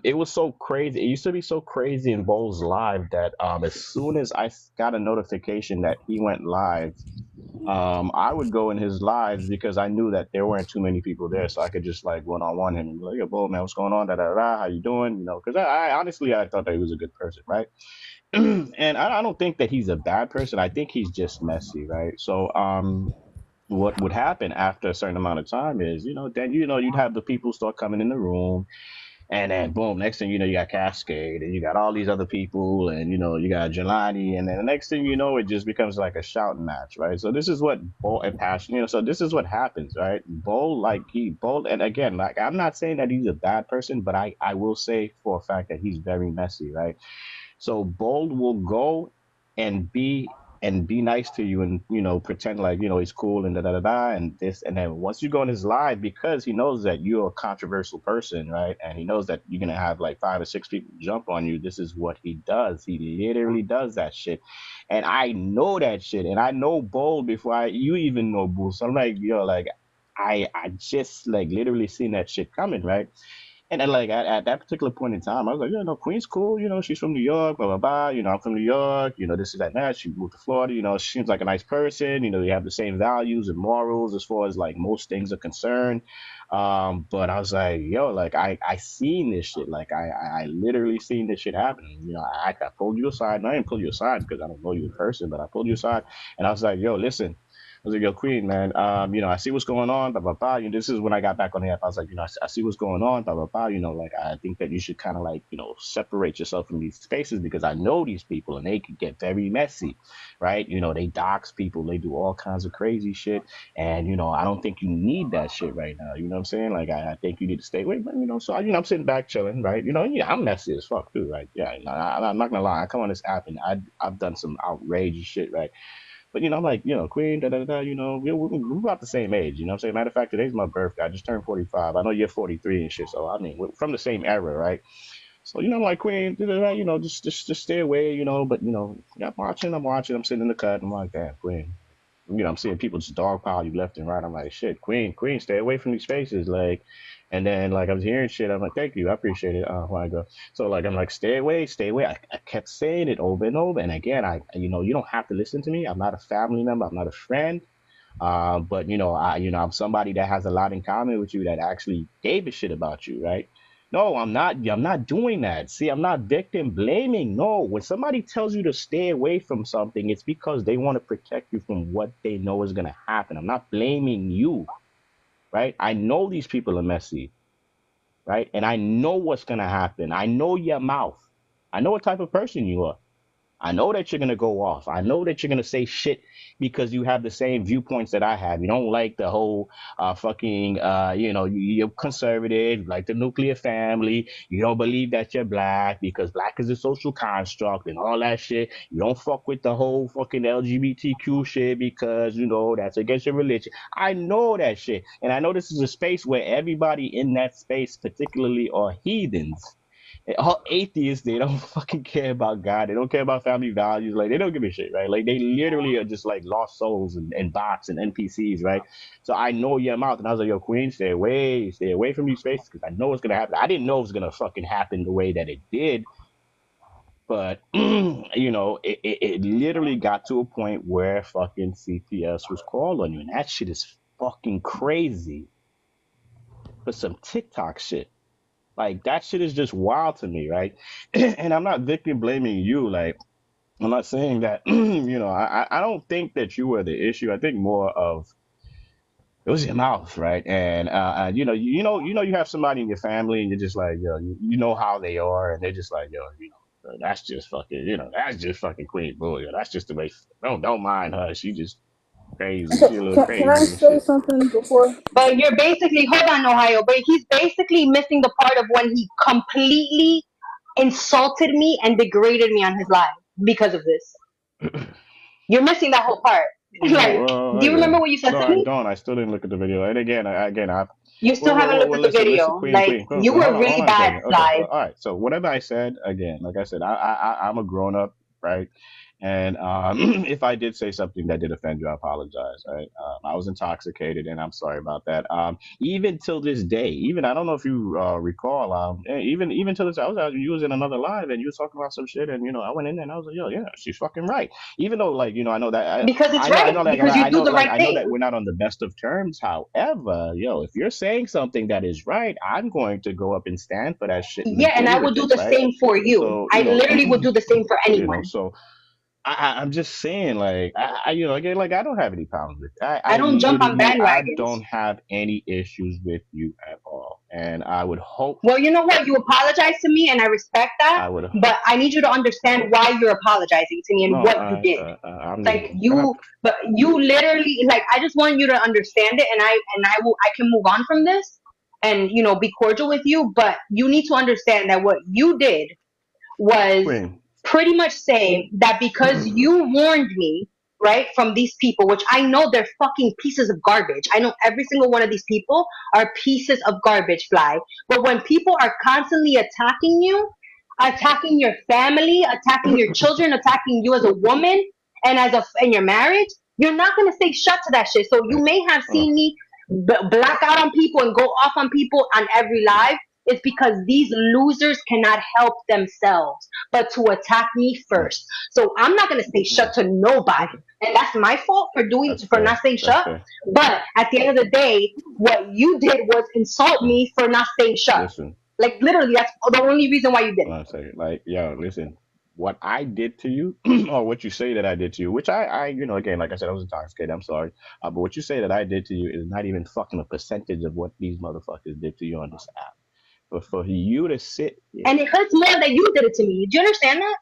it was so crazy. It used to be so crazy in Bold's live that as soon as I got a notification that he went live, I would go in his lives because I knew that there weren't too many people there, so I could just like one on one him and be like, "Yo, Bo, man, what's going on? Da da da. How you doing? You know?" Because I honestly I thought that he was a good person, right? And I don't think that he's a bad person. I think he's just messy, right? So what would happen after a certain amount of time is, then you'd have the people start coming in the room, And then boom, next thing you know, you got Cascade and you got all these other people and you got Jelani, and then the next thing you know, it just becomes like a shouting match, right? So this is what Bull and Passion, so this is what happens, right? Bull, and again, like I'm not saying that he's a bad person, but I will say for a fact that he's very messy, right? So Bold will go and be nice to you and pretend like he's cool and da da da da and this, and then once you go on his live, because he knows that you're a controversial person, right? And he knows that you're gonna have like 5 or 6 people jump on you. This is what he does. He literally does that shit, and I know that shit, and I know Bold before you even know Bull. So I'm like, like I just like literally seen that shit coming, right? And then, like at that particular point in time, I was like, yeah, no, Queen's cool. She's from New York, blah blah blah. I'm from New York. This is that and that. She moved to Florida. She seems like a nice person. We have the same values and morals as far as like most things are concerned. But I was like, yo, like I seen this shit. Like I literally seen this shit happening. I pulled you aside, and I didn't pull you aside because I don't know you in person, but I pulled you aside, and I was like, yo, listen. I was like, yo, Queen, man, I see what's going on, blah, blah, blah. This is when I got back on the app. I was like, I see what's going on, blah, blah, blah. Like, I think that you should kind of like, separate yourself from these spaces because I know these people and they could get very messy, right? They dox people, they do all kinds of crazy shit. And, I don't think you need that shit right now. You know what I'm saying? Like, I think you need to stay away. But, so, I'm sitting back chilling, right? Yeah, I'm messy as fuck too, right? Yeah, I'm not going to lie. I come on this app and I've done some outrageous shit, right? But I'm like, Queen, da da da, we're about the same age, you know what I'm saying? Matter of fact, today's my birthday. I just turned 45. I know you're 43 and shit, so I mean, we're from the same era, right? So I'm like, Queen, da da da, just stay away, but yeah, I'm watching, I'm sitting in the cut, I'm like, damn, Queen. I'm seeing people just dogpile you left and right. I'm like, shit, Queen, stay away from these spaces, like. And then like I was hearing shit, I'm like, thank you, I appreciate it. When I go, so like I'm like, stay away, stay away. I kept saying it over and over. And again, you don't have to listen to me. I'm not a family member. I'm not a friend. But I'm somebody that has a lot in common with you that actually gave a shit about you, right? No, I'm not. I'm not doing that. See, I'm not victim blaming. No, when somebody tells you to stay away from something, it's because they want to protect you from what they know is gonna happen. I'm not blaming you, right? I know these people are messy, right? And I know what's gonna happen. I know your mouth. I know what type of person you are. I know that you're gonna go off. I know that you're gonna say shit because you have the same viewpoints that I have. You don't like the whole fucking you're conservative, like the nuclear family. You don't believe that you're black because black is a social construct and all that shit. You don't fuck with the whole fucking LGBTQ shit because that's against your religion. I know that shit, and I know this is a space where everybody in that space, particularly, are heathens. All atheists, they don't fucking care about God. They don't care about family values. Like, they don't give a shit, right? Like, they literally are just like lost souls and bots and NPCs, right? So I know your mouth. And I was like, yo, Queen, stay away from these spaces because I know it's going to happen. I didn't know it was going to fucking happen the way that it did. But, it literally got to a point where fucking CPS was called on you. And that shit is fucking crazy for some TikTok shit. Like that shit is just wild to me, right? And I'm not victim blaming you. Like I'm not saying that. I don't think that you were the issue. I think more of it was your mouth, right? And you have somebody in your family, and you're just like, yo, you know how they are, and they're just like, yo, that's just fucking, that's just fucking Queen Boo. That's just the way. Don't mind her. She just crazy. She a little Can I crazy and say shit. something before? But you're basically, hold on, Ohio, but he's basically missing the part of when he completely insulted me and degraded me on his live because of this. You're missing that whole part. No, Like, do you remember okay. what you said No, to I me? don't. I still didn't look at the video. And again, I You still haven't looked at the listen, video. Like, you Queen, were hold really on a bad second. Okay, live. well, all right. So whatever I said, again, like I said, I'm a grown up, right? And if I did say something that did offend you, I apologize. Right? I was intoxicated, and I'm sorry about that. Even till this day, even I don't know if you recall, even till this, you was in another live, and you was talking about some shit, and I went in there, and I was like, yo, yeah, she's fucking right. Even though, like, I know that Because it's I right. know, like, Because you do the right I know that thing. we're not on the best of terms. However, if you're saying something that is right, I'm going to go up and stand for that shit and Yeah, and agree I would with do it, the right? same for you. So, I literally would do the same for anyone. so I'm just saying, like, again, like, I don't have any problems with. I I don't jump on literally, I bandwagons. don't have any issues with you at all. and I would hope Well, you know what? You apologize to me, and I respect that. I would. But I need you to understand why you're apologizing to me and No, what you did. I'm just Like gonna. but you literally, like, I just want you to understand it, and I can move on from this, and be cordial with you. But you need to understand that what you did was Queen. pretty much saying that because you warned me, right, from these people, which I know they're fucking pieces of garbage. I know every single one of these people are pieces of garbage, Fly. But when people are constantly attacking you, attacking your family, attacking your children, attacking you as a woman and in your marriage, you're not gonna say shut to that shit. So you may have Oh, seen me black out on people and go off on people on every live. It's because these losers cannot help themselves but to attack me mm, first. So I'm not gonna say shut mm. to nobody. Okay, And that's my fault that's for fair. not saying That's shut. fair. But at the end of the day, what you did was insult Mm. me for not saying shut. Listen, Like literally, that's the only reason why you did it. one second. Like, yo, listen. What I did to you, or what you say that I did to you, which again, like I said, I was intoxicated. I'm sorry, but what you say that I did to you is not even fucking a percentage of what these motherfuckers did to you on this app. But for you to sit here. And it hurts more that you did it to me. Do you understand that?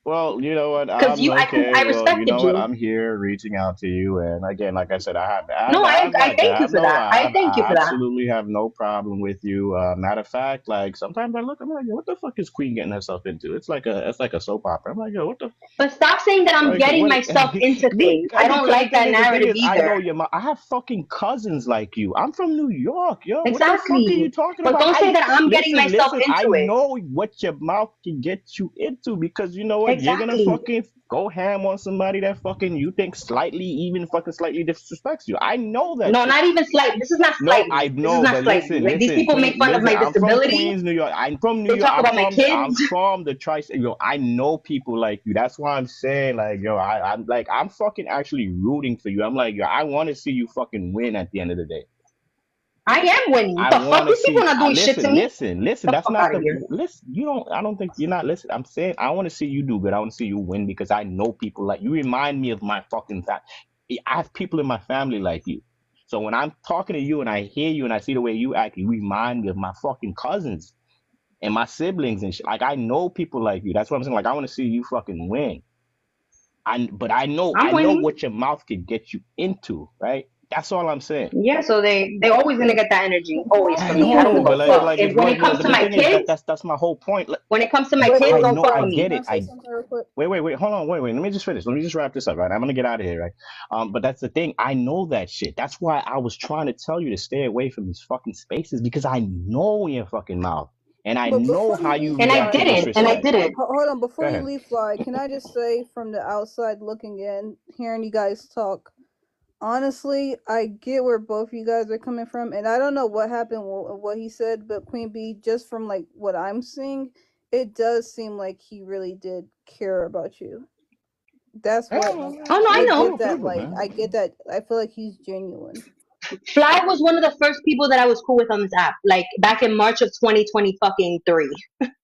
Well, you know what? Because I'm I okay. Well, you respected know what? you. I'm here reaching out to you, and again, like I said, No, I thank you for that. I thank you I for that. absolutely have no problem with you. Matter of fact, like sometimes I look, I'm like, yo, what the fuck is Queen getting herself into? It's like a soap opera. I'm like, yo, what the But stop saying that I'm like getting what? myself into You things. I don't because like that the thing narrative is, I either. know your mom. I have fucking cousins like you. I'm from New York, yo. What the fuck are you Exactly. talking But about? don't say that I'm getting myself Listen. I into it. know what your mouth can get you into because you know what? You're gonna Exactly. fucking go ham on somebody that fucking you think slightly, even fucking slightly disrespects you. I know that No, shit. not even slight. This is not No, I slightly. This is know, not but slightly. Like these people make Queen, fun of listen. my I'm from disability. Queens, New York. I'm from New They York. talk about my I'm kids. from the tri. Yo, I know people like you. That's why I'm saying, like, yo, I'm fucking actually rooting for you. I'm like, yo, I want to see you fucking win at the end of the day. I am winning. I The fuck? want to These people see. not doing shit to me. Listen. The That's fuck not out of the here. listen. You don't. I don't think you're not listening. I'm saying I want to see you do good. I want to see you win because I know people like you. Remind me of my fucking family. I have people in my family like you. So when I'm talking to you and I hear you and I see the way you act, you remind me of my fucking cousins and my siblings and shit. Like I know people like you. That's what I'm saying. Like I want to see you fucking win. But I'm I know winning. what your mouth could get you into, right? That's all I'm saying. Yeah, so they always gonna get that energy. Always I from me. I don't know, give a but fuck. like If it's when it what comes but to the my thing is that kids, that's my whole point. Like, when it comes to my Wait, kids, wait, don't fuck I with Fly, get me. can it. I say something real quick? Wait, hold on, wait. Let me just finish. Let me just wrap this up, right? I'm gonna get out of here, right? But that's the thing. I know that shit. That's why I was trying to tell you to stay away from these fucking spaces because I know your fucking mouth and I But know before how you you leave, And I react to Fly, didn't. And I disrespect. didn't. hold on. Go Before you ahead. leave, Fly, can I just say from the outside looking in, hearing you guys talk, honestly, I get where both you guys are coming from, and I don't know what happened, what he said, but Queen Bee, just from like what I'm seeing, it does seem like he really did care about you. That's what Yeah, Oh no, I I know. get. cool That people, like man. I get that. I feel like he's genuine. Fly was one of the first people that I was cool with on this app. Like back in March of 2020 fucking 3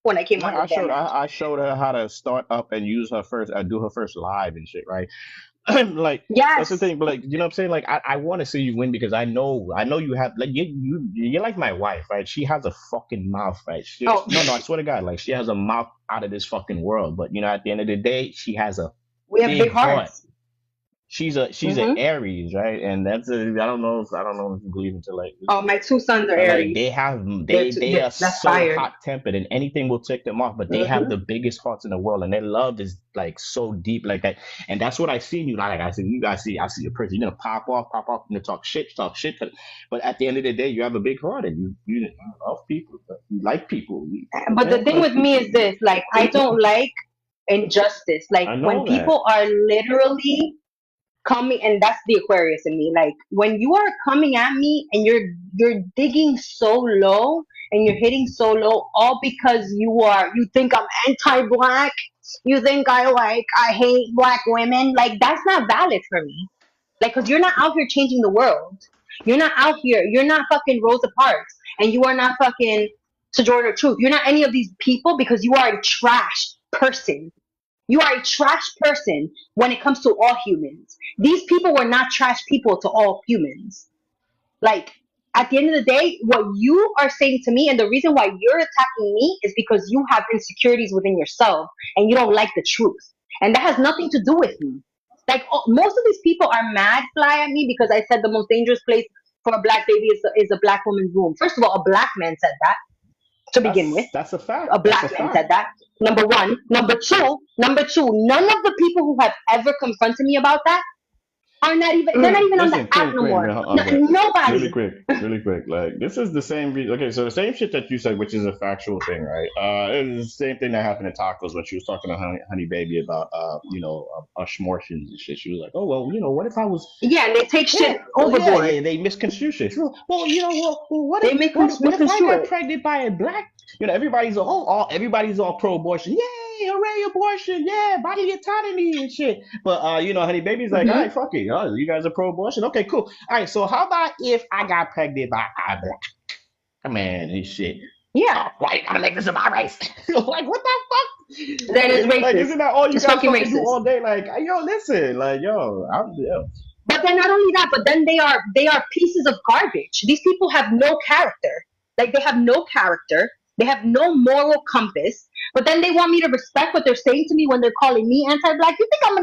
when I came on Yeah, this damn app. I showed her how to start up and use her first do her first live and shit, right? Like that's the Yes. thing, but like you know what I'm saying? Like I want to see you win because I know you have like you're like my wife, right? She has a fucking mouth, right? Oh, No, I swear to God, like she has a mouth out of this fucking world. But you know, at the end of the day, she has a we have big big heart. hearts. She's a Hmm. Aries, right? And that's a I don't know if you believe into like Oh, my two sons are but like Aries. they are That's so fire. hot tempered and anything will take them off, but they have Hmm. the biggest hearts in the world and their love is like so deep like that. And that's what I see in you. Like I see you guys I see your person. You're gonna pop off and talk shit. But at the end of the day, you have a big heart and you love people, you like people. You know what But I'm the saying? thing with me is this: like, I don't like injustice. Like I when know that. people are literally coming, and that's the Aquarius in me. Like when you are coming at me and you're digging so low and you're hitting so low, all because you think I'm anti-black, you think I hate black women. Like that's not valid for me. Like, cause you're not out here changing the world. You're not out here. You're not fucking Rosa Parks, and you are not fucking Sojourner Truth. You're not any of these people because you are a trash person. You are a trash person when it comes to all humans. These people were not trash people to all humans. Like, at the end of the day, what you are saying to me and the reason why you're attacking me is because you have insecurities within yourself and you don't like the truth. And that has nothing to do with me. Like, most of these people are mad fly at me because I said the most dangerous place for a black baby is a black woman's womb. First of all, a black man said that to begin with. That's a A fact. That's a black man said fact. that. Number one. Number two, none of the people who have ever confronted me about that are not even, they're not even on the Listen, app Queen, no Queen, more. okay, Nobody. really quick. Like, this is the same. Okay, so the same shit that you said, which is a factual thing, right? It was the same thing that happened in tacos when she was talking to Honey Baby about, schmortions and shit. She was like, oh well, what if I was. Yeah, and they take Yeah, shit well, yeah, overboard. they misconstrue shit. Well, what if They what if I misconstrue got it. pregnant by a black? Everybody's all pro abortion. Yay, hooray, abortion! Yeah, bodily autonomy and shit. But Honey Baby's like, all Hmm. right, fuck it. You guys are pro abortion. Okay, cool. All right, so how about if I got pregnant by a black man and shit? Yeah, Oh, why you gotta make this about race? Like, what the fuck? that is Like, racist. isn't that all you It's guys fucking fucking do racist. all day? Like, yo, listen, like, But then not only that, but then they are pieces of garbage. These people have no character. Like, they have no character. They have no moral compass. But then they want me to respect what they're saying to me when they're calling me anti-black. You think I'm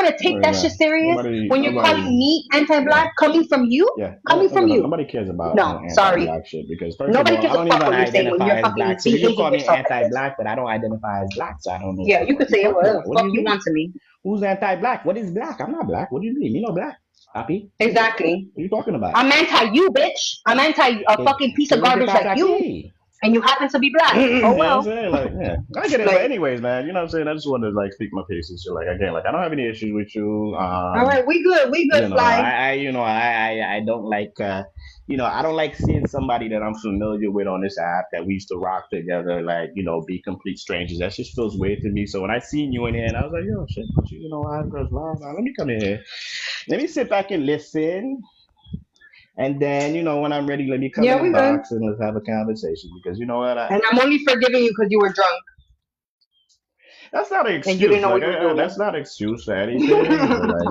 gonna take that shit serious when you're calling nobody, me yeah. anti-black coming from you? Yeah, Coming from you? nobody cares about No, sorry. anti-black shit because first of Nobody all, I gives a don't fuck even what you're saying when identify you're as fucking black. So you behaving call me yourself like this. anti-black, but I don't identify as black, so I don't know Yeah, you what could you're say talking whatever about. the What do fuck you you mean? want to me. Who's anti-black? What is black? I'm not black. What do you mean? Me no black, Papi. Exactly. What are you talking about? I'm anti you, bitch. I'm anti a fucking piece Que of lo que garbage like pasa you, aquí? and you happen to be black. You Oh know what I'm well. saying? Like, yeah, I get it. But Like, anyways, man, you know what I'm saying? I just wanted to like speak my piece and shit. Like, again, like I don't have any issues with you. all right, we good, Fly. I don't like, I don't like seeing somebody that I'm familiar with on this app that we used to rock together, like, be complete strangers. That just feels weird to me. So when I seen you in here, and I was like, yo, shit, I girls, let me come in here. Let me sit back and listen. And then, when I'm ready, let me come in Yeah, the we good. box and let's have a conversation. Because you know what? And I'm only forgiving you because you were drunk That's not an and you didn't excuse. know Like, what you were that's doing. not an excuse for anything. But like,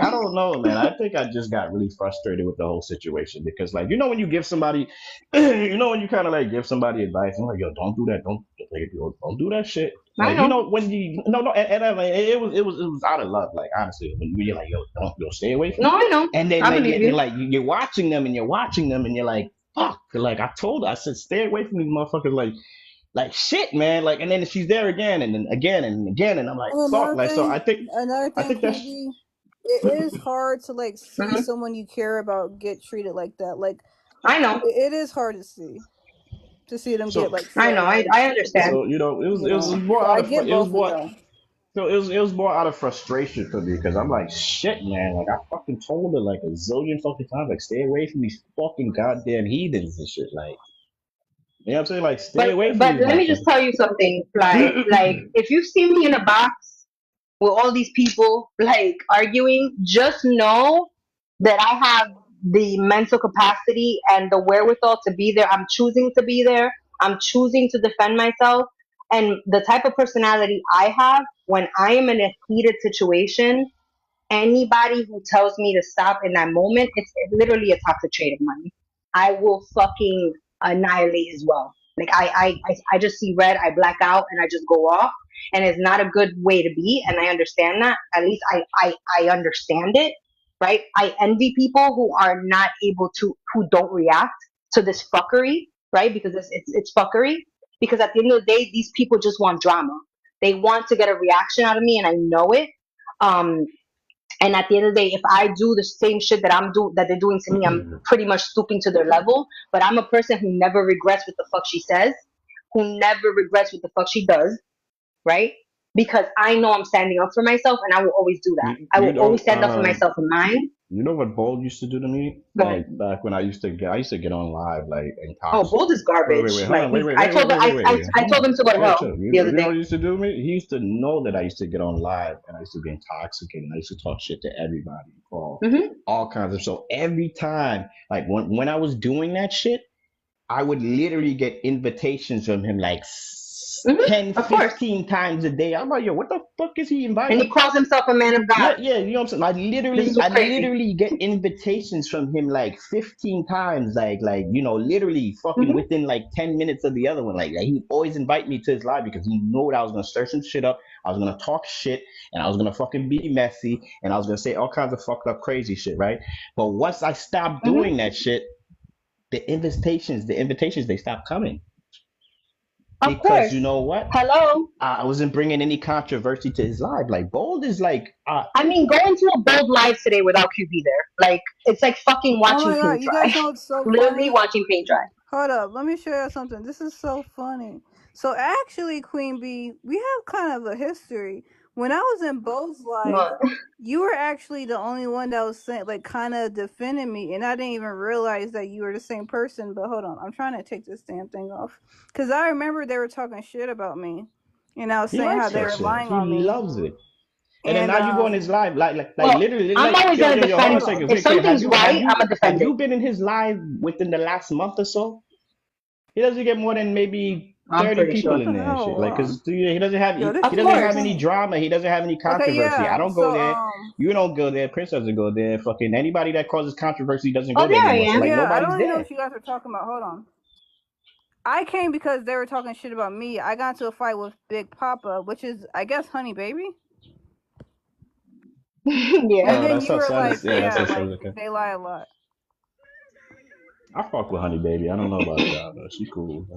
I don't know, man. I think I just got really frustrated with the whole situation because, like, when you give somebody, when you kind of like give somebody advice, I'm like, yo, don't do that. Don't do that shit. I Like, know, when you no, and like, it was out of love. Like, honestly, when you're like, yo, stay away from no, me. I know. And then I like, believe you. you're watching them and you're watching them and you're like, fuck. Like, I said, stay away from these motherfuckers. Like shit, man. Like, and then she's there again, and then again, and again, and I'm like, And fuck. Like, so another I thing, think Queen that's. B, it is hard to like see Hmm. someone you care about get treated like that. Like I know, it is hard to see them get So, like I know. fed. Like I understand. it was more so out I of get it was both of more y'all. so it was more out of frustration for me because I'm like, shit, man. Like, I fucking told her like a zillion fucking times, like, stay away from these fucking goddamn heathens and shit. Like, you know what I'm saying? Like, stay But away from but these let me just motherfuckers. tell you something, Fly. Like, if you see me in a box with all these people like arguing, just know that I have the mental capacity and the wherewithal to be there. I'm choosing to be there. I'm choosing to defend myself. And the type of personality I have when I am in a heated situation, anybody who tells me to stop in that moment, it's literally a toxic trait of mine. I will fucking annihilate as well. Like, I just see red, I black out, and I just go off. And it's not a good way to be. And I understand that. At least I understand it, right? I envy people who are not able to, who don't react to this fuckery, right? Because it's fuckery. Because at the end of the day, these people just want drama. They want to get a reaction out of me, and I know it. Um, and at the end of the day, if I do the same shit that they're doing to me, I'm pretty much stooping to their level. But I'm a person who never regrets what the fuck she says, who never regrets what the fuck she does, right? Because I know I'm standing up for myself, and I will always do that. You, I you will always know, stand up for myself and mine. you know what Bold used to do to me? But Like, back when I used to get on live, like, and oh, talk shit. Bold is Wait, garbage. hold Like, on, wait, he's. wait, I wait, wait, told him. wait, wait, wait, I hold told on. him to go to Chill, hell chill. the other You know day. what he used to do to me? He used to know that I used to get on live and I used to be intoxicated and I used to talk shit to everybody, Hmm. all kinds of. So every time, like, when I was doing that shit, I would literally get invitations from him, like 10, Of course. 15 times a day. I'm like, yo, what the fuck is he And he inviting? calls himself a man of God. Yeah, you know what I'm saying? This is I what's crazy. literally get invitations from him like 15 times, literally fucking Hmm. within like 10 minutes of the other one. He would always invite me to his live because he knew that I was gonna stir some shit up, I was gonna talk shit, and I was gonna fucking be messy, and I was gonna say all kinds of fucked up crazy shit, right? But once I stopped Hmm. doing that shit, the invitations, they stopped coming Of because course. you know what? Hello. I wasn't bringing any controversy to his live. Like Bold is like, I mean, go into a bold live today without QB there. Like, it's like fucking Oh watching my god, paint you guys dry. know what's so Literally funny? watching paint dry. Hold up, let me show you something. This is so funny. So actually, Queen Bee, we have kind of a history. When I was in Bo's life, What? you were actually the only one that was saying, like, kind of defending me, and I didn't even realize that you were the same person. But hold on, I'm trying to take this damn thing off because I remember they were talking shit about me, and I was he saying how likes they that were shit. lying He on me. loves it. And then And now you go on his live, Well, literally, I'm always yo, gonna yo, yo, hold on a defend. hold on, second. If Okay, something's right, I'm gonna have defend it. you been in his live within the last month or so? He doesn't get more than maybe I'm 30 pretty people sure. what in the there and hell? shit. Hold Like, on, cause he doesn't have yo, this Of he is doesn't have course. any insane. drama. He doesn't have any Okay, controversy. I yeah. don't go So there. You don't go there. Prince doesn't go there. Fucking anybody that causes controversy doesn't Oh, go there there I anymore. So am. like yeah, I nobody's don't even know there. what you guys are talking about. Hold on. I came because they were talking shit about me. I got into a fight with Big Papa, which is, I guess, Honey Baby. Yeah. And then That you stuff were sounds like, yeah, that yeah, stuff like sounds okay. they lie a lot. I fuck with Honey Baby. I don't know about y'all though. She cool.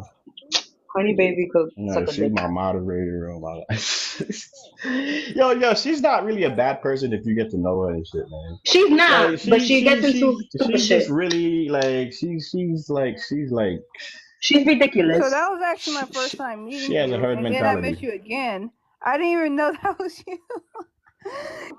Honey baby could suck No, a she's dick. my moderator on my life. Yo, she's not really a bad person if you get to know her and shit, man. She's not, Like but she gets into stupid she's just shit. really like she's like She's So ridiculous. that was actually my first time she meeting has a you, herd and then I mentality. met you again. I didn't even know that was you.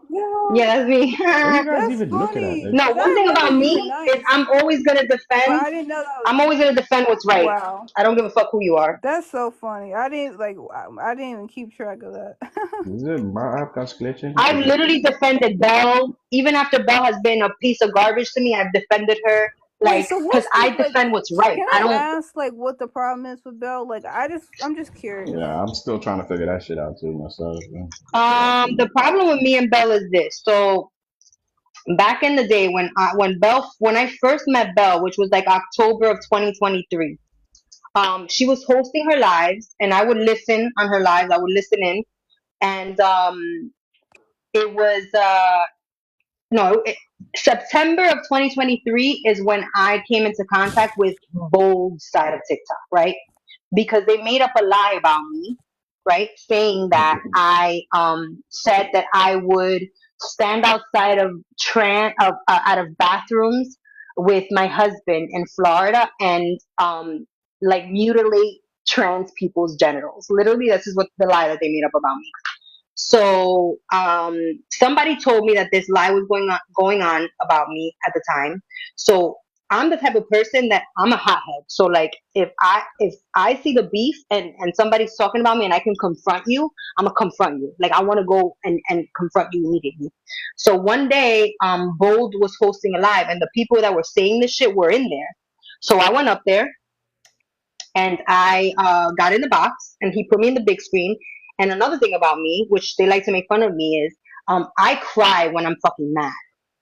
Yeah, Yo, that's me. What are you guys that's even looking at? funny. Like, No, Cause one I thing remember about you me were is nice, I'm always gonna but defend. I didn't know that was I'm always you. gonna defend what's right. Wow, I don't give a fuck who you are. that's so funny. I didn't like. I didn't even keep track of that. is it my app that's glitching? I've Okay. literally defended Belle, even after Belle has been a piece of garbage to me. I've defended her, Wait, like, so because what's the I like? defend what's right. Can I I don't. ask like what the problem is with Belle? Like, I'm just curious. Yeah, I'm still trying to figure that shit out too myself. Man. The problem with me and Belle is this. So back in the day when I first met Belle, which was like October of 2023, she was hosting her lives, and I would listen on her lives. I would listen in, and it was no it, September of 2023 is when I came into contact with Bold side of TikTok, right? Because they made up a lie about me, right? Saying that I said that I would stand outside of out of bathrooms with my husband in Florida and like mutilate trans people's genitals. Literally, this is what the lie that they made up about me. So somebody told me that this lie was going on about me at the time. So I'm the type of person that I'm a hothead. So like if I see the beef and somebody's talking about me and I can confront you, I'm gonna confront you. Like I want to go and confront you immediately. So one day, Bold was hosting a live and the people that were saying this shit were in there. So I went up there and I got in the box, and he put me in the big screen. And another thing about me, which they like to make fun of me, is I cry when I'm fucking mad.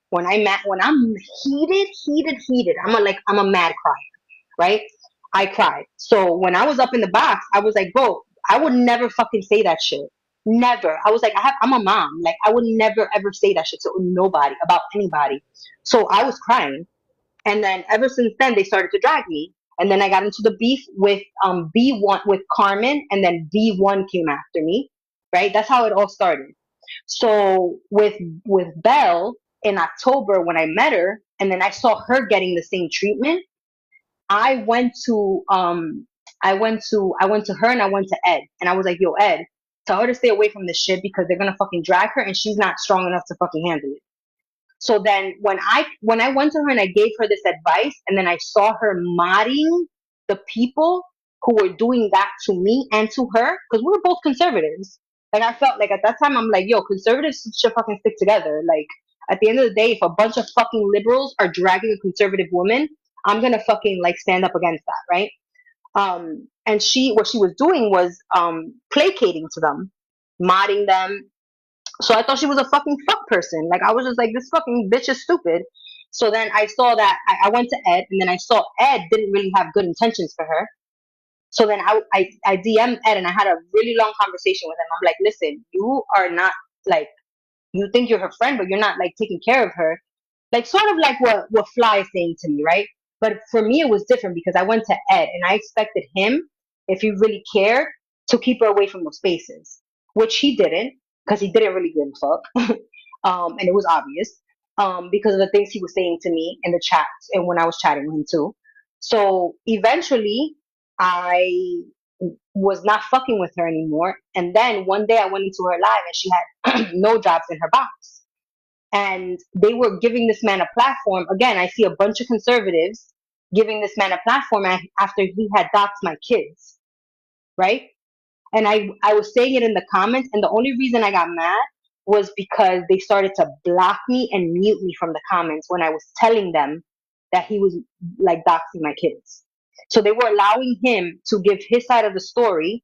When I'm heated, I'm a mad crier, right? I cried. So when I was up in the box, I was like, bro, I would never fucking say that shit. Never. I was like, I'm a mom. Like I would never ever say that shit to nobody about anybody. So I was crying. And then ever since then, they started to drag me. And then I got into the beef with B1 with Carmen, and then V1 came after me. Right, that's how it all started. So with Belle in October when I met her, and then I saw her getting the same treatment. I went to I went to her and I went to Ed, and I was like, "Yo, Ed, tell her to stay away from this shit because they're gonna fucking drag her, and she's not strong enough to fucking handle it." So then when I went to her and I gave her this advice and then I saw her modding the people who were doing that to me and to her, because we were both conservatives. Like I felt like at that time I'm like, yo, conservatives should fucking stick together. Like at the end of the day, if a bunch of fucking liberals are dragging a conservative woman, I'm gonna fucking like stand up against that, right? and what she was doing was placating to them, modding them. So I thought she was a fucking fuck person. Like, I was just like, this fucking bitch is stupid. So then I saw that I went to Ed, and then I saw Ed didn't really have good intentions for her. So then I DM'd Ed, and I had a really long conversation with him. I'm like, listen, you are not like, you think you're her friend, but you're not like taking care of her. Like, sort of like what Fly is saying to me, right? But for me, it was different because I went to Ed, and I expected him, if he really cared, to keep her away from those spaces, which he didn't, because he didn't really give a fuck. And it was obvious, because of the things he was saying to me in the chat and when I was chatting with him too. So eventually, I was not fucking with her anymore. And then one day I went into her live, and she had no drops in her box. And they were giving this man a platform. Again, I see a bunch of conservatives giving this man a platform after he had doxed my kids, right? And I was saying it in the comments, and the only reason I got mad was because they started to block me and mute me from the comments when I was telling them that he was like doxing my kids. So they were allowing him to give his side of the story,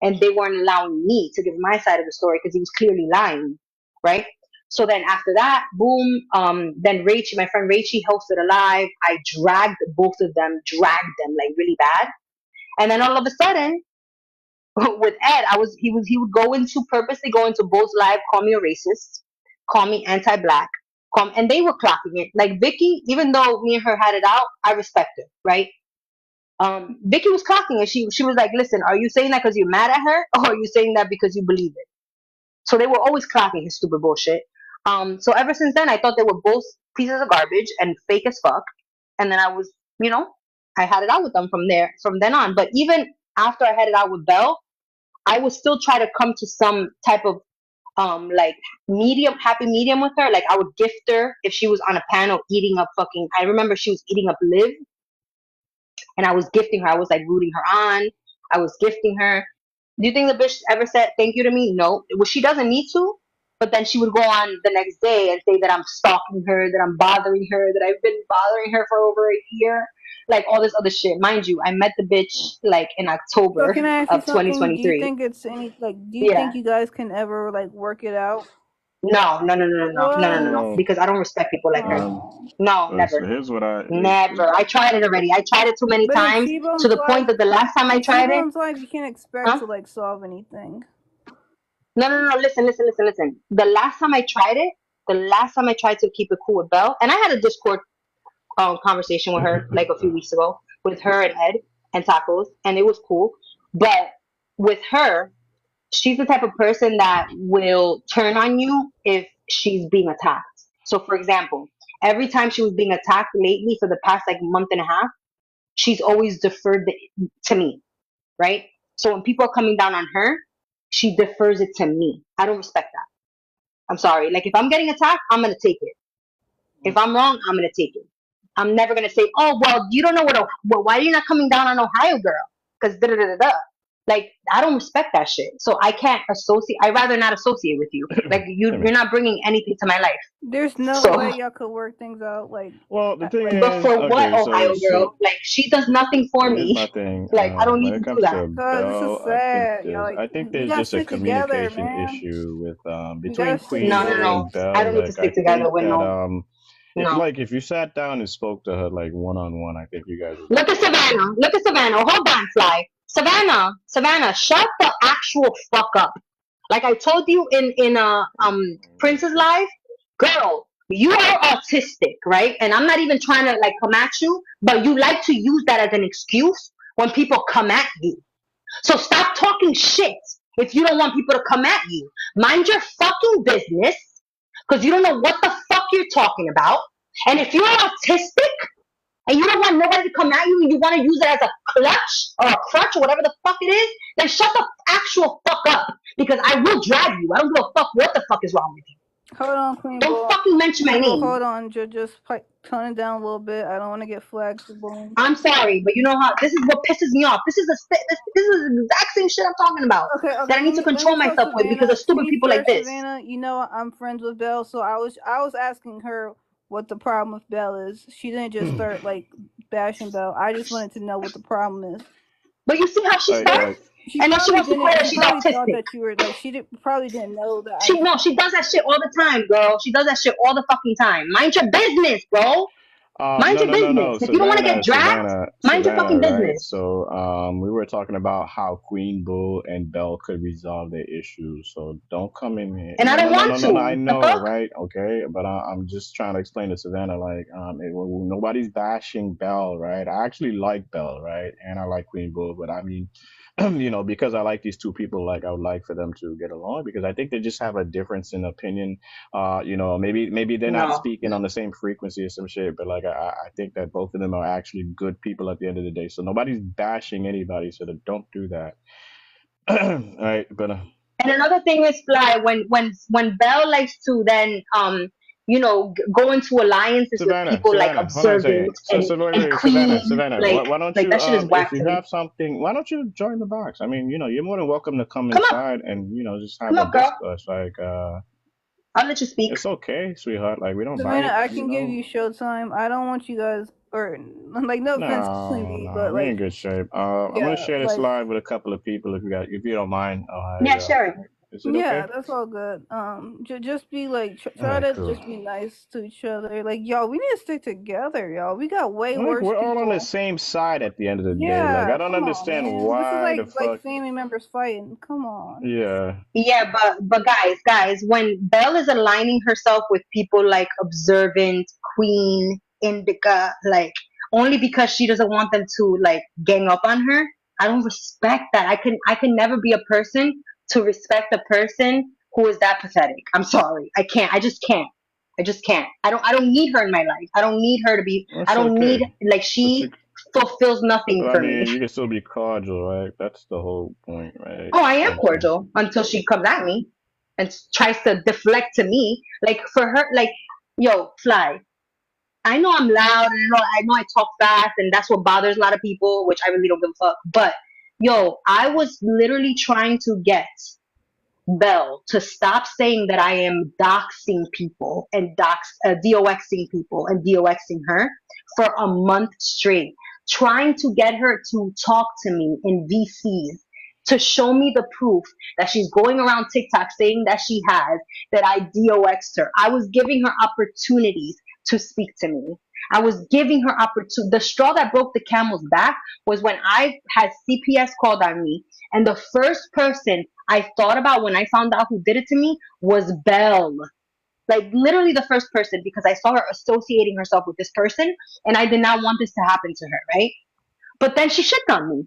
and they weren't allowing me to give my side of the story because he was clearly lying, right? So then after that, boom, then Rachie, my friend Rachie hosted a live. I dragged both of them, dragged them like really bad. And then all of a sudden, with Ed, he would purposely go into both live, call me a racist, call me anti-black, and they were clocking it. Like Vicky, even though me and her had it out, I respect her, right? Vicky was clocking it. She was like, listen, are you saying that because you're mad at her, or are you saying that because you believe it? So they were always clocking his stupid bullshit. So ever since then, I thought they were both pieces of garbage and fake as fuck. And then I had it out with them from then on. But even after I had it out with Belle, I would still try to come to some type of like happy medium with her. Like, I would gift her if she was on a panel eating up fucking. I remember she was eating up Liv, and I was gifting her. I was like rooting her on. I was gifting her. Do you think the bitch ever said thank you to me? No. Well, she doesn't need to. But then she would go on the next day and say that I'm stalking her, that I'm bothering her, that I've been bothering her for over a year, like all this other shit. Mind you, I met the bitch like in So October can I ask you of something? Do you 2023. think it's any like? Do you Yeah. think you guys can ever like work it out? No, no, no, no, no, no, no, no, no, no. What? Well, Because I don't respect people like her. Oh. No, so never. here's what Never. I tried it already. I tried it too many But times to the point that the last time I in tried it, T-Bone's life, you can't expect huh? to like solve anything. No, no, no, no. Listen, listen, listen, listen. The last time I tried to keep it cool with Belle, and I had a Discord conversation with her like a few weeks ago with her and Ed and Tacos, and it was cool. But with her, she's the type of person that will turn on you if she's being attacked. So, for example, every time she was being attacked lately for the past like month and a half, she's always deferred to me, right? So when people are coming down on her, she defers it to me. I don't respect that. I'm sorry. Like, if I'm getting attacked, I'm gonna take it. If I'm wrong, I'm gonna take it. I'm never gonna say, "Oh, well, you don't know well, why are you not coming down on Ohio girl?" Because da da da da da. Like, I don't respect that shit. So I can't associate. I'd rather not associate with you. Like, you're not bringing anything to my life. There's no So, way y'all could work things out. Like, well, the thing like, but is, for what, okay, Ohio so girl? Like, she does nothing for here's me. my thing. Like, I don't When need it to do comes that. to cause this is Bell, sad. Y'all like, I think you there's gotta just a stick together, communication man. issue with You between gotta stick Queen No, no, B together. no. and I Bell. don't need to Like, I stick together think with that no. if you sat down and spoke to her like one on one, I think you guys would Look get at along. Savannah. Look at Savannah. Hold on, Fly. Savannah, shut the actual fuck up. Like I told you in Prince's live, girl, you are autistic, right? And I'm not even trying to like come at you, but you like to use that as an excuse when people come at you. So stop talking shit if you don't want people to come at you. Mind your fucking business, because you don't know what the fuck you're talking about. And if you're autistic, and you don't want nobody to come at you and you want to use it as a clutch or a crutch or whatever the fuck it is, then shut the actual fuck up. Because I will drag you. I don't give a fuck what the fuck is wrong with you. Hold on, Queen Don't Bull. fucking mention my Queen Bull, name. hold on. Just tone it down a little bit. I don't want to get flagged for bullying. I'm sorry, but you know how this is what pisses me off. This is the exact same shit I'm talking about. Okay, That I need to let me control tell myself with because Savannah. of To stupid be people fair, like this. Savannah, you know I'm friends with Belle, so I was asking her what the problem with Belle is. She didn't just start like bashing Belle. I just wanted to know what the problem is. But you see how she starts, She and then she probably wants to didn't. call her She she's probably thought autistic. that you were like probably didn't know that I. She does that shit all the time, girl. She does that shit all the fucking time. Mind your business, bro. Mind No, your no, no, business. no, If you don't want to get dragged, mind your fucking Savannah, right? business. So, we were talking about how Queen Bull and Belle could resolve their issues. So don't come in here. And I No, don't no, no, want no, no, no. I to. The know, fuck? right? Okay, but I'm just trying to explain to Savannah, like, nobody's bashing Belle, right? I actually like Belle, right? And I like Queen Bull, but I mean, because I like these two people, like I would like for them to get along because I think they just have a difference in opinion. Maybe they're not No. speaking on the same frequency or some shit, but like I think that both of them are actually good people at the end of the day. So nobody's bashing anybody, so don't do that. All right, but And another thing is Fly when Belle likes to then go into alliances with people like Savannah, hold on a second. observant So wait, and Savannah, Queen, Savannah, why don't like you that shit is if whack you to me. have something, why don't you join the box? I mean, you're more than welcome to come Come up, inside and just have come a up, girl. discourse. Like I'll let you speak. it's okay, sweetheart. Like we don't Savannah, bite, I can give you showtime. I don't want you guys, or like, no offense to Queen No, Bee, no, but we're like, in good shape. I'm gonna yeah, share this like, live with a couple of people if you don't mind. Yeah, sure. Is it yeah, okay? that's all good. Just be like, All try right, to cool. just be nice to each other. Like, y'all, we need to stick together, y'all. We got way Like worse we're all on the people. same side at the end of the day. Like Yeah, I don't come on, understand man. This is why the like fuck. family members fighting. Come on. Yeah. Yeah, but guys, when Belle is aligning herself with people like Observant, Queen, Indica, like only because she doesn't want them to like gang up on her, I don't respect that. I can never be a person to respect a person who is that pathetic. I'm sorry. I can't. I just can't. I just can't. I don't need her in my life. I don't need her to be I That's don't need okay. like But she fulfills nothing I for me. mean, you can still be cordial, right? That's the whole point, right? Oh, I am And cordial until she comes at me and tries to deflect to me. Like for her, like, yo, Fly. I know I'm loud and I know I talk fast and that's what bothers a lot of people, which I really don't give a fuck. But yo, I was literally trying to get Bell to stop saying that I am doxing people and doxing people and doxing her for a month straight, trying to get her to talk to me in VCs to show me the proof that she's going around TikTok saying that she has that I doxed her. I was giving her opportunities to speak to me. I was giving her opportunity. The straw that broke the camel's back was when I had CPS called on me, and the first person I thought about when I found out who did it to me was Belle. Like literally the first person because I saw her associating herself with this person and I did not want this to happen to her, right? But then she shit on me.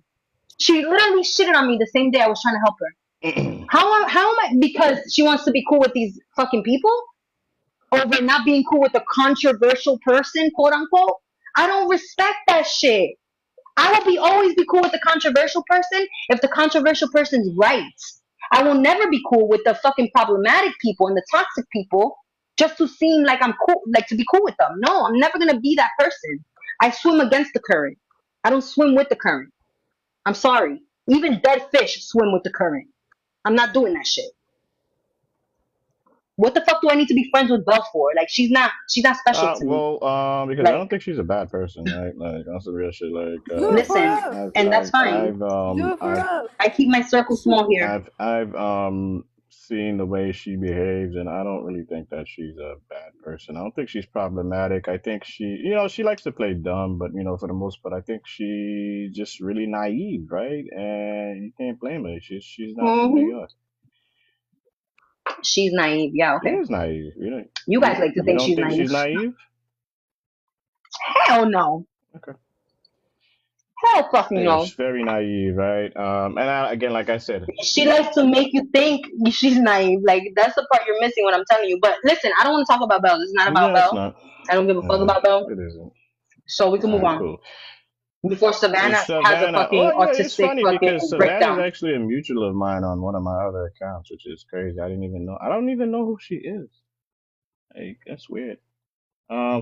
She literally shitted on me the same day I was trying to help her. How am I because she wants to be cool with these fucking people over not being cool with a controversial person, quote unquote? I don't respect that shit. I will be always be cool with the controversial person if the controversial person's right. I will never be cool with the fucking problematic people and the toxic people just to seem like I'm cool, like to be cool with them. No, I'm never gonna be that person. I swim against the current. I don't swim with the current. I'm sorry. Even dead fish swim with the current. I'm not doing that shit. What the fuck do I need to be friends with Belle for? Like she's not special to me. because I Like don't think she's a bad person, right? Like that's the real shit. Like Do it for listen, us. and that's fine. Do it for us. I keep my circle small here. I've seen the way she behaves, and I don't really think that she's a bad person. I don't think she's problematic. I think she likes to play dumb, but for the most part, I think she's just really naive, right? And you can't blame her. She's not from New Hmm. York. She's naive. Yeah, She okay. is naive. You guys like to You think don't she's think naive. she's naive? Hell no. Okay. Hell fucking Yeah, no. she's very naive, right? And again, like I said, She likes to make you think she's naive. Like that's the part you're missing when I'm telling you. But listen, I don't want to talk about Belle. This is not about yeah, it's Belle. not. I don't give a fuck about Belle. It isn't. So we can All move right, on cool. before Savannah has a Savannah. fucking Oh, it's autistic funny fucking because Savannah's breakdown. actually a mutual of mine on one of my other accounts, which is crazy. I didn't even know. I don't even know who she is. Like, that's weird.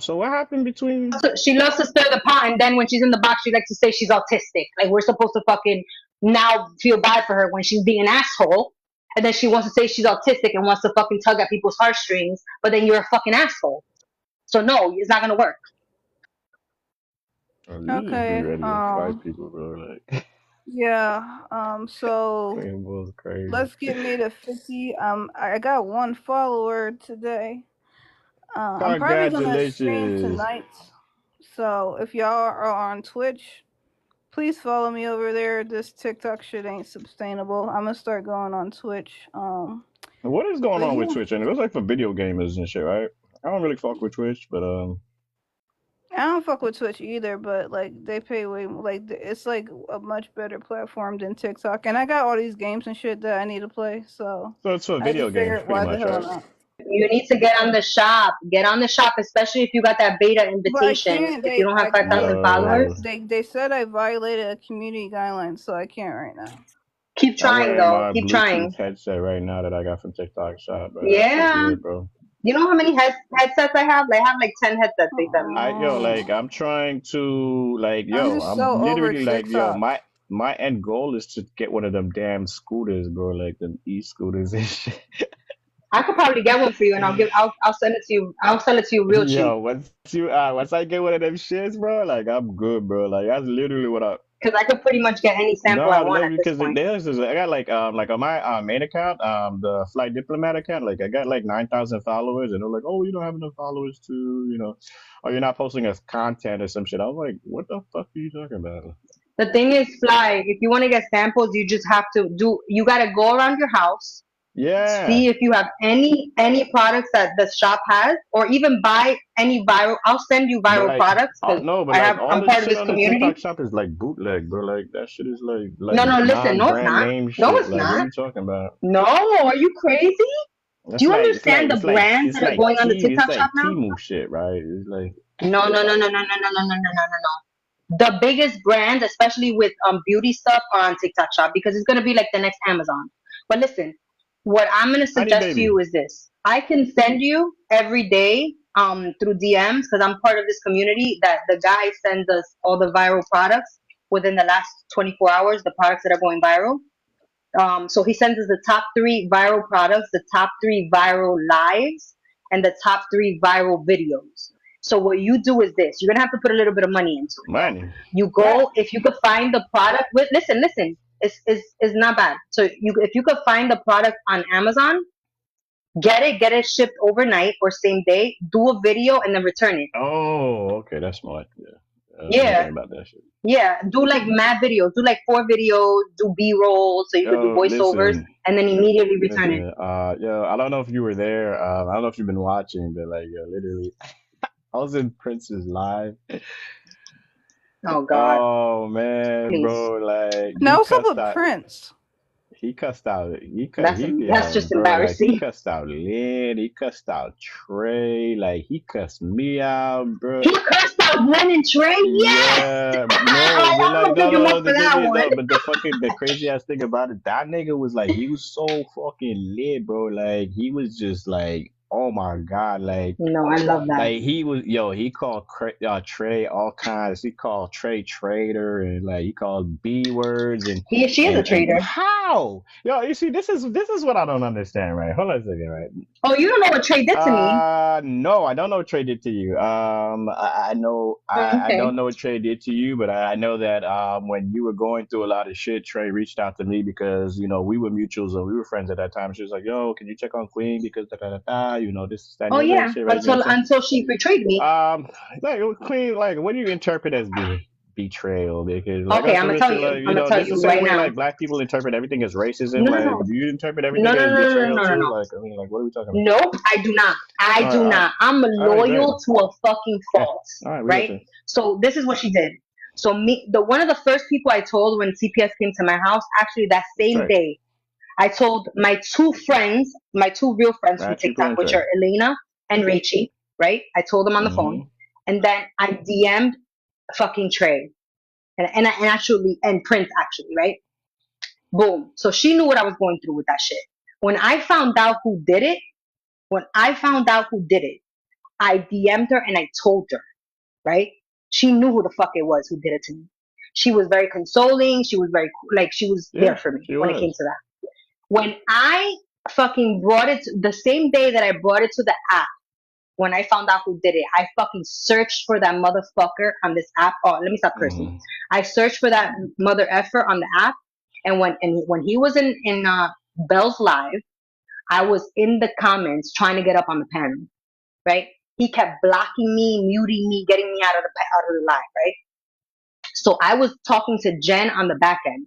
So what happened between? So she loves to stir the pot, and then when she's in the box, she likes to say she's autistic. Like we're supposed to fucking now feel bad for her when she's being an asshole, and then she wants to say she's autistic and wants to fucking tug at people's heartstrings, but then you're a fucking asshole. So no, it's not gonna work. Oh, you just be Okay. ready to fight people, bro. Like, Yeah. So Queen was crazy. let's get me to 50. I got one follower today. I'm probably gonna stream Congratulations. tonight. So if y'all are on Twitch, please follow me over there. This TikTok shit ain't sustainable. I'm gonna start going on Twitch. What is going But on with yeah, Twitch? And it looks like for video gamers and shit, right? I don't really fuck with Twitch, but I don't fuck with Twitch either. But like they pay way it's like a much better platform than TikTok. And I got all these games and shit that I need to play. So so it's for I video just games figured pretty why the much, hell right? not. You need to get on the shop. Get on the shop, especially if you got that beta But I invitation. can't. If you don't have 5,000 followers, Yo, They said I violated a community guideline, so I can't right now. keep I'm trying wearing though. my Keep Bluetooth trying. headset right now that I got from TikTok Shop, bro. That shit Yeah. good, bro. You know how many headsets I have? Like, I have like 10 headsets they sent me. Like I'm trying to I'm yo, just I'm so over literally like yo, TikTok. my end goal is to get one of them damn scooters, bro, like them e-scooters and shit. I could probably get one for you, and I'll send it to you. I'll sell it to you real cheap Yo, once I get one of them shits, bro, like I'm good, bro. Like that's literally what I. because I could pretty much get any sample I No, want no, at this because point. there's this, I got like on my main account, the Flight Diplomat account, like I got like 9,000 followers, and they're like, oh, you don't have enough followers to, or you're not posting as content or some shit. I was like, what the fuck are you talking about? The thing is, Fly, if you want to get samples, you just have to you got to go around your house, Yeah, see if you have any products that the shop has, or even buy any viral. I'll send you but viral like, products oh because no, but like all I'm the part of shit this on the TikTok community. shop is like bootleg, bro. Like that shit is like No, no, listen, no, it's non-brand not. name No, shit. it's Like, what are not. you talking about? No, are you crazy? Do you understand the brands It's that are like going on the TikTok shop like now? Timu shit, right? It's like No, no, no, no, no, no, no, no, no, no, no, no, no. The biggest brands, especially with beauty stuff, are on TikTok Shop because it's gonna be like the next Amazon. But listen, what I'm gonna Honey suggest to Baby. you is this: I can send you every day through DMs because I'm part of this community that the guy sends us all the viral products within the last 24 hours, the products that are going viral. So he sends us the top three viral products, the top three viral lives, and the top three viral videos. So what you do is this: you're gonna have to put a little bit of money into it, though. Money. You What? go if you could find the product. With listen, it's not bad. So you if you could find the product on Amazon, get it shipped overnight or same day. Do a video and then return it. Oh, okay, that's smart. Yeah. I ain't Yeah, thinking about that shit. yeah. Do like mad videos. Do like 4 videos. Do B-roll so you could do Yo, voiceovers listen, and then immediately return it. listen. Yo, I don't know if you were there. I don't know if you've been watching, but like, yo, literally, I was in Prince's live. Oh God, Oh man, please. bro, like Now what's up with Prince? he cussed out, That's yo, just bro, like he embarrassing. cussed out Lynn, he cussed out Trey, like he cussed me out, bro. He cursed out Glenn and Trey. Yes, Yeah, no, but I'm like gonna pick him up no. for The thing that is, one. no, but the crazy ass thing about it, that nigga was like, he was so fucking lit, bro. Like he was just like, oh my god, No, I love that. like he was, yo, he called Trey all kinds. He called Trey traitor and like he called B words She is a and traitor. how, yo, you see, this is what I don't understand, right? Hold on a second, right? Oh, you don't know what Trey did to me? No, I don't know what Trey did to you. I know I Okay. don't know what Trey did to you, but I know that when you were going through a lot of shit, Trey reached out to me because we were mutuals and we were friends at that time. She was like, "Yo, can you check on Queen because da da da da, this that and Oh the other yeah, shit, right?" You know what I'm saying? until she betrayed me. Like Queen, like what do you interpret as betrayal? Because like Okay, on I'm some gonna real tell shit, you. like I'm gonna tell this is the you same right way now. like black people interpret everything as racism. No, no, Like, no, do you interpret no, everything no, as no, no, no, betrayal no, no, too? no. Like, I mean, like, what are we talking about? Nope, I do not. I All right, do all right, not. I'm all right, go ahead. loyal to a fucking Yeah, fault, all right, we right? listen. So this is what she did. So the one of the first people I told when CPS came to my house, actually that same Trey, day, I told my two friends, my two real friends from right? Keep TikTok, going, which Trey. are Elena and Rachie, right? I told them on the phone, Mm-hmm. and then I DM'd fucking Trey and actually and Prince actually, right? Boom. So she knew what I was going through with that shit. When I found out who did it, when I found out who did it, I DM'd her and I told her, right? She knew who the fuck it was who did it to me. She was very consoling. She was very like she was there Yeah, for me she when it came was. to that. When I fucking brought it the same day that I brought it to the app, when I found out who did it. I fucking searched for that motherfucker on this app. Oh, let me stop cursing. Mm-hmm. I searched for that mother effer on the app, and when he was in Bell's live, I was in the comments trying to get up on the panel. Right? He kept blocking me, muting me, getting me out of the live. Right? So I was talking to Jen on the back end,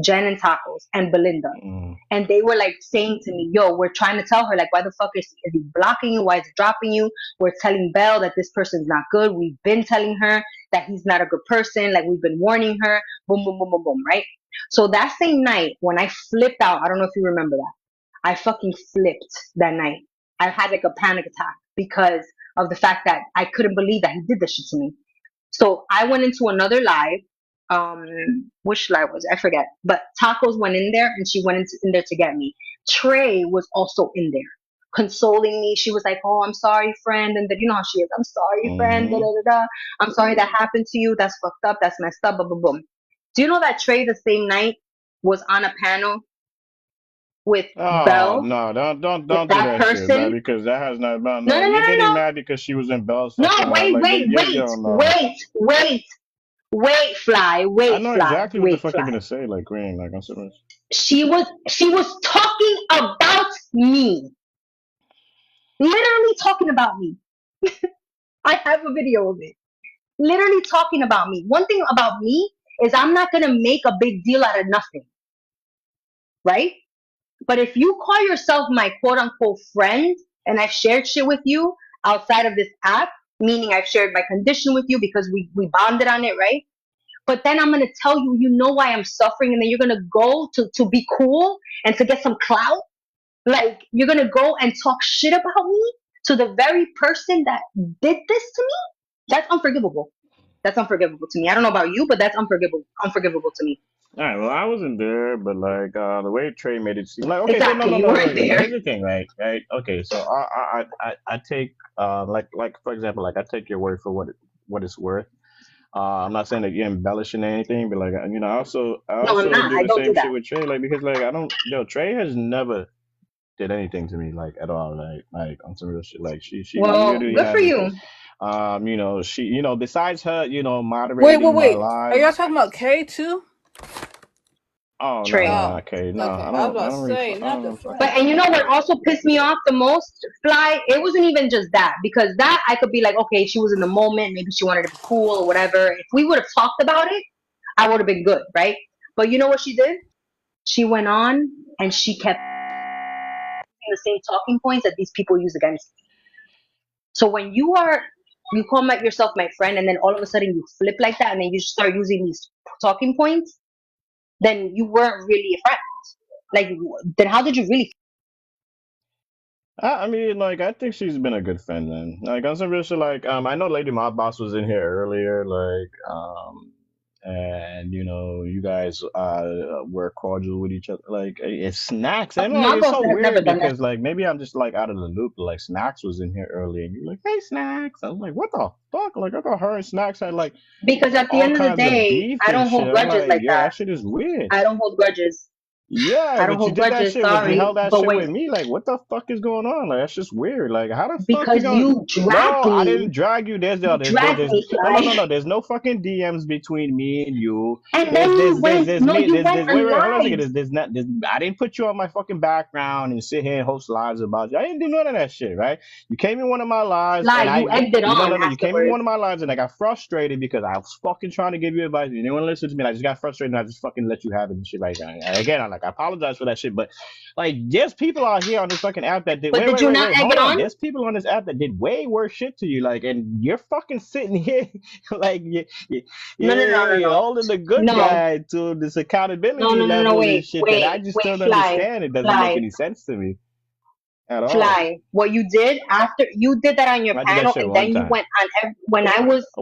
Jen and Tacos and Belinda. Mm-hmm. And they were like saying to me, yo, we're trying to tell her, like, why the fuck is he blocking you? Why is he dropping you? We're telling Belle that this person's not good. We've been telling her that he's not a good person. Like, we've been warning her. Boom, boom, boom, boom, boom, right? So that same night, when I flipped out, I don't know if you remember that. I fucking flipped that night. I had like a panic attack because of the fact that I couldn't believe that he did this shit to me. So I went into another live. Which live was it? I forget. But Tacos went in there and she went in there to get me. Trey was also in there, consoling me. She was like, "Oh, I'm sorry, friend," and then you know how she is. "I'm sorry, friend. Da, Mm-hmm. da, da, da. I'm sorry that happened to you. That's fucked up. That's messed up." Boom, boom, boom. Do you know that Trey the same night was on a panel with Oh Belle, no! with Don't do that that shit, man. person? Because that has not. No, No, no. no, no, You're no, getting no. mad because she was in Belle's No, fucking life. wait, Like wait, you wait, don't know. wait, wait. I Wait, know fly, exactly what the wait, fuck you're fly. gonna say. Like Green. Like I'm serious. She was talking about me. Literally talking about me. I have a video of it. Literally talking about me. One thing about me is I'm not gonna make a big deal out of nothing, right? But if you call yourself my quote unquote friend and I've shared shit with you outside of this app, meaning I've shared my condition with you because we bonded on it, right? But then I'm gonna tell you, you know why I'm suffering, and then you're gonna go to be cool and to get some clout. Like you're gonna go and talk shit about me to the very person that did this to me. That's unforgivable. That's unforgivable to me. I don't know about you, but that's unforgivable to me. All right. Well, I wasn't there, but like the way Trey made it seem like okay. So no, Exactly, no, you no, no. weren't Okay. So there. here's the thing, right? Right. Okay. So I take like for example, like I take your word for what it's worth. I'm not saying that you're embellishing anything, but like I No, I'm also not. do I the don't do same that shit with Trey, like because like I don't, Trey has never did anything to me like at all, like on some real shit. Like she well, literally good for hasn't. you. She besides her, Wait, wait, moderating my wait. Are y'all lives. talking about K too? Oh no, Trey. no, Oh, okay, no, okay. I was I about to don't really, say, I not don't the know fucking But friend. and you Trey. know what also pissed me off the most, Fly? It wasn't even just that because that I could be like, okay, she was in the moment, maybe she wanted to be cool or whatever. If we would have talked about it, I would have been good, right? But you know what she did? She went on and she kept the same talking points that these people use against me. So when you call yourself my friend and then all of a sudden you flip like that and then you start using these talking points, then you weren't really a friend. Like, then how did you really? I mean, like, I think she's been a good friend, man. Like, on some real shit, like, I know Lady Mob Boss was in here earlier, like, and you guys were cordial with each other. Like, it's Snacks, and like, My it's boss so has never weird done that. because like maybe I'm just like out of the loop. But, like, Snacks was in here earlier, and you're like, "Hey, Snacks," I was like, "What the fuck?" Like, I thought her and Snacks had like Because at the all end of the kinds of day, beef I and don't shit. hold I'm grudges like, like yo, that. that shit is weird. I don't hold grudges. Yeah, I don't but you hold did that grudges. shit with you Sorry, held that but shit when with me. Like, what the fuck is going on? Like, that's just weird. Like, how the fuck you because gonna? you No, dragged I didn't me, drag you. you dragged There's me, no, no, Fly, no, no. There's no fucking DMs between me and you. and then you went. There's No, me. you went Wait, on wait, hold on a second. live, There's not. I didn't put you on my fucking background and sit here and host lives about you. I didn't do none of that shit, right? You came in one of my lives Fly. and You egged it no, on no, no. You came in one afterwards of my lives and I got frustrated because I was fucking trying to give you advice. You didn't want to listen to me. And I just got frustrated and I just fucking let you have it and shit. Like, again, I apologize for that shit, but like, there's people out here on this fucking app that did. but Wait, did wait, you wait, not wait. egg Hold it on. on? There's people on this app that did way worse shit to you. Like, and you're fucking sitting here, like, No, no, no, no, you're no, holding the good no, guy to this no, accountability no, no, no. level and Wait, shit that I wait, just wait. don't Fly, understand. It doesn't make fly, any sense to me at all. fly. What you did after you did that on your I did that panel, shit and one then you time went on when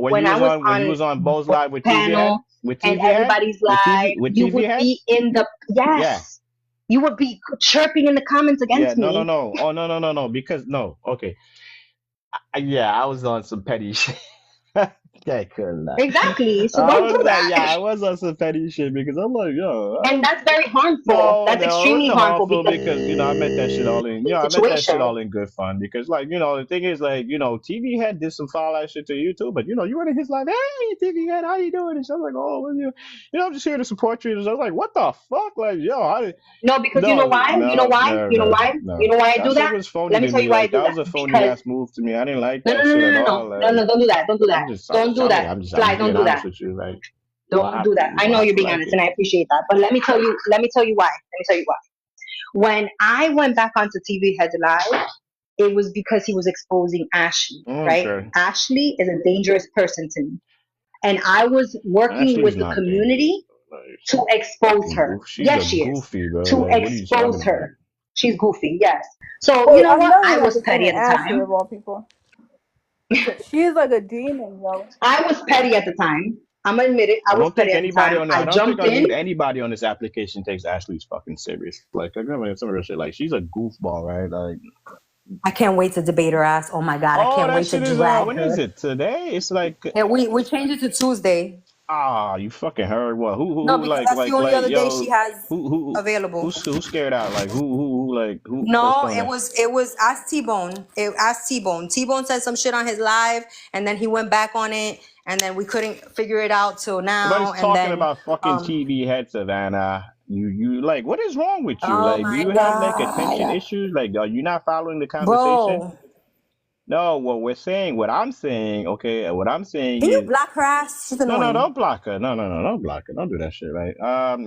when you I was was on on Bo's live with TV panel Head, with and TV Head, everybody's live, with you TV would Head. be in the Yeah, yes, you would be chirping in the comments yeah. against No, no, me. no. Oh, no, no, no, no. Because no. Okay. Yeah, I was on some petty shit. I couldn't lie. Exactly. So I don't was do like, that. yeah, I was on some petty shit because I'm like, yo, And that's very harmful. no, That's no, it extremely wasn't harmful harmful because because I met that shit all in, the I met that situation. shit all in good fun because, like, the thing is, like, TV Head did some foul ass shit to you too, but you were in his life, hey, TV Head, how you doing? And so I was like, oh, well, I'm just here to support you. And I was like, what the fuck, like, yo, No, because you know no, why? You know no, why? no, You know no, why? You no. know why I That do shit that? was phony Let me to tell me. you why I Like do that that. was a phony Because ass move to me. I didn't like no, no, that no, shit no, at no, all. no, no, Like no, don't do that. Don't do that. Don't do that. I'm Fly, just don't being do that. honest with you. Like Don't do that. I know you're being like honest, it. and I appreciate that. But let me tell you why. Let me tell you why. When I went back onto TV Head Live, it was because he was exposing Ashley, right? Okay, Ashley is a dangerous person to me. And I was working Ashley's with the not dangerous. community Like to she's expose fucking her. goofy. She's Yes, a she is. goofy, bro. To Like what are you talking expose about? her. She's goofy, yes. So, you Wait, know I what? know I you're not was petty defending at the Ashley time. of all people. She is like a demon, yo. I was petty at the time. I'm gonna admit it. I was petty at the time. I I don't think jumped in. anybody on this application takes Ashley's fucking serious. Like I mean, some real shit. Like she's a goofball, right? Like I can't wait to debate her ass. Oh my god, I oh, can't that wait to shit is drag when is her. it today? It's like Yeah, we changed it to Tuesday. you fucking heard what? No, because that's the only other day she yo, has who available. who scared out? Like what's No, going on? it was Ask T Bone. It asked T Bone. T Bone said some shit on his live, and then he went back on it, and then we couldn't figure it out till now, Nobody's and talking then about fucking TV head, Savannah. You like what is wrong with you? oh Like, do my you have like attention god, issues? Like, are you not following the conversation? bro, No, what I'm saying, okay, what I'm saying can you is block her ass? She's no, annoying. don't block her. No, don't block her. Don't do that shit, right?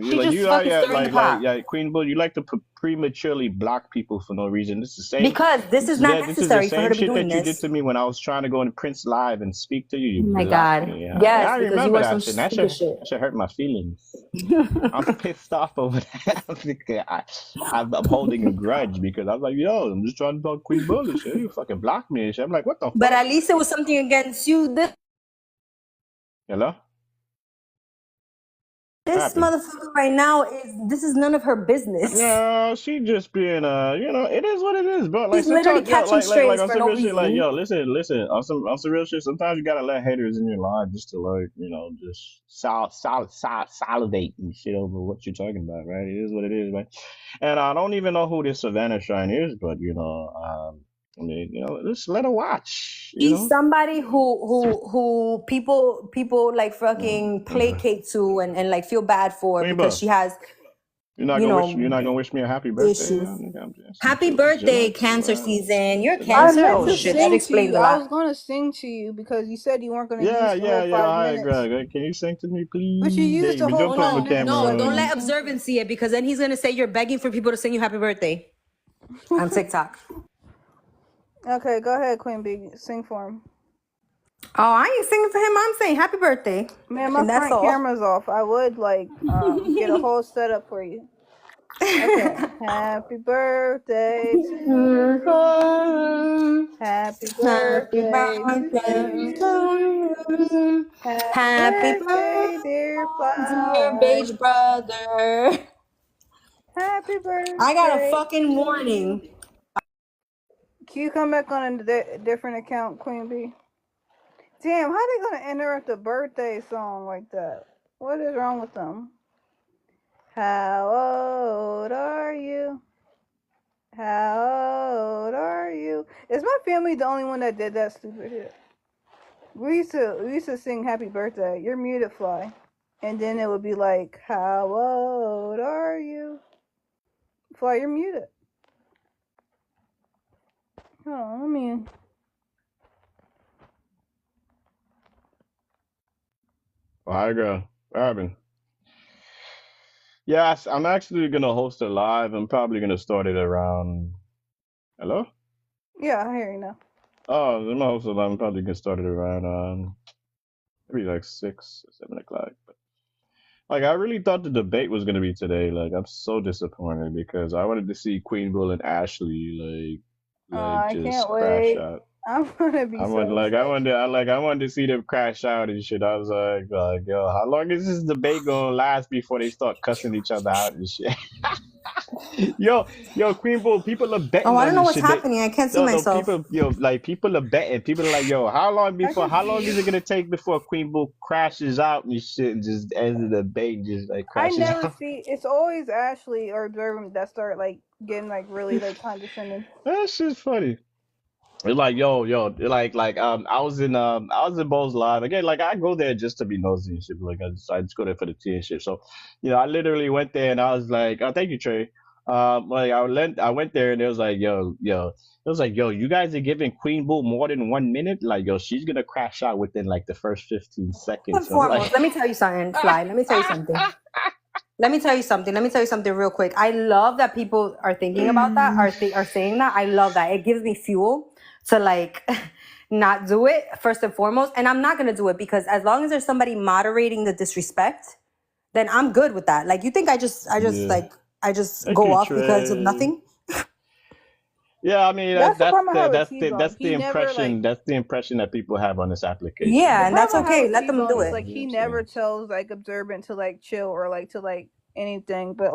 She just fucking stirring the pot. Queen Bull. You like to prematurely block people for no reason. This is the same. Because this is not This is the necessary for her same to be shit doing that you did this. to me when I was trying to go in Prince Live and speak to you. You Oh my blocked god. me. Yes, I because you remember are some that shit. stupid shit. That should hurt my feelings. I'm pissed off over that. I'm holding a grudge because I was like, yo, I'm just trying to talk Queen Bull and shit. You fucking blocked me and shit. I'm like, what the But fuck? at least it was something against you. Hello? What This happened? motherfucker right now this is none of her business. No, she just being it is what it is, bro. Like She's literally sometimes, yo, catching like strays on for some no real shit, like reason. yo, listen, on some real shit. Sometimes you gotta let haters in your life just to like, just solidate and shit over what you're talking about, right? It is what it is, right? And I don't even know who this Savannah Shrine is, but I mean, just let her watch, She's somebody who people like fucking Okay. placate to and like feel bad for Queen because Boo, she has, you're not gonna wish me a happy birthday? issues. I'm just Happy birthday, Cancer season. You're I Cancer? meant Oh to chill. shit, that sing to explains you. a I lot. was gonna sing to you because you said you weren't gonna Yeah, use the whole yeah. 5 minutes. Greg. Can you sing to me, But you please? used Hey, the but whole don't Oh put my five no, minutes, camera so no, I don't on. can't let sing to Observant see it because then he's gonna say you're begging for people to sing you happy birthday on TikTok. you. Okay, go ahead, Queen Bee. Sing for him. Oh, I ain't singing for him. I'm saying happy birthday, Man, my and that's front all. camera's off. I would get a whole setup for you. Okay. Happy birthday to you. Happy Happy birthday to birthday you. to you. Happy Happy birthday, birthday, dear dear flower. beige brother. Happy I got a birthday fucking to warning. you. Can you come back on a different account, Queen Bee? Damn, how they gonna interrupt a birthday song like that? What is wrong with them? How old are you? How old are you? Is my family the only one that did that stupid shit? We used to sing happy birthday. You're muted, Fly. And then it would be like, how old are you? Fly, you're muted. Hold on, let me. Hi, girl. What happened? Yes, I'm actually gonna host it live. I'm probably gonna start it around. Hello? Yeah, I hear you now. Oh, I'm gonna host it live. I'm probably gonna start it around maybe like 6 or 7 o'clock. But like, I really thought the debate was gonna be today. Like, I'm so disappointed because I wanted to see Queen Bull and Ashley I just can't crash wait. out. I'm gonna be so excited. I wanted to see them crash out and shit. I was like, yo, how long is this debate gonna last before they start cussing each other out and shit? Yo, Queen Bull, people are Oh, betting I on don't know this what's shit. happening. I can't see No, myself. people, like people are betting. People are like, yo, how long is it gonna take before Queen Bull crashes out and shit and just ends the debate and just like I crashes never out? see. It's always Ashley or Observant that start like getting like really like condescending. That shit's funny. It's like I was in Bo's live again. Like I go there just to be nosy and shit. Like I just go there for the tea and shit. So, I literally went there and I was like, oh, thank you, Trey. Like I went there and it was like, yo, you guys are giving Queen Boo more than 1 minute. Like, yo, she's gonna crash out within like the first 15 First and seconds. I'm foremost, like, let me tell you something, Fly. Let me tell you something. Let me tell you something real quick. I love that people are thinking about that, are saying that. I love that. It gives me fuel to like not do it first and foremost. And I'm not gonna do it because as long as there's somebody moderating the disrespect, then I'm good with that. Like you think I just yeah, thank go you, off because of Trey. nothing? Yeah, I mean That's the problem I have with T-Bone. He never like. that's the impression that people have on this application. The Yeah, Like, and that's problem I have okay. with Let them do T-Bone is it. like he never tells like Observant to like chill or like to like anything, but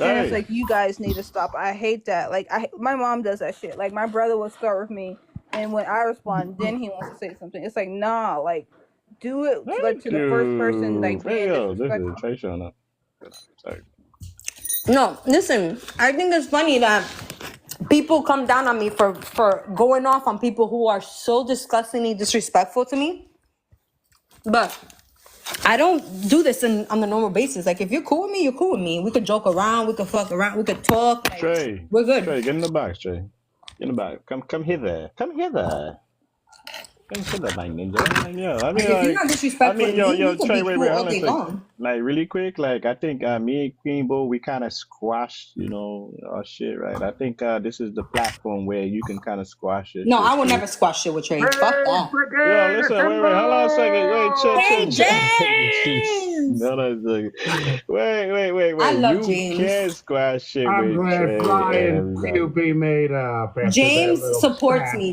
then it's hey, like you guys need to stop. I hate that. Like my mom does that shit. Like my brother will start with me, and when I respond, then he wants to say something. It's like nah, like do it like thank to the first person you. like Hey, being yo, this is disrespectful. Trey showing up. Sorry. No, listen, I think it's funny that people come down on me for going off on people who are so disgustingly disrespectful to me. But I don't do this on the normal basis. Like if you're cool with me, you're cool with me. We could joke around, we could fuck around, we could talk. Like, Trey, we're good. Trey, get in the box, Trey. Get in the box. Come hither. Come hither. Come hither, my ninja. Like, yo, Like if you're not disrespectful to me, we could Trey, be wait, cool hold all on a day second. long. Like, really quick, like, I think me and Queen Bull, we kind of squashed, our shit, right? I think this is the platform where you can kind of squash your No, shit I would too. never squash shit with Trey. Fuck that. Yo, listen, wait, hold on a second. Wait, chill, Hey James! hold on a second. Wait. I love You James. can't squash shit I'm with glad Trey Fly and and everybody. QB made up after that James little supports spat. me.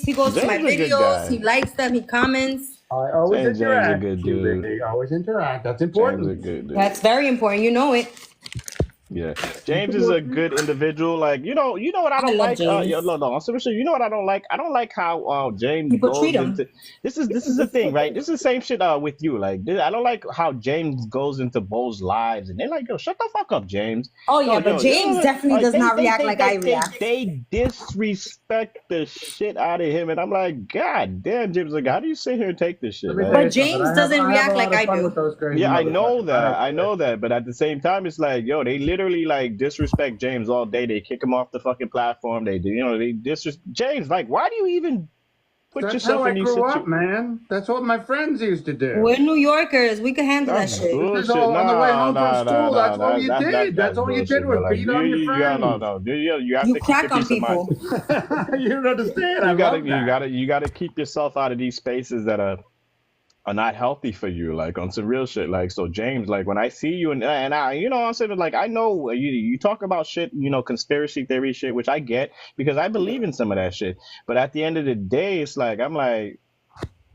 He goes to my James a good videos, he guy. likes them, he comments. I always James a interact, good QB. dude. Always interact. That's James a important. good dude. That's very important. You know it. Yeah, James is a good individual. Like you know what I I don't love like. James. No, I'm serious. You know what I don't like. I don't like how James People treat goes him. into. This is the thing, right? This is the same shit with you. Like I don't like how James goes into Bo's lives, and they're like, yo, shut the fuck up, James. Oh yeah, but James definitely does not react like I react. They disrespect the shit out of him, and I'm like, God damn, James. Like, how do you sit here and take this shit? Let me Like, tell But you something. James doesn't I have react a lot like of I fun do. with those crazy yeah, I motherfuckers. know that, but at the same time, it's like, yo, they literally like disrespect James all day. They kick him off the fucking platform. They do, they disrespect James. Like, why do you even put That's yourself how I in these grew up, situations? man. That's what my friends used to do. We're New Yorkers. We can handle that That's shit. This is bullshit. all on the way Nah, home from nah, nah, school. nah, That's all nah. you did. That's That's all you did bullshit, bro. was Like, beat on your friends. You have You to keep crack your on peace of mind. people. You don't understand. I love that. You gotta keep yourself out of these spaces that are not healthy for you, like on some real shit. Like, so James, like when I see you and I, I'm saying, like, I know you talk about shit, conspiracy theory shit, which I get because I believe in some of that shit. But at the end of the day, it's like I'm like,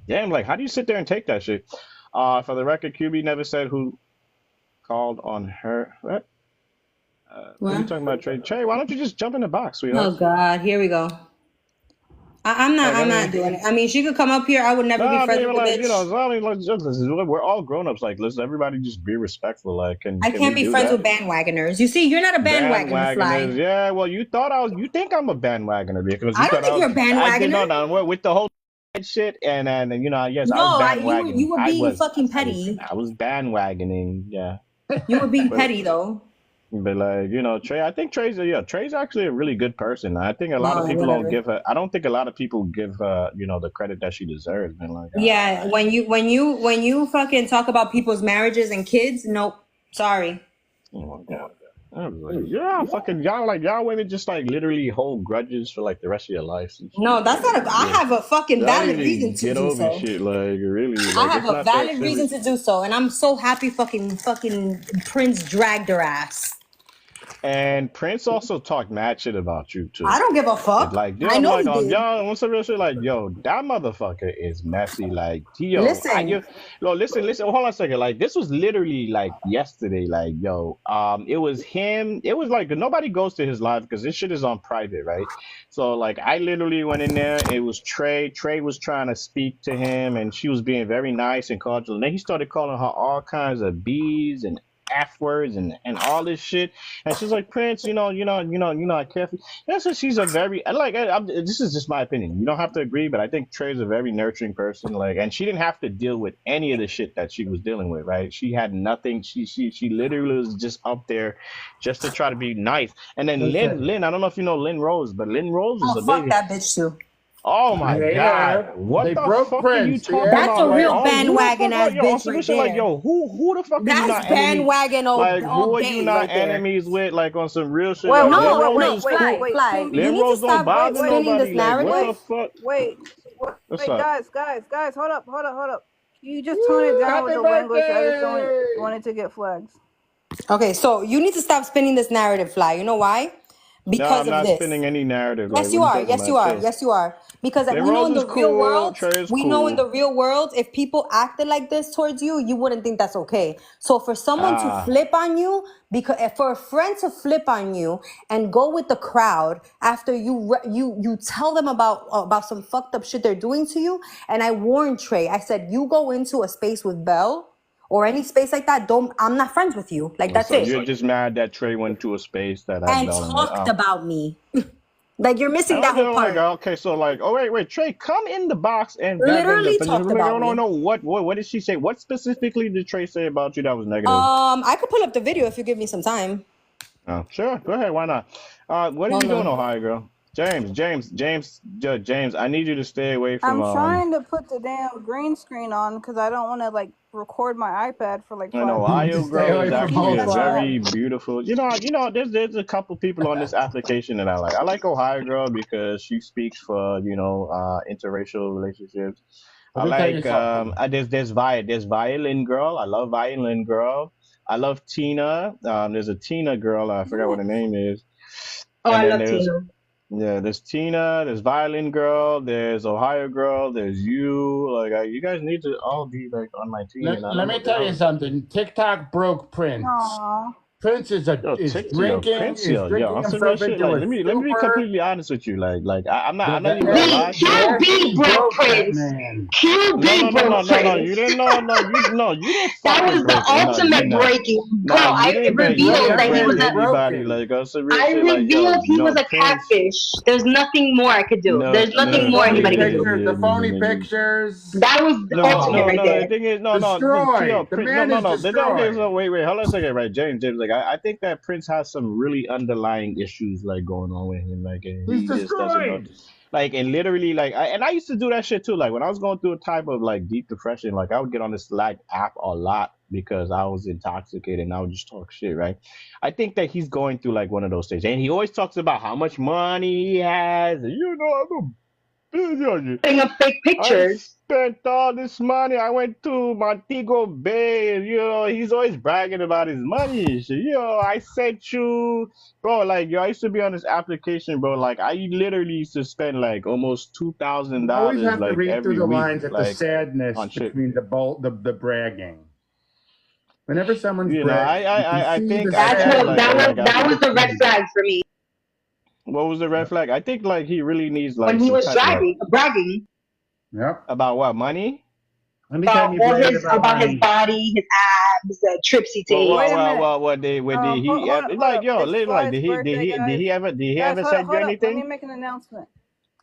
damn, like how do you sit there and take that shit? For the record, QB never said who called on her. What? What are you What? talking about, Trey? Trey, why don't you just jump in the box, sweetheart? Oh God, here we go. I'm Like, not doing it. I mean, she could come up here. I would never no, be I friends mean, with the like, bitch. we're all grown ups. Like, listen, everybody just be respectful. Like, can I we can't be do friends that? with bandwagoners. You see, you're not a bandwagoner, Bandwagoners, Fly. yeah. Well, you think I'm a bandwagoner because you I don't thought think you're a I did bandwagoner. no, with the whole shit, and yes, I was No, bandwagoning. you were being fucking petty. I was bandwagoning, yeah. You were being But petty though. like, Trey, I think Trey's actually a really good person. I think a lot of No, people don't whatever. give her. I don't think a lot of people give her, the credit that she deserves. Man, like, Yeah, when you fucking talk about people's marriages and kids, nope. Sorry. oh my God. I was like, y'all women just like literally hold grudges for like the rest of your life and shit. No, that's not a. I have a fucking Y'all valid need reason to to get do over so. shit. Like, really, I like, have it's a not that valid reason serious. to do so, and I'm so happy fucking Prince dragged her ass. And Prince also talked mad shit about you I too. don't give a It's fuck. like, yo, I I'm know like, he did. yo, what's the real shit? Like, yo, that motherfucker is messy. Like, Listen, yo, listen, hold on a second. Like, this was literally like yesterday. Like, yo, it was him. It was like nobody goes to his live because this shit is on private, right? So, like, I literally went in there. It was Trey. Trey was trying to speak to him, and she was being very nice and cordial. And then he started calling her all kinds of B's and F words and all this shit. And she's like, Prince, I care for you. Yeah, so she's a very this is just my opinion. You don't have to agree, but I think Trey's a very nurturing person. Like, and she didn't have to deal with any of the shit that she was dealing with, right? She had nothing. She literally was just up there just to try to be nice. And then Listen, Lynn, I don't know if you know Lynn Rose, but Lynn Rose is oh a fuck big. that bitch too. Oh my they God! have. What They the broke fuck are you Prince. The talking That's about? a Like, real asshole. oh, who the bandwagon fuck? ass Like, yo, on bitch some real right shit, like, there. yo, who the fuck are you That's not enemy? bandwagon Like, all who are you day not right there. enemies with? Like, on some real shit. Wait, Like, wait, Lynn wait, No, Rose wait, no, is wait, cool. Fly, wait, Fly. Queen You Bee. Lynn need to Rose don't stop Wait, bother wait, spinning this nobody. Like, what narrative. the wait, fuck? wait, What's wait, up? guys, hold up, hold up. You just tone it Woo! down with Happy the language. I just don't birthday! want it to get flags. Okay, so you need to stop spinning this narrative, Fly. You know why? No, Because I'm of not this. spinning any narrative. Like, Yes, what you are you are. talking Yes, you about? are. Chill. Yes, you are. Because Lynn we know Rose in is the real cool. world, Trey is we know in cool. the real world, if people acted like this towards you, you wouldn't think that's okay. So for someone to Ah, flip on you, because for a friend to flip on you and go with the crowd after you tell them about some fucked up shit they're doing to you, and I warned Trey. I said, you go into a space with Belle or any space like that, don't. I'm not friends with you. Like that's so it. you're just mad that Trey went to a space that had And Bell in it. talked about me. Like you're And missing I'm that whole just like, part. okay, so like, oh wait, Trey, come in the box and goddamn Literally defend yourself. talked Like, about I don't me. know what did she say? What specifically did Trey say about you that was negative? I could pull up the video if you give me some time. Oh, sure, go ahead, why not? What are you Hold doing, on. Ohio girl? James, I need you to stay away from I'm trying to put the damn green screen on because I don't want to like record my iPad for like an 5 Ohio minutes. Just stay girl away is Just from keep actually it a at Ohio. that. very beautiful. There's a couple people on this application that I like. I like Ohio girl because she speaks for interracial relationships. I Let me tell you like something. there's Violin girl. I love Violin girl. I love Tina. There's a Tina girl. I forgot what her name is. Oh, And I then love Tina. there's Tina, there's Violin Girl, there's Ohio Girl, there's you. Like, you guys need to all be like on my team, and I Let don't me know the tell you hell. something. TikTok broke Prince. Aww. Prince is Prince, is on drinking some real himself shit. into Like, a let me be stupor. completely honest with you. Like, I'm not even gonna The lie B, to you. QB acid broke broke that Prince. man. QB broke No. Prince. You didn't know. No, you didn't That fucking was the break it. No, you ultimate not. breaking. Bro, Nah, you I didn't break. You revealed didn't that he was break Definitely a anybody. broken. Like, on some real I shit. Like, yo, revealed he was no, a Prince. catfish. There's nothing more I could do. No, There's nothing The no, more phony anybody could do. pictures, the phony pictures. That was the ultimate No, right no. The there. thing is, Destroyed. The No, man no, is no. Okay, destroyed. so wait. Hold on a second, right, James. Like, I think that Prince has some really underlying issues like going on with him. Like, and He's he just doesn't know. destroyed. Like, and literally, like, I used to do that shit too. Like, when I was going through a type of like deep depression, like, I would get on this Slack app a lot because I was intoxicated and I would just talk shit, right? I think that he's going through like one of those stages, and he always talks about how much money he has. And, I'm a billionaire. Putting up fake I pictures. spent all this money. I went to Montego Bay, and he's always bragging about his money. So, I sent you, bro. Like, I used to be on this application, bro. Like, I literally used to spend like almost two thousand You always dollars have to like read through every the week, lines at the like sadness on shit. between the bragging. Whenever someone's I bragging, you can I I see the think I That's think what like sadness that like was. I That think was the red flag for me what was the red Yep. flag? I think like he really needs when like he some was type of bragging Yep. about what money. Anytime you all brag his about about his money, body, his abs, the trips he takes. Wait a minute. What did he Hold up, hold like, up. yo, It's like Fly's birthday, guys. did he Guys, ever send you hold up. Let me anything? make an announcement.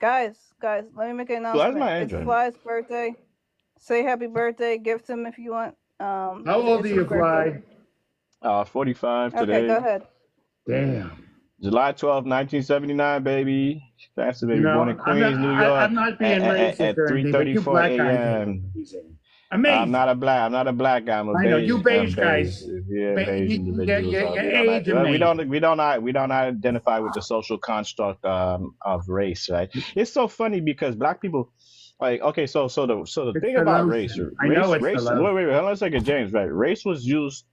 Guys, let me make an Well, that's announcement. my It's Android. Fly's birthday. Say happy birthday. Gift him if you want. how old It's are his you, birthday. Fly? 45 Okay, go today. ahead. Damn. July 12th, 1979, baby. Fancy baby, born in Queens, New I'm York not being racist at or anything, but you 3:34 black guys are a.m. amazing. I'm Amazing. not a black guy. I'm a I know you beige beige. guys. Yeah, beige individuals. You We don't age we amazing. don't we don't identify with the social construct of race, right? It's so funny because black people, like, okay, so the It's thing the about race, lotion. I know it's the wait, lotion. hold on a second, James, right? Race was used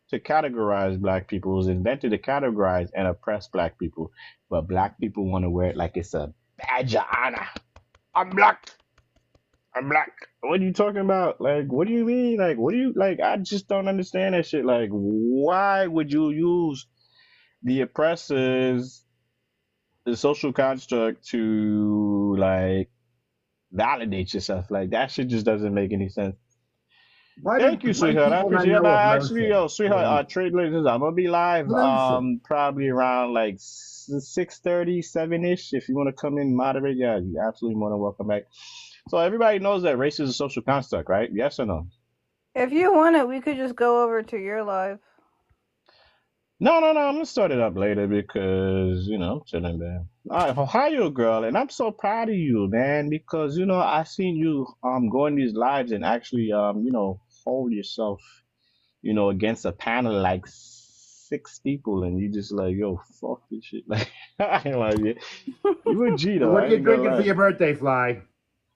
to categorize black people. It was invented to categorize and oppress black people. But black people want to wear it like it's a badge of honor. I'm black. I'm black. What are you talking about? Like, what do you mean? Like, what do you like? I just don't understand that shit. Like, why would you use the oppressors, the social construct to like validate yourself? Like, that shit just doesn't make any sense. Why do Thank you, white sweetheart. I people not appreciate it. know But actually, emotion? yo, sweetheart, trade later. I'm gonna be live Emotion. probably around like 6:30, 7-ish. If you want to come in and moderate, yeah, you absolutely more than welcome back. So everybody knows that race is a social construct, right? Yes or no? If you want it, we could just go over to your live. No. I'm gonna start it up later because I'm chilling, man. All right, Ohio girl, and I'm so proud of you, man, because I seen you go in these lives and actually hold yourself against a panel like 6 people, and you just like, yo, fuck this shit. Like, I ain't like it. You a G So though. what I are you ain't gonna drinking for lie. your birthday, Fly?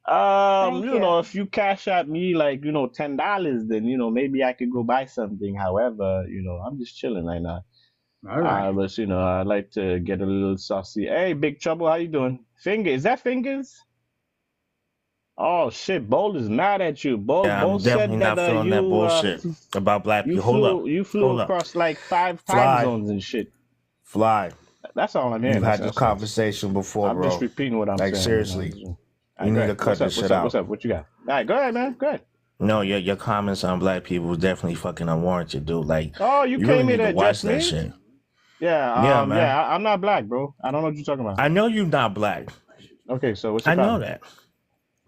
Thank you. If you cash out me like $10, then maybe I could go buy something. However, I'm just chilling right now. All right. But I'd like to get a little saucy. Hey, Big Trouble, how you doing? Finger, is that Fingers? Oh shit, Bold is mad at you. Yeah, I'm Bold definitely said that not feeling that bullshit about black you people. Hold up. flew Hold up. across like 5 time Fly. zones and shit. Fly. That's all I'm hearing. You've had this That's conversation before, I'm just bro. repeating what I'm Like, saying. seriously. All You right, need go to ahead. cut What's this up? shit out. What's up? What you got? All right, go ahead, man. Go ahead. No, your comments on black people is definitely fucking unwarranted, dude. Like, Oh, you you came really here need to to watch address that me? shit. Yeah, man. I'm not black, bro. I don't know what you're talking about. I know you're not black. Okay, so what's your I know problem? that.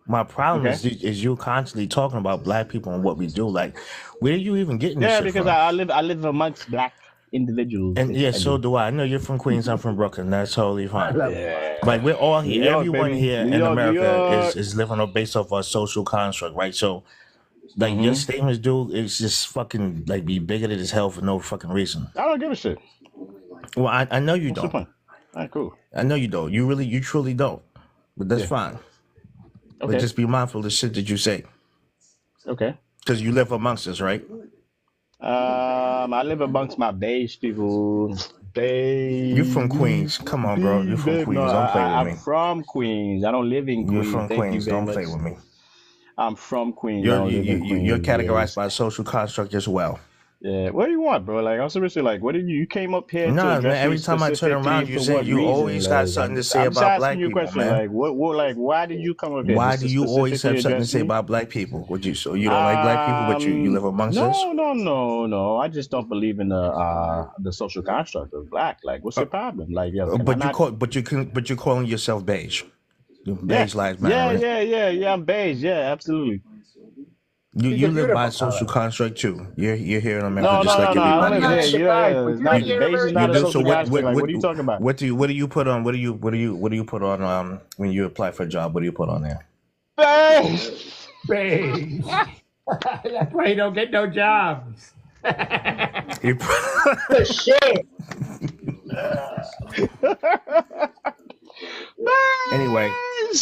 My problem Okay. is you constantly talking about black people and what we do. Like, where are you even getting this Yeah, shit because from? I live amongst black individuals. And Yes, yeah, I so do. do I. I know you're from Queens. I'm from Brooklyn. That's totally I fine. love it. Yeah. Like, we're all New here. York, Everyone baby. here New in York, New America York. is living based off our social construct, right? So, like, your statements, dude, it's just fucking like be bigoted as hell for no fucking reason. I don't give a shit. Well, I know you What's the don't. point? All right, cool. I know you don't. You truly don't. But that's Yeah. fine. But Okay. just be mindful of the shit that you say. Okay. Because you live amongst us, right? I live amongst my beige people. Beige. You from Queens. Come on, bro. You from No, Queens. Don't play with I'm me. from Queens. I don't live in You're Queens. from Thank you Queens. very Don't much. play with me. I'm from Queens. I You're don't live in Queens. you're categorized by social construct as well. Yeah. What do you want, bro? Like, I'm seriously like, what did you came up here to Nah, address man. Every me time I turn specifically around, you for say what you reason? always got Like, something to say I'm just about asking black you a people, question. man. Like, like, why did you come up here? Why Just do to you always specifically have something to address say me? about black people? So you don't like black people, but you live amongst us? No. I just don't believe in the social construct of black. Like, what's your problem? Like, yo, can I not? But you're calling yourself beige. Beige lives matter, right? Yeah. I'm beige. Yeah, absolutely. You a live by beautiful social color. construct too. You're here in America No. just like I don't I'm everybody live not here. else. surprised, but It's you not didn't get a beige is very not You a do. beautiful So social color. construct. Like, what are you talking about? what do you put on? What do you put on when you apply for a job? What do you put on there? Beige. Beige. That's why you don't get no jobs. You But shit. Anyway,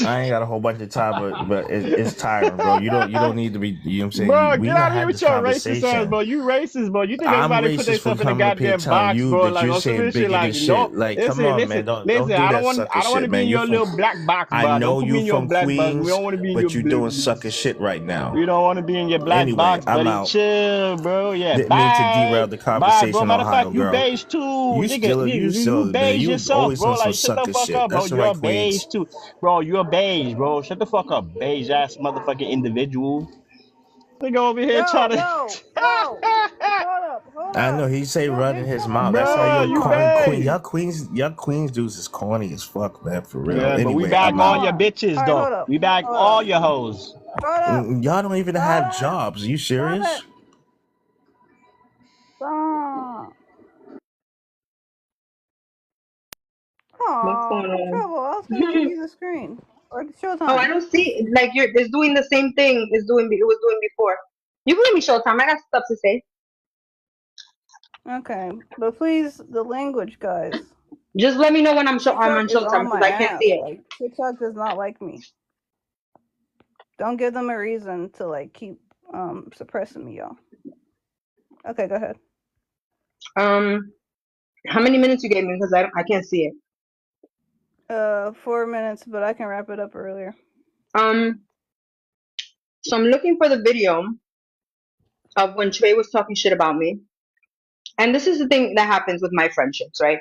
I ain't got a whole bunch of time, but it's tiring, bro. You don't need to be. You know what I'm Bro, saying? We get not out of here had with this your racist ass, conversation. bro. You racist, bro. You think I'm everybody put racist for themselves in a coming up here goddamn telling box, you bro? that Like, you're on some real saying shit, bigoted like, no. shit. Like, come Listen, on, listen, man. Don't listen. do I that don't sucker want shit, to be man. in You're your from. little black box, I bro. Don't know put me you in your from black box. We Queens, don't want to be in your. but you're doing sucker shit right now. We don't want to be in your black Anyway, box, I'm buddy. out. Chill, bro. Yeah, Didn't mean to bye, derail the bye, bro. conversation, Matter of fact, Ohio you girl. beige too, You nigga. still, You man. beige You yourself, always bro. on some Like, shut the sucker fuck shit. up, bro. That's all You're right, a beige Queens. too, bro. You're a beige, bro. Shut the fuck up, beige ass motherfucking individual. Nigga over here trying to. Hold I know up. he say No, running it's his not mouth. That's how Bro, you're you wrong. corny queen. beige. Y'all Queens dudes is corny as fuck, man, for real. Yeah, but we Anyway, bag I'm all out. your bitches, All right, though. hold up. We bag Hold all up. your hoes. Hold up. Y'all don't even Hold have up. jobs. Are you Stop serious? it. Stop. What's Aw, going on? trouble. I was gonna give you the screen or the Oh, I Showtime. don't see like it's doing the same thing it was doing before. You can give me Showtime. I got stuff to say. Okay, but please, the language, guys. Just let me know when I'm on TikTok is Showtime on because my I can't ass. see it. Like TikTok does not like me. Don't give them a reason to like keep suppressing me, y'all. Okay, go ahead. Um, how many minutes you gave me? Because I can't see it. 4 minutes, but I can wrap it up earlier. Um, so I'm looking for the video of when Trey was talking shit about me. And this is the thing that happens with my friendships, right?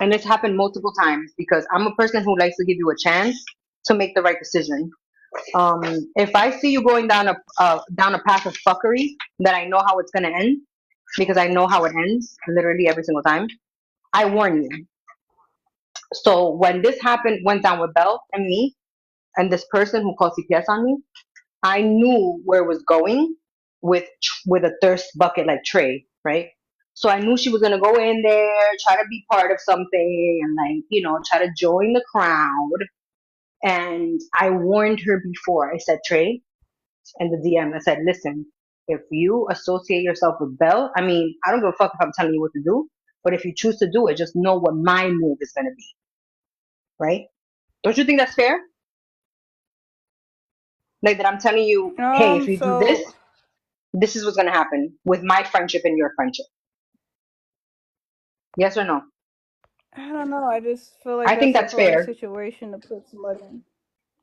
And it's happened multiple times because I'm a person who likes to give you a chance to make the right decision. Um, if I see you going down a path of fuckery that I know how it's gonna end, because I know how it ends literally every single time, I warn you. So when this happened, went down with Belle and me, and this person who called CPS on me, I knew where it was going with with a thirst bucket like Trey, right? So I knew she was gonna go in there, try to be part of something, and try to join the crowd. And I warned her before. I said, Trey, and the DM, I said, listen, if you associate yourself with Belle, I mean, I don't give a fuck if I'm telling you what to do, but if you choose to do it, just know what my move is gonna be, right? Don't you think that's fair? Like that I'm telling you, hey, if you do this, So this is what's gonna happen with my friendship and your friendship. Yes or no? I don't know. I just feel like I think that's a that's hard fair situation to put somebody in.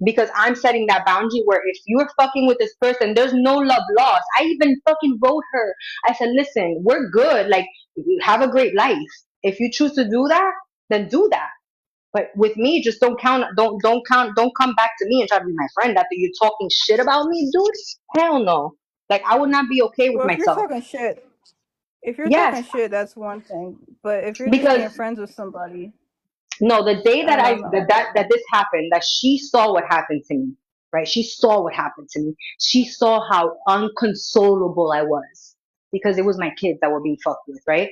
because I'm setting that boundary where if you're fucking with this person, there's no love lost. I even fucking wrote her. I said, listen, we're good. Like, have a great life. If you choose to do that, then do that. But with me, just don't come back to me and try to be my friend after you're talking shit about me, dude. Hell no. Like I would not be okay with Well, myself. if you're Yes, talking shit, that's one thing. But if you're just because being friends with somebody, no, the day that I I don't that, know. that that this happened, that she saw what happened to me, right? She saw what happened to me. She saw how unconsolable I was because it was my kids that were being fucked with, right?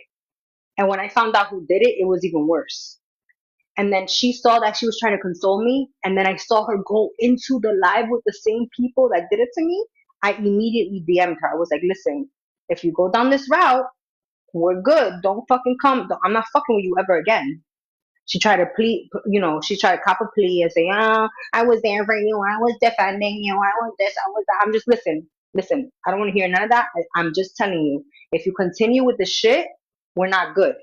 And when I found out who did it, it was even worse. And then she saw that she was trying to console me, and then I saw her go into the live with the same people that did it to me. I immediately DM'd her. I was like, listen, if you go down this route, we're good. Don't fucking come. I'm not fucking with you ever again. She tried to plead, she tried to cop a plea and say, oh, I was there for you. I was defending you. I was this, I was that. I'm just, listen, I don't want to hear none of that. I'm just telling you, if you continue with the shit, we're not good.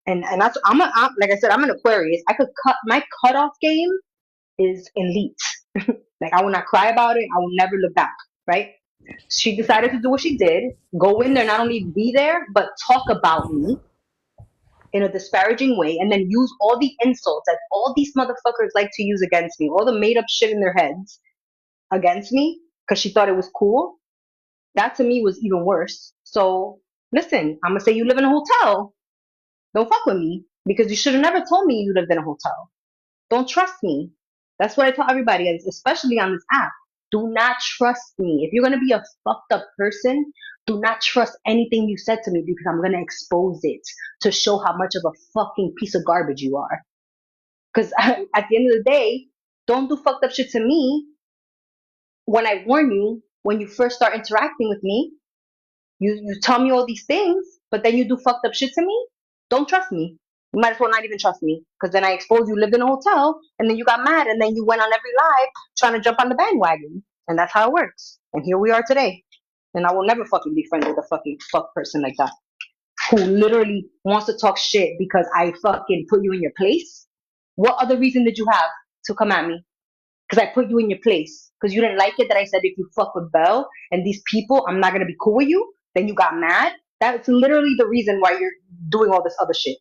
And that's, like I said, I'm an Aquarius. I could cut, my cutoff game is elite. Like, I will not cry about it. I will never look back, right? She decided to do what she did, go in there, not only be there, but talk about me in a disparaging way and then use all the insults that all these motherfuckers like to use against me, all the made up shit in their heads against me because she thought it was cool. That to me was even worse. So listen, I'm gonna say you live in a hotel. Don't fuck with me because you should have never told me you lived in a hotel. Don't trust me. That's what I tell everybody, especially on this app. Do not trust me. If you're gonna be a fucked up person, do not trust anything you said to me because I'm gonna expose it to show how much of a fucking piece of garbage you are. Because at the end of the day, don't do fucked up shit to me when I warn you when you first start interacting with me. You tell me all these things, but then you do fucked up shit to me. Don't trust me. You might as well not even trust me, because then I exposed you lived in a hotel, and then you got mad, and then you went on every live trying to jump on the bandwagon, and that's how it works. And here we are today. And I will never fucking be friends with a fucking fuck person like that, who literally wants to talk shit because I fucking put you in your place. What other reason did you have to come at me? Because I put you in your place. Because you didn't like it that I said if you fuck with Belle and these people, I'm not gonna be cool with you. Then you got mad. That's literally the reason why you're doing all this other shit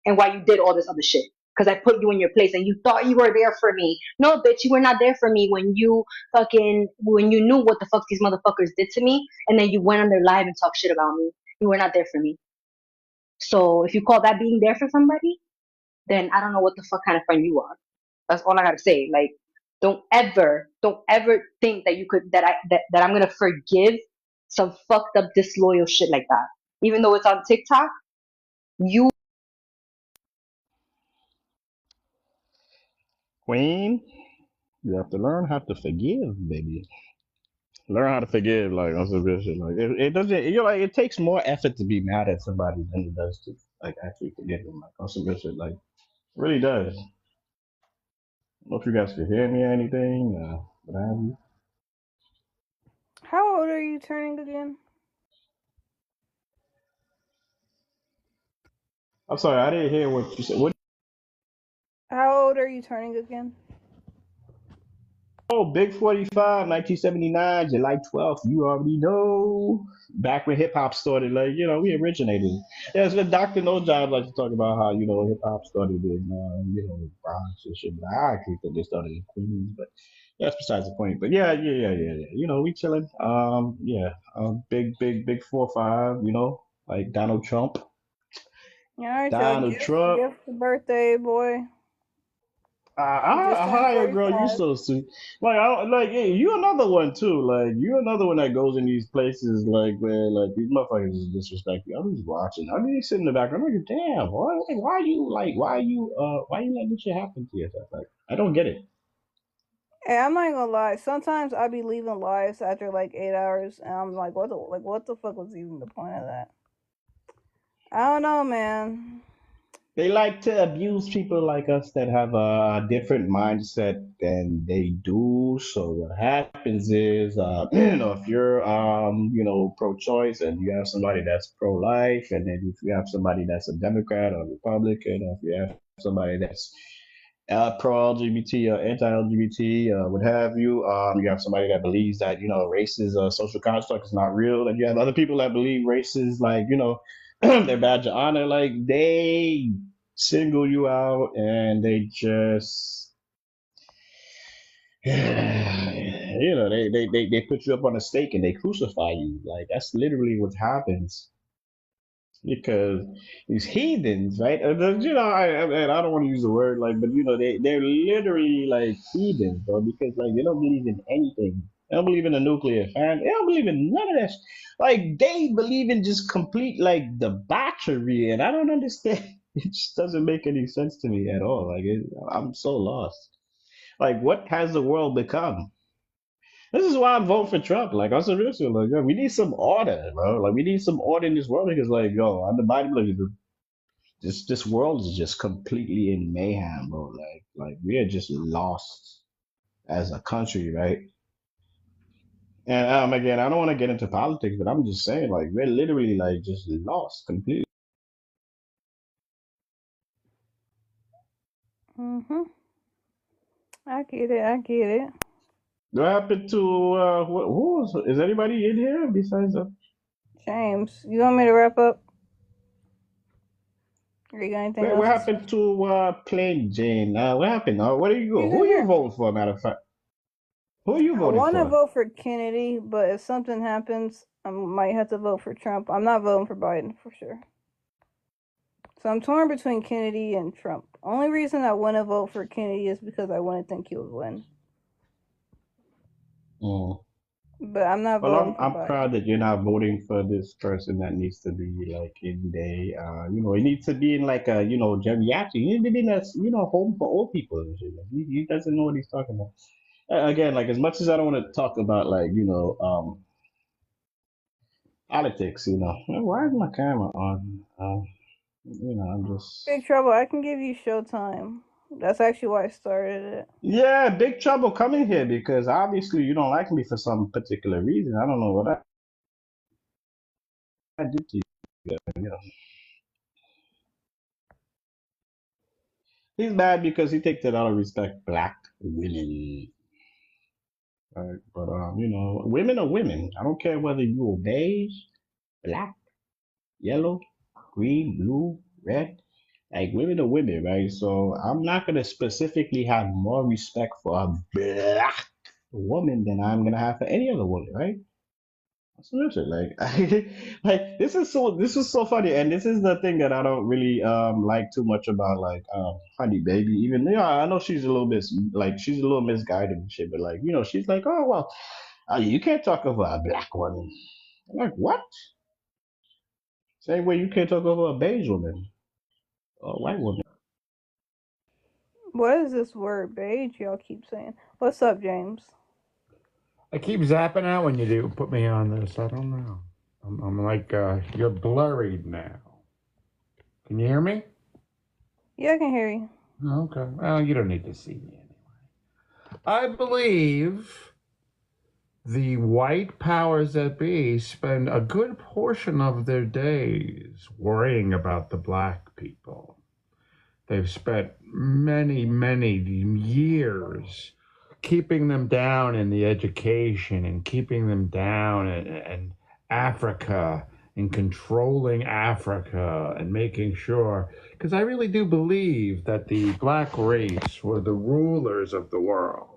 and why you did all this other shit. Because I put you in your place and you thought you were there for me. No, bitch, you were not there for me when you knew what the fuck these motherfuckers did to me, and then you went on their live and talked shit about me. You were not there for me. So if you call that being there for somebody, then I don't know what the fuck kind of friend you are. That's all I gotta say. Like, don't ever think that you could that I'm gonna forgive some fucked up disloyal shit like that. Even though it's on TikTok, you Queen, you have to learn how to forgive, baby. Learn how to forgive, like on some real shit. Like it doesn't, like it takes more effort to be mad at somebody than it does to like actually forgive them. Like on some real shit, like it really does. I don't know if you guys can hear me or anything, but I have you. How old are you turning again? I'm sorry, I didn't hear what you said. What? How old are you turning again? Oh, Big 45, 1979, July 12th. You already know. Back when hip hop started, like, we originated. Yeah, so Dr. No Job likes to talk about how, hip hop started in, Bronx and shit. But I actually think they started in Queens, but that's besides the point. But yeah. We chilling. Yeah. Big 4-5, like Donald Trump. Alright, y'all. Donald Trump. Gift for birthday, boy. He just I turned hire girl, you 45. so sweet. Like, hey, you another one too. Like, you another one that goes in these places like where like these motherfuckers just disrespect you. I'm just watching. I mean, sit in the background. I'm like, damn, why you letting this shit happen to yourself? Like, I don't get it. Hey, I'm not gonna lie. Sometimes I be leaving lives after like 8 hours, and I'm like, what the fuck was even the point of that? I don't know, man. They like to abuse people like us that have a different mindset than they do. So what happens is, if you're, pro-choice and you have somebody that's pro-life, and then if you have somebody that's a Democrat or Republican, or if you have somebody that's pro-LGBT or anti-LGBT, what have you, you have somebody that believes that race is a social construct, it's not real, and you have other people that believe race is like their badge of honor. Like, they single you out and they just they put you up on a stake and they crucify you. Like, that's literally what happens because these heathens, right? I don't want to use the word like, but they're literally like heathens, bro, because like they don't believe in anything. They don't believe in a nuclear family. They don't believe in none of that. Like, they believe in just complete like debauchery, and I don't understand. It just doesn't make any sense to me at all. Like, I'm so lost. Like, what has the world become? This is why I'm voting for Trump. Like, I'm seriously like, yo, we need some order, bro. Like, we need some order in this world because, like, yo, on the Bible, like, this world is just completely in mayhem, bro. Like we are just lost as a country, right? And again, I don't want to get into politics, but I'm just saying, like, we're literally like just lost completely. Mhm. I get it. I get it. What happened to is anybody in here besides James, you want me to wrap up? Or you got anything what else to say? happened to Plain Jane? What happened? Where do you go? He's Who in you here. voting for? Matter of fact, who you I voting want to for? vote for Kennedy, but if something happens, I might have to vote for Trump. I'm not voting for Biden for sure. So I'm torn between Kennedy and Trump. Only reason I want to vote for Kennedy is because I want to think he would win. Mm. But I'm not Well, voting for I'm Biden. proud that you're not voting for this person that needs to be like in the it needs to be in like a geriatric. He needs to be in a home for old people and shit. Like, he doesn't know what he's talking about. Again, like, as much as I don't want to talk about like politics, why is my camera on? I'm just Big Trouble, I can give you Showtime. That's actually why I started it. yeah, big trouble coming here because obviously you don't like me for some particular reason. I don't know what I did to you. You know. He's mad because he takes it out of respect black women. Right? But women are women. I don't care whether you are beige, black, yellow, green, blue, red. Like, women are women, right? So I'm not gonna specifically have more respect for a black woman than I'm gonna have for any other woman, right? Absolutely. Like, like, this is so funny, and this is the thing that I don't really like too much about like Honey Baby. Even I know she's a little bit like she's a little misguided and shit, but like she's like, oh well, you can't talk over a black woman. I'm like, what? Same way you can't talk over a beige woman or a white woman. What is this word, beige? Y'all keep saying. What's up, James? I keep zapping out when you do put me on this. I don't know. I'm like, you're blurry now. Can you hear me? Yeah, I can hear you. Okay. Well, you don't need to see me anyway. I believe the white powers that be spend a good portion of their days worrying about the black people. They've spent many, many years keeping them down in the education and keeping them down in Africa and controlling Africa and making sure. Because I really do believe that the black race were the rulers of the world.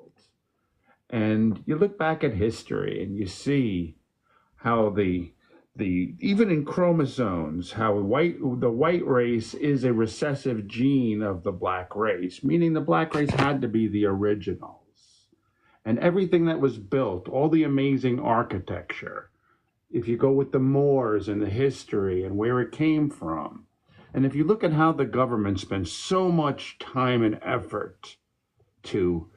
And you look back at history and you see how the even in chromosomes, how the white race is a recessive gene of the black race, meaning the black race had to be the originals. And everything that was built, all the amazing architecture, if you go with the Moors and the history and where it came from, and if you look at how the government spends so much time and effort to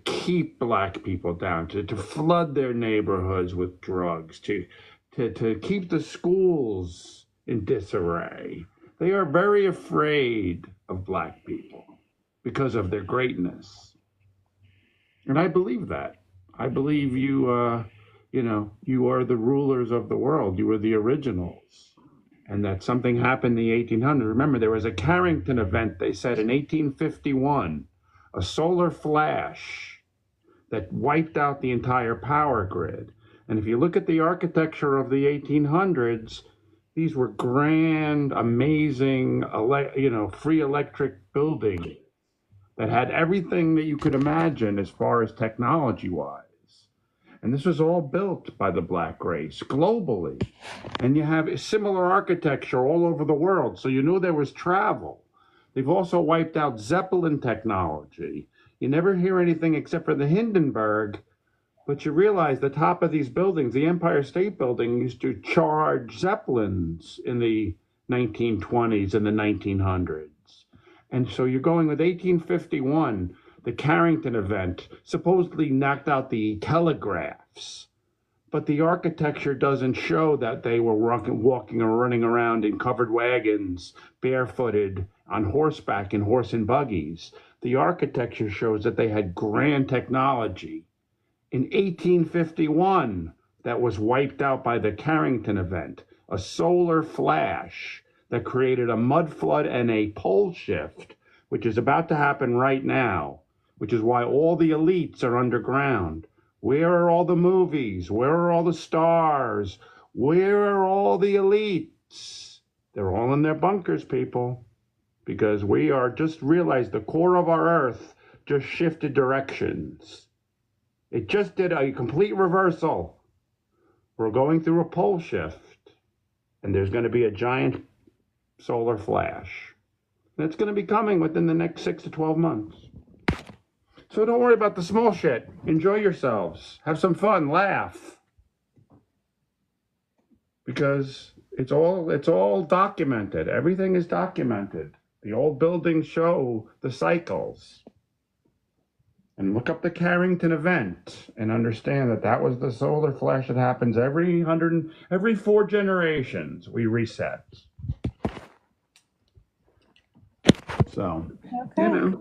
keep black people down, to flood their neighborhoods with drugs, to keep the schools in disarray. They are very afraid of black people because of their greatness. And I believe that. I believe you are the rulers of the world. You are the originals. And that something happened in the 1800s. Remember, there was a Carrington event, they said, in 1851, a solar flash that wiped out the entire power grid. And if you look at the architecture of the 1800s, these were grand, amazing, free electric buildings that had everything that you could imagine as far as technology-wise. And this was all built by the black race globally. And you have similar architecture all over the world, so you knew there was travel. They've also wiped out Zeppelin technology. You never hear anything except for the Hindenburg, but you realize the top of these buildings, the Empire State Building, used to charge Zeppelins in the 1920s and the 1900s. And so you're going with 1851, the Carrington event, supposedly knocked out the telegraphs. But the architecture doesn't show that they were walking or running around in covered wagons, barefooted, on horseback in horse and buggies. The architecture shows that they had grand technology. In 1851, that was wiped out by the Carrington event, a solar flash that created a mud flood and a pole shift, which is about to happen right now, which is why all the elites are underground. Where are all the movies? Where are all the stars? Where are all the elites? They're all in their bunkers, people, because we are just realized the core of our earth just shifted directions. It just did a complete reversal. We're going through a pole shift, and there's going to be a giant solar flash. And it's going to be coming within the next 6 to 12 months. So don't worry about the small shit. Enjoy yourselves. Have some fun. Laugh. Because it's all documented. Everything is documented. The old buildings show the cycles. And look up the Carrington event and understand that was the solar flash that happens every 4 generations. We reset. So, Okay.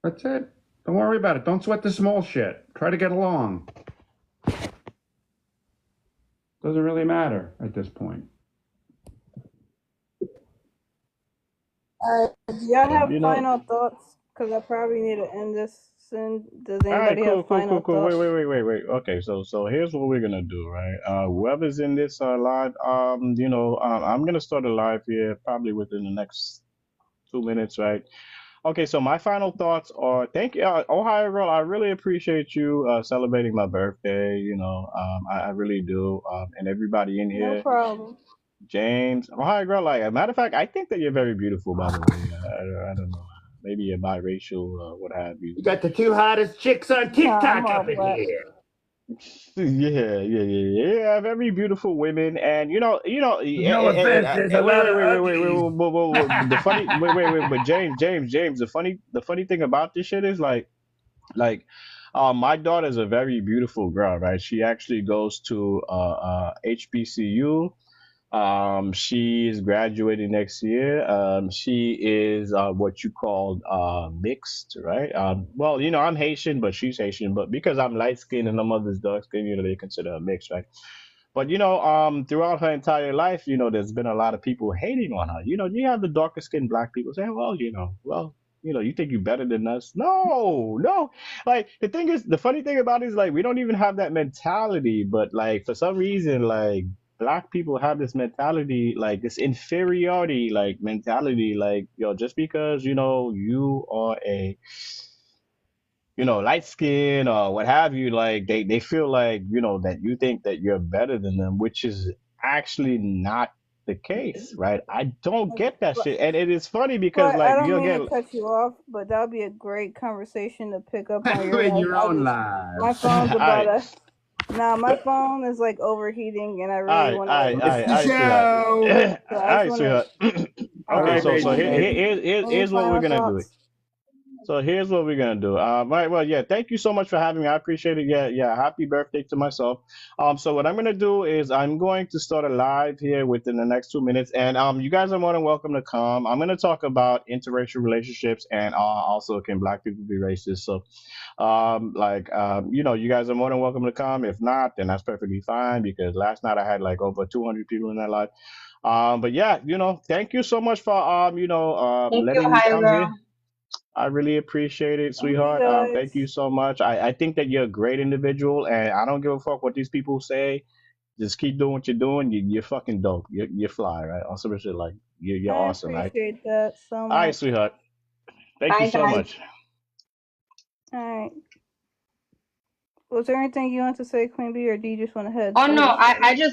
that's it. Don't worry about it. Don't sweat the small shit. Try to get along. Doesn't really matter at this point. Do y'all have You know, final thoughts? Because I probably need to end this soon. Does all right, anybody cool, have cool, cool, final cool. Wait, thoughts? wait, wait, wait, wait. Okay, so here's what we're gonna do, right? Whoever's in this live, I'm gonna start a live here probably within the next 2 minutes, right? Okay, so my final thoughts are thank you, Ohio girl. I really appreciate you celebrating my birthday. I really do. And everybody in No here, problem. James, Ohio girl. Like, a matter of fact, I think that you're very beautiful. By the way, I don't know. Maybe you're biracial, what have you. You got the 2 hottest chicks on Nah, I'm TikTok all up in black. here. Yeah. Very beautiful women, and No offense, there's a wait, lot wait, of wait, wait, wait, wait, uglies. the funny, wait, but James, the funny thing about this shit is like, my daughter's a very beautiful girl, right? She actually goes to HBCU. She is graduating next year. She is what you call mixed, right? Well, I'm Haitian, but she's Haitian. But because I'm light skinned and her mother's dark skinned, they consider her mixed, right? But throughout her entire life, there's been a lot of people hating on her. You have the darker skinned black people saying, well, you think you're better than us? No, no. Like the thing is, the funny thing about it is like we don't even have that mentality, but like for some reason, like black people have this mentality, like this inferiority, like mentality, like just because you are a light skin or what have you, like they feel like, that you think that you're better than them, which is actually not the case, right? I don't get that But, shit. And it is funny because but I like don't you'll mean to get cut you off, but that would be a great conversation to pick up on your When life. you're on live. My phone's all about right, to. Nah, my phone is like overheating, and I all really right, want all to. right, all That's right, the all right, sweetheart. show. All So I just right, want to. sweetheart. All All Okay, right, right. so baby, baby. Any here's what we're final gonna do. thoughts? So here's what we're gonna do. Right, well, yeah, thank you so much for having me. I appreciate it. Yeah, yeah. Happy birthday to myself. So what I'm gonna do is I'm going to start a live here within the next 2 minutes, and you guys are more than welcome to come. I'm gonna talk about interracial relationships and also can black people be racist. So, you guys are more than welcome to come. If not, then that's perfectly fine because last night I had like over 200 people in that live. But yeah, thank you so much for Thank you, letting me come Hyra. here. I really appreciate it, Thank you sweetheart. Thank guys. you so much. I think that you're a great individual, and I don't give a fuck what these people say. Just keep doing what you're doing. You're fucking dope. You're fly, right? On some shit like you're I awesome, right? appreciate that so All right, much. sweetheart. Thank you Bye, so guys. much. All right. Was there anything you want to say, Queen Bee, or do you just want to head Oh over no, to Friday?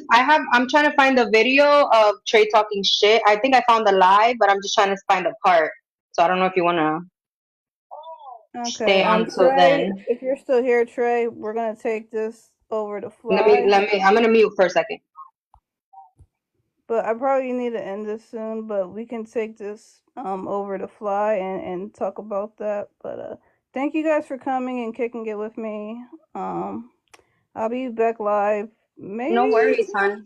I'm trying to find the video of Trey talking shit. I think I found the live, but I'm just trying to find the part. So I don't know if you wanna stay Okay. on till Trey, then. if you're still here, Trey, we're gonna take this over to Fly. I'm gonna mute for a second. But I probably need to end this soon. But we can take this over to Fly and talk about that. But thank you guys for coming and kicking it with me. I'll be back live No maybe. worries, hon.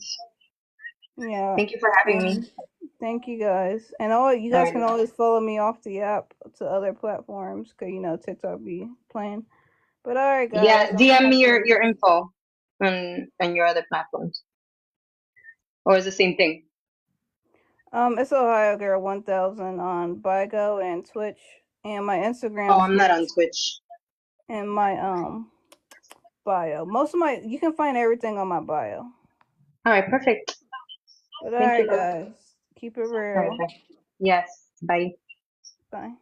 Yeah. Thank you for having me. Thank you guys. And all you guys can Alrighty. always follow me off the app to other platforms because TikTok be playing. But all right, Yeah, guys, I'm DM out me there. your info on your other platforms, or is the same thing? It's Ohio Girl 1000 on Bigo and Twitch, and my Oh, Instagram's I'm not on linked Twitch. in my bio. Most of my you can find everything on my bio. All right, perfect. But all Thank you, right, love. guys, keep it All right, real. bye. Yes, bye. Bye.